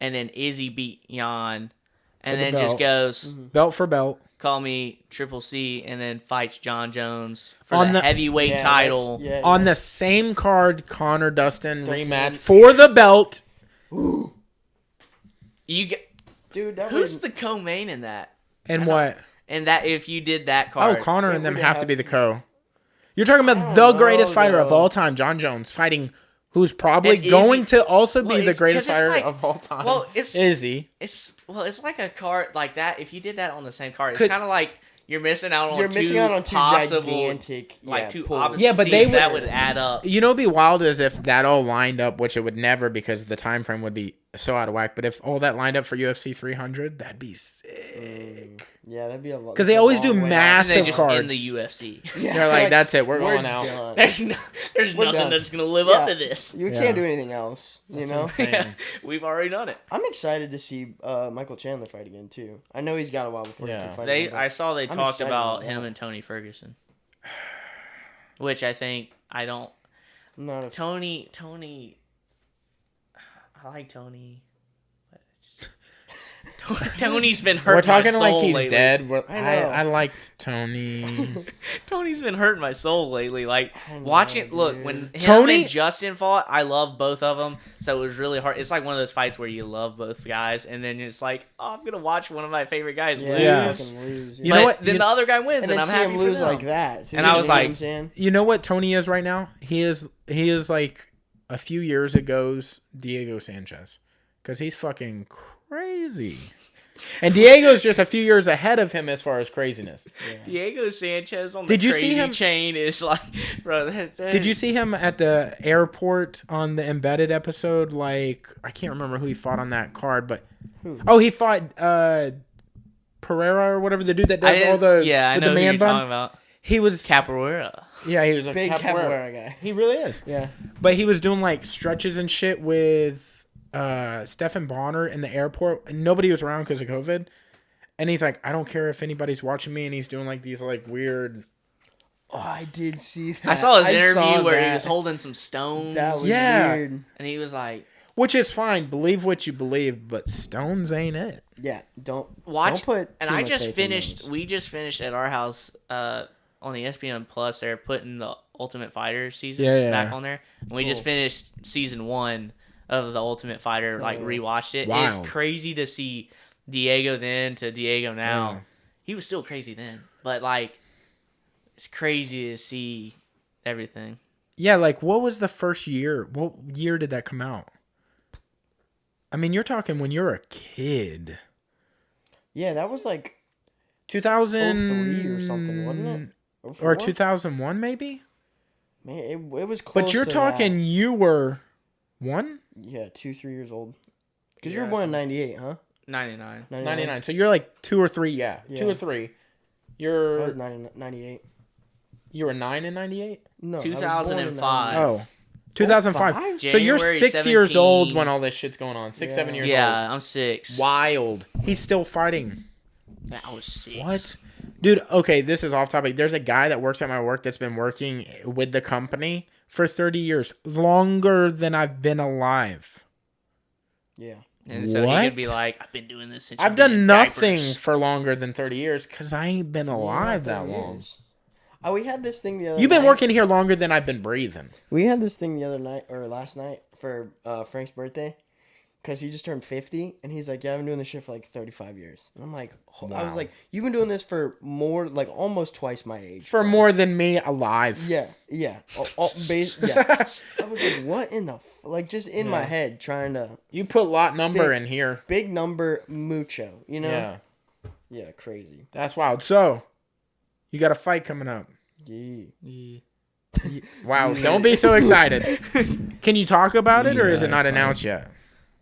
and then Izzy beat Jan, and then just goes belt for belt. Call me Triple C, and then fights John Jones for the heavyweight title on the same card. Connor Dustin rematch for the belt. Ooh. You get, dude. Who's the co-main in that? And what? And that if you did that card, Connor and them have to be the co. You're talking about the greatest fighter of all time, John Jones, fighting who's probably going to also be the greatest fighter of all time. Well, it's Izzy. It's like a card like that. If you did that on the same card, it's kind of like you're missing out on two gigantic, two opposite. But that would add up. You know, it'd be wild as if that all lined up, which it would never because the time frame would be so out of whack. But if all that lined up for UFC 300, that'd be sick. Yeah, that'd be a lot. Because they always do massive cards in the UFC. Yeah, they're like, that's it. We're going out. Done. There's nothing that's gonna live up to this. You can't do anything else. You know. We've already done it. I'm excited to see Michael Chandler fight again too. I know he's got a while before he can fight again. I saw they talked about him and Tony Ferguson, which I think I don't. Tony. I like Tony. Tony's been hurting. We're talking my soul like he's lately. dead. I liked Tony. Tony's been hurting my soul lately. Like watching. Dude. Look, when Tony and Justin fought, I love both of them. So it was really hard. It's like one of those fights where you love both guys, and then it's like, oh, I'm gonna watch one of my favorite guys lose. You know what? Then the other guy wins, and I'm see happy him lose for them. like that. And I was like, you know what Tony is right now? He is like a few years ago's Diego Sanchez, because he's fucking crazy. And Diego's just a few years ahead of him as far as craziness. Yeah. Diego Sanchez on the crazy chain is like, bro. Did you see him at the airport on the Embedded episode? Like, I can't remember who he fought on that card, but he fought Pereira or whatever, the dude that does all the I know the man who you're bun. talking about. He was Capoeira. Yeah, he was a big Capoeira guy. He really is. Yeah, but he was doing like stretches and shit with Stephan Bonner in the airport, and nobody was around because of COVID, and he's like, I don't care if anybody's watching me, and he's doing like these like weird Oh, I did see that. I saw his interview where he was holding some stones. That was weird. And he was like... Which is fine. Believe what you believe, but stones ain't it. Yeah, don't put and I just finished... We just finished at our house on the ESPN Plus. They're putting the Ultimate Fighter seasons back on there. And we just finished season 1 of the Ultimate Fighter, rewatched it. Wild. It's crazy to see Diego then to Diego now. Yeah. He was still crazy then. But, it's crazy to see everything. Yeah, what was the first year? What year did that come out? I mean, you're talking when you're a kid. Yeah, that was 2003 or something, wasn't it? 04? Or 2001 maybe? Man, it was close. But you're talking you were 1? Yeah, 2-3 years old. Because you were born in 98, huh? 99. So you're 2 or 3, yeah. 2 or 3. I was 98. You were 9 in 98? No, 2005. Oh. 2005. So you're 6 years old when all this shit's going on. 7 years old. Yeah, I'm 6. Wild. He's still fighting. Yeah, I was 6. What? Dude, okay, this is off topic. There's a guy that works at my work that's been working with the company for 30 years. Longer than I've been alive. Yeah. And so he could be like, I've been doing this since I've done nothing for longer than 30 years because I ain't been alive that long. Oh, we had this thing the other night. You've been working here longer than I've been breathing. We had this thing the other night, or last night, for Frank's birthday. Because he just turned 50, and he's like, yeah, I've been doing this shit for 35 years. And I'm like, wow. I was like, you've been doing this for more, almost twice my age. For more than me alive. Yeah. Yeah. I was like, what in the, just in my head, trying to. You put lot number in here. Big number, mucho, you know? Yeah. Yeah, crazy. That's wild. So, you got a fight coming up. Yeah. Wow, don't be so excited. Can you talk about it, or is it not announced yet?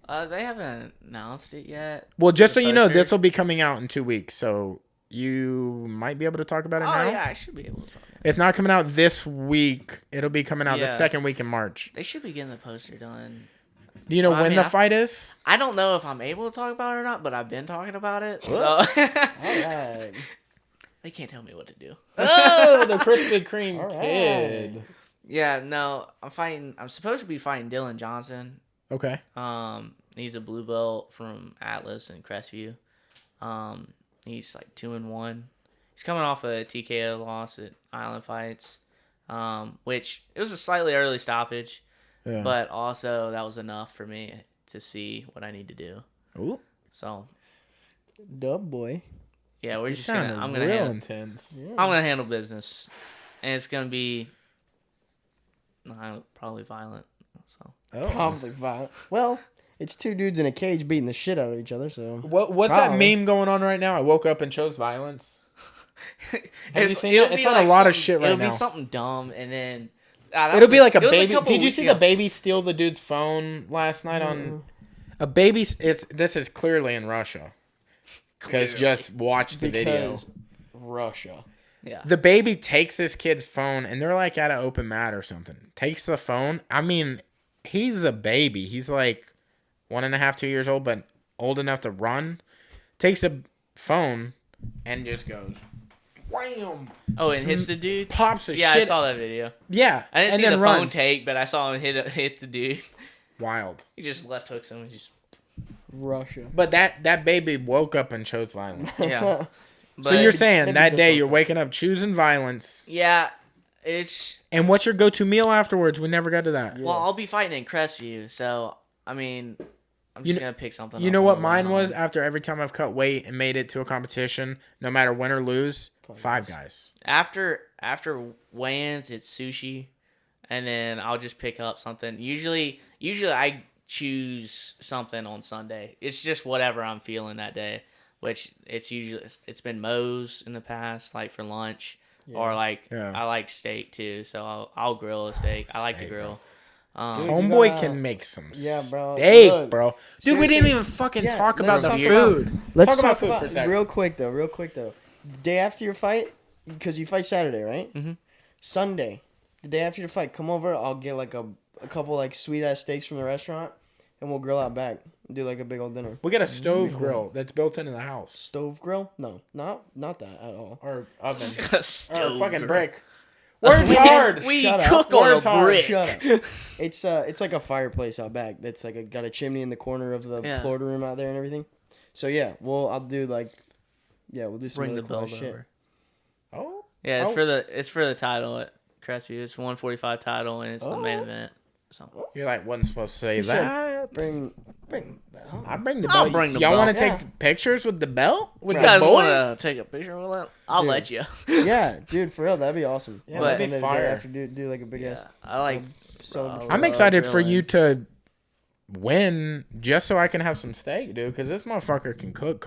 They haven't announced it yet. Well, just so you know, this will be coming out in 2 weeks, so you might be able to talk about it now. Oh, yeah, I should be able to talk about it. It's not coming out this week. It'll be coming out the second week in March. They should be getting the poster done. Do you know when the fight is? I don't know if I'm able to talk about it or not, but I've been talking about it, so... All right. They can't tell me what to do. Oh, the Krispy Kreme kid. Yeah, no, I'm supposed to be fighting Dylan Johnson. Okay. He's a blue belt from Atlas and Crestview. He's 2-1. He's coming off a TKO loss at Island Fights, which it was a slightly early stoppage, but also that was enough for me to see what I need to do. Ooh. So. Dub boy. Yeah, we're just gonna. I'm gonna handle intense. Yeah. I'm gonna handle business, and it's gonna be probably violent. So. Probably violent. Well, it's 2 dudes in a cage beating the shit out of each other. So what's that meme going on right now? I woke up and chose violence. Have you seen it? It's on a lot of shit right now. It'll be something dumb, and then it'll be like a baby. Did you see the baby steal the dude's phone last night on a baby? This is clearly in Russia. Because just watch the video. Russia. Yeah. The baby takes this kid's phone, and they're at an open mat or something. Takes the phone. I mean, he's a baby. He's 1.5, 2 years old, but old enough to run. Takes a phone and just goes, wham! Oh, and hits the dude? Pops the shit. Yeah, I saw that video. Yeah. I didn't see the phone take, but I saw him hit the dude. Wild. He just left hooks him and just... Russia. But that baby woke up and chose violence. Yeah. So you're saying that day you're waking up choosing violence. Yeah. It's... And what's your go-to meal afterwards? We never got to that. Well, I'll be fighting in Crestview, so, I mean, I'm just going to pick something. You know what mine was? After every time I've cut weight and made it to a competition, no matter win or lose, Five Guys. After weigh-ins, it's sushi, and then I'll just pick up something. Usually I choose something on Sunday. It's just whatever I'm feeling that day, which it's been Moe's in the past, for lunch, or I like steak too, so I'll grill a steak. I like to grill. Homeboy can make some steak, bro. Dude, we didn't even fucking talk about the food. Let's talk about food for a second. Real quick though. The day after your fight, because you fight Saturday, right? Mm-hmm. Sunday, the day after your fight, come over. I'll get a couple sweet ass steaks from the restaurant, and we'll grill out back. Do a big old dinner. We got a stove grill that's built into the house. Stove grill? No, not that at all. Or oven. Stove or fucking brick. Words hard. We Shut cook up. on Words a hard. brick. Shut up. It's like a fireplace out back. That's like got a chimney in the corner of the Florida room out there and everything. So yeah, I'll do like, we'll do some Bring really the cool belt shit. over. Oh. Yeah, it's for the title at Crestview. It's 145 title and it's the main event. So You're like, wasn't supposed to say You said that. Bring the belt. I bring the I'll belt. bring the Y'all belt. want to take pictures with the belt? With you the guys boy? want to take a picture with it? I'll Dude. let you. Yeah, dude, for real, that'd be awesome. Yeah, that'd be Sunday, the fire. day after do like a big ass. I like. celebration. I'm excited for you to win just so I can have some steak, dude, because this motherfucker can cook.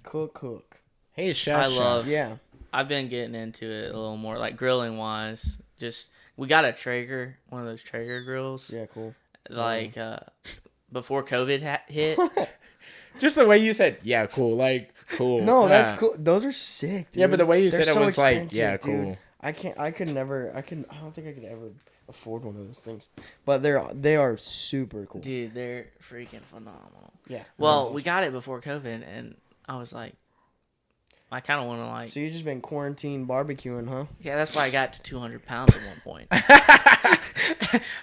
Cook. Hey, chef. Yeah. I've been getting into it a little more, like grilling wise. We got a Traeger, one of those Traeger grills. Yeah, cool. Like before COVID hit. Just the way you said, yeah, cool, like cool. No, that's Yeah. cool. Those are sick, dude. Yeah, but the way you They're said it so was like, expensive, yeah, dude. cool. I don't think I could ever afford one of those things. But they are super cool. Dude, they're freaking phenomenal. Yeah. Well, we got it before COVID, and I was like, I kind of want to like. So you've just been quarantine barbecuing, huh? Yeah, that's why I got to 200 pounds at one point.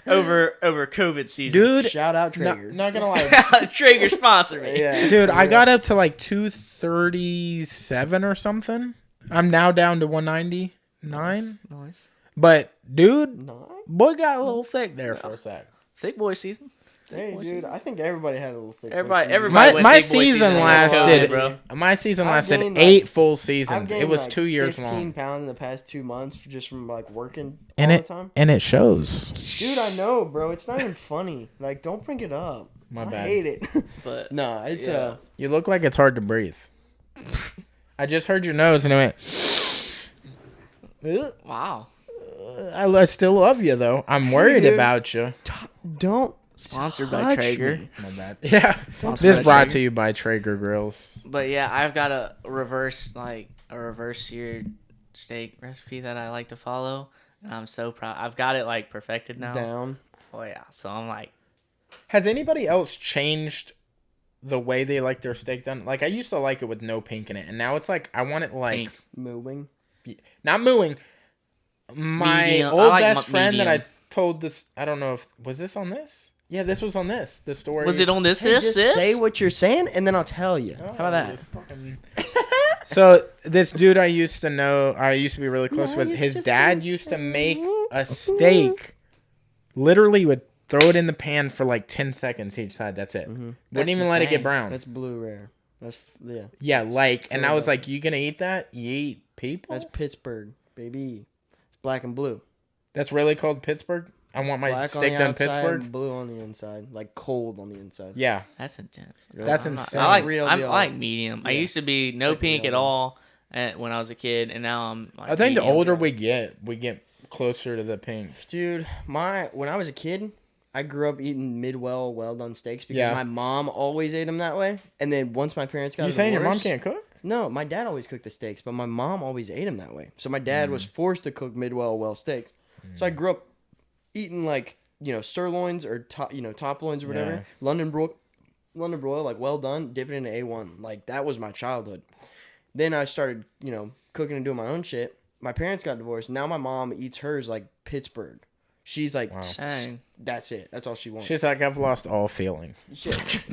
over COVID season. Dude, Shout out Traeger. not gonna lie. Traeger sponsor me. Yeah. Dude, I got up to like 237 or something. I'm now down to 199. Nice. But, dude, No. boy got a little thick there for a sec. Thick boy season. Hey, dude, I think everybody had a little thick. Everybody My went my thick boy season when lasted, COVID, bro. my season I've lasted gained, 8 full I've seasons. gained It was like 2 years 15 long. pounds in the past 2 months just from like working And all the time. And it shows. Dude, I know, bro. It's not even funny. Like, don't bring it up. My I bad. hate it. But no, it's yeah. You look like it's hard to breathe. I just heard your nose and it went. wow. I still love you though. I'm worried dude. about you. Don't Sponsored by touch Traeger. me. My bad. Yeah. Sponsored This by brought Traeger. to you by Traeger Grills. But yeah, I've got a reverse seared steak recipe that I like to follow, and I'm so proud. I've got it like perfected now. down. Oh yeah, so I'm like, Has anybody else changed the way they like their steak done? Like I used to like it with no pink in it, and now it's like I want it like pink. Moving. not mooing. My Medium. old I like best friend that medium. I told this. I don't know if was this on this. Yeah, this was on this. The story. Was it on this? Hey, just this? say what you're saying, and then I'll tell you. How about that? So this dude I used to know, I used to be really close No, with. you His just dad said- used to make a steak. Literally would throw it in the pan for like 10 seconds each side. That's it. Wouldn't That's even let it get insane. brown. That's blue rare. That's yeah. Yeah, like, and I was that. like, you gonna eat that? You eat people? That's Pittsburgh, baby. It's black and blue. That's really called Pittsburgh? I want my Black on steak the done outside, Pittsburgh? blue on the inside, like cold on the inside. Yeah. That's intense. That's I'm not- insane. I like Real I deal. like medium. I Yeah. used to be no like pink real at deal. all when I was a kid, and now I'm like. I think the medium. older we get closer to the pink. Dude, when I was a kid, I grew up eating Midwell well-done steaks because Yeah. my mom always ate them that way. And then once my parents got You a saying your mom divorce- can't cook? No, my dad always cooked the steaks, but my mom always ate them that way. So my dad was forced to cook Midwell well steaks. So I grew up eating like, sirloins or top loins or whatever. Yeah. London broil, like well done, dip it into A1. Like that was my childhood. Then I started, cooking and doing my own shit. My parents got divorced. Now my mom eats hers like Pittsburgh. She's like, Wow. Dang. that's it. That's all she wants. She's like, I've lost all feeling. Shit.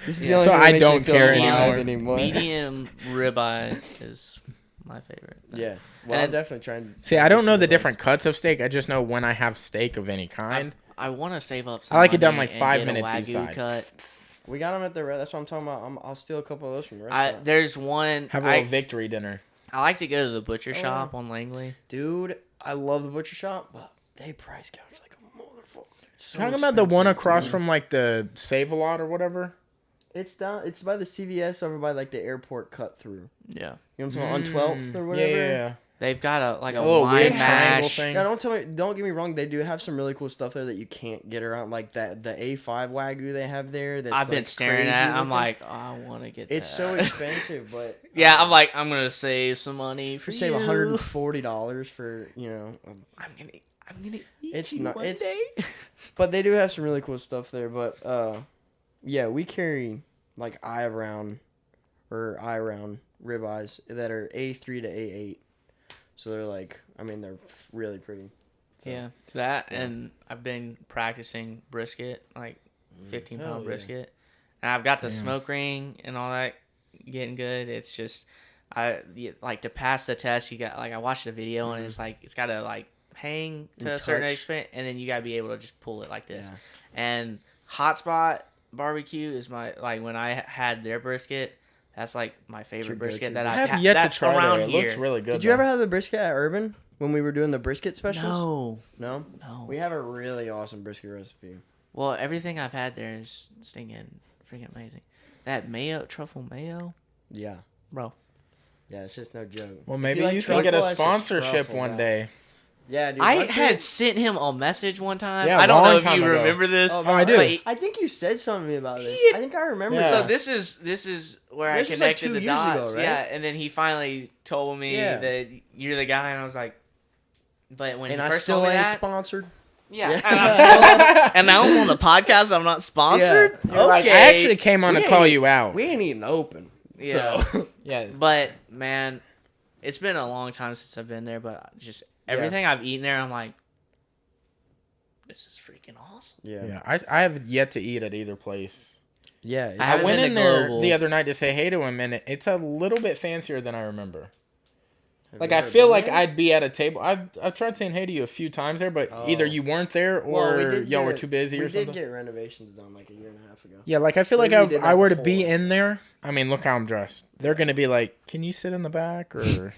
This is Yeah. the only So thing that I makes me don't feel care alive anymore. Medium ribeye is my favorite. Yeah. Well, And- I'll definitely try and. See, I don't get know some the of those. different cuts of steak. I just know when I have steak of any kind. I want to save up some I like it done money like and 5 get a minutes each Wagyu side. cut. We got them at the. That's what I'm talking about. I'll steal a couple of those from the restaurant. There's one. Have a little victory dinner. I like to go to the butcher shop on Langley. Dude, I love the butcher shop, but they price gouge like a motherfucker. So Talking about the one expensive, across dude. from like the Save-A-Lot or whatever. It's down. It's by the CVS over by like the airport cut through. Yeah. You know what I'm talking about? On 12th or whatever. Yeah. They've got a A little wine weird mash. triangle thing. Now don't get me wrong. They do have some really cool stuff there that you can't get around. Like the A5 Wagyu they have there. That's I've been like staring crazy at. I'm looking. like, oh, I want to get. It's that. so expensive, but Yeah, I'm like, I'm gonna save some money for you save you. $140 for I'm gonna eat It's you not- one it's- day. But they do have some really cool stuff there. But yeah, we carry like eye round ribeyes that are A3 to A8. So they're like, I mean, they're really pretty. So, yeah, that and I've been practicing brisket, like 15-pound brisket, and I've got the smoke ring and all that getting good. It's just like to pass the test. You got like I watched the video and it's like it's got to like hang to a certain extent, and then you gotta be able to just pull it like this. Yeah. And Hotspot Barbecue is my like when I had their brisket. That's like my favorite brisket that I've had. Yet to try around here. It looks really good. Did you ever have the brisket at Urban when we were doing the brisket specials? No. We have a really awesome brisket recipe. Well, everything I've had there is stinking freaking amazing. That mayo, truffle mayo. Yeah, bro. Yeah, it's just no joke. Well, maybe you can get a sponsorship one day. Yeah, dude. I had sent him a message one time. Yeah, I don't know if you remember this. Oh, I do. I think you said something to me about this. I think I remember. Yeah. So this is where I connected the dots. Ago, right? Yeah, and then he finally told me that you're the guy, and I was like, but when and he I first still told me ain't that, sponsored. Yeah, and now I'm on the podcast. I'm not sponsored. Yeah. Okay, like, I actually came on to call you out. We ain't even open. Yeah, so. Yeah. But man, it's been a long time since I've been there. But just everything I've eaten there, I'm like, this is freaking awesome. Yeah. I have yet to eat at either place. Yeah, I went in there the other night to say hey to him, and it's a little bit fancier than I remember. Like, I feel like I'd be at a table. I've tried saying hey to you a few times there, but either you weren't there or y'all were too busy or something. We did get renovations done like a year and a half ago. Yeah, like, I feel like if I were to be in there, I mean, look how I'm dressed. They're going to be like, can you sit in the back? Or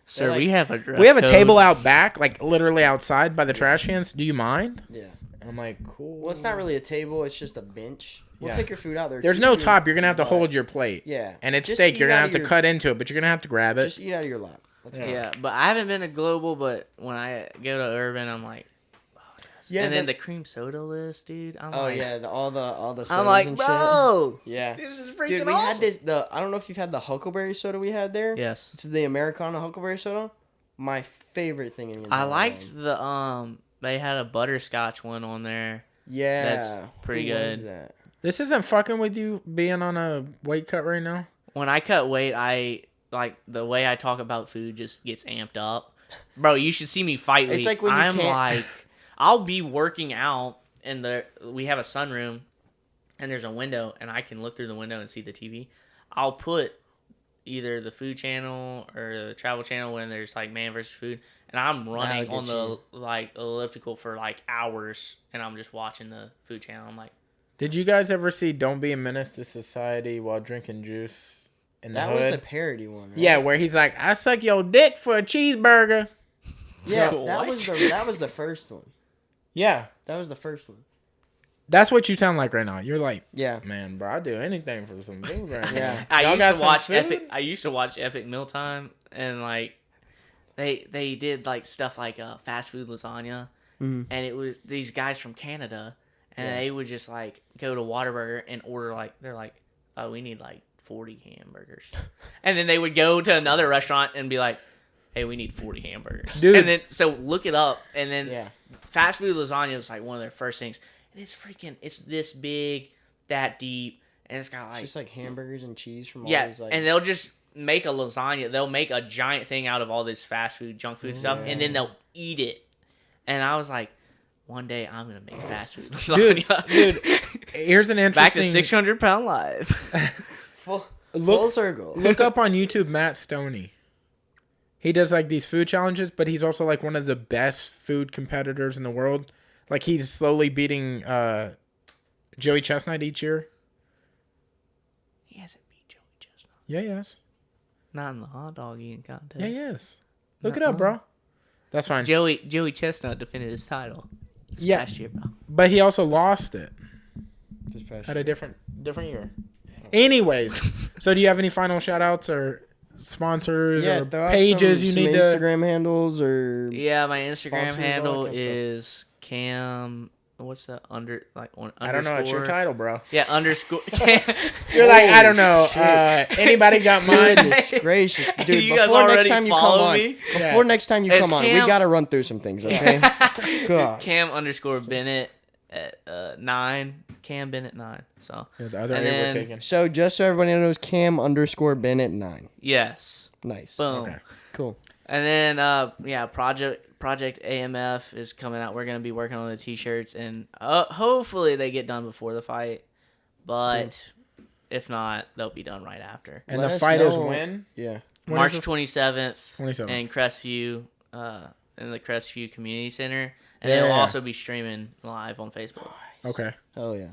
Sir, like, we have a dress We have a code. table out back, like, literally outside by the trash cans. Do you mind? Yeah. And I'm like, cool. Well, it's not really a table. It's just a bench. We'll take your food out there. There's no top. You're going to have to hold your plate. Yeah. And it's steak. You're going to have to cut into it, but you're going to have to grab it. Just eat out of your lap. Yeah, but I haven't been to Global, but when I go to Urban, I'm like, oh, yes. Yeah, and then the cream soda list, dude. I'm like, all the sodas I'm like, and bro, shit. Yeah, this is freaking dude, we awesome. had this. I don't know if you've had the Huckleberry soda we had there. Yes, it's the Americana Huckleberry soda. My favorite thing in the I liked the they had a butterscotch one on there. Yeah, that's pretty good. Was that? This isn't fucking with you being on a weight cut right now. When I cut weight, like the way I talk about food just gets amped up. Bro, you should see me fight week. It's like when you like, I'll be working out and we have a sunroom and there's a window and I can look through the window and see the TV. I'll put either the food channel or the travel channel when there's like Man vs. Food and I'm running on the like elliptical for like hours and I'm just watching the food channel. I'm like, did you guys ever see Don't Be a Menace to Society while drinking juice? That was the parody one, right? Yeah, where he's like, I suck your dick for a cheeseburger. Yeah, that was the first one. Yeah. That was the first one. That's what you sound like right now. You're like, yeah, man, bro, I'd do anything for some food right now. Yeah. I used to watch Epic Mealtime and like they did like stuff like fast food lasagna and it was these guys from Canada and they would just like go to Whataburger and order like they're like, oh, we need like 40 hamburgers. And then they would go to another restaurant and be like, hey, we need 40 hamburgers. Dude. And then, so look it up. And then fast food lasagna was like one of their first things. And it's this big, that deep. And it's got like. Just like hamburgers and cheese from all these like. And they'll just make a lasagna. They'll make a giant thing out of all this fast food, junk food stuff. And then they'll eat it. And I was like, one day I'm going to make fast food lasagna. Dude, here's an interesting. Back to 600-pound live. Full circle. Look up on YouTube Matt Stoney. He does like these food challenges, but he's also like one of the best food competitors in the world. Like he's slowly beating Joey Chestnut each year. He hasn't beat Joey Chestnut. Yeah, he has. Not in the hot dog eating contest. Yeah, he is. Look it up, bro. That's fine. Joey Chestnut defended his title last year, bro. But he also lost it. This past At a different year. Anyways, so do you have any final shout outs or sponsors or pages you need to Instagram handles or my Instagram handle is Cam what's the underscore? I don't know, it's your title, bro. Yeah, underscore You're like, I don't know. Anybody got mine? Goodness gracious. Dude, you before next time you come on. Before next time you come on, we gotta run through some things, okay? Cam underscore Bennett at 9. Cam Bennett 9. So Yeah, the other and 8 then- we're taking. So just so everybody knows, Cam_Bennett9. yes, Nice. boom. Okay. Cool. And then Project AMF is coming out. We're gonna be working on the t-shirts, and hopefully they get done before the fight. But if not, they'll be done right after. And Let the us fight is know. when? Yeah. When March is it? 27th 27th. in Crestview, in the Crestview Community Center, and Yeah. they'll also be streaming live on Facebook. Okay. Oh yeah.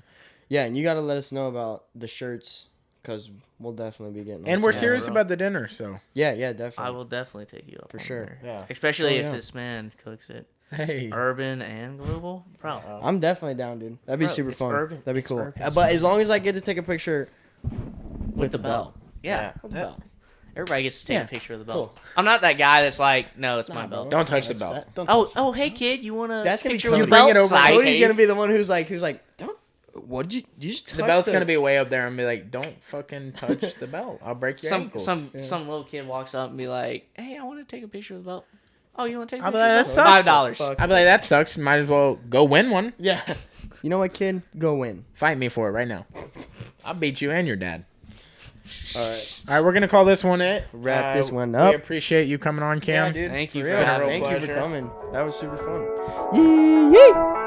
Yeah, and you got to let us know about the shirts because we'll definitely be getting. And on we're some. serious bro. about the dinner, so. Yeah, definitely. I will definitely take you up For on sure. there. Yeah. Especially Oh, if yeah. this man cooks it, Hey. urban and global, bro. I'm definitely down, dude. That'd be Bro, super it's fun. urban. That'd be It's cool. urban. But as long as I get to take a picture With the belt. Yeah. With the belt. Everybody gets to take Yeah. a picture of the belt. Cool. I'm not that guy that's like, no, it's my Nah, belt. bro. Don't touch the That's belt. that. Don't touch Oh, hey kid, you want a That's gonna be picture with Cody. the belt? Bring it over. Side Cody's gonna case? be the one who's like, don't. What did you just touch The belt's gonna be way up there and be like, "Don't fucking touch the belt. I'll break your ankles." Some little kid walks up and be like, hey, I want to take a picture of the belt. Oh, you want to take a I'll be picture like, of the that belt? sucks. $5. I'd be like, "That sucks. Might as well go win one. Yeah. You know what, kid? Go win. Fight me for it right now. I'll beat you and your dad." All right. All right, we're gonna call this one it. Wrap this one We up. appreciate you coming on, Cam. Yeah, dude. Thank you For for real. having me. Thank you for Pleasure. coming. That was super fun. Yee.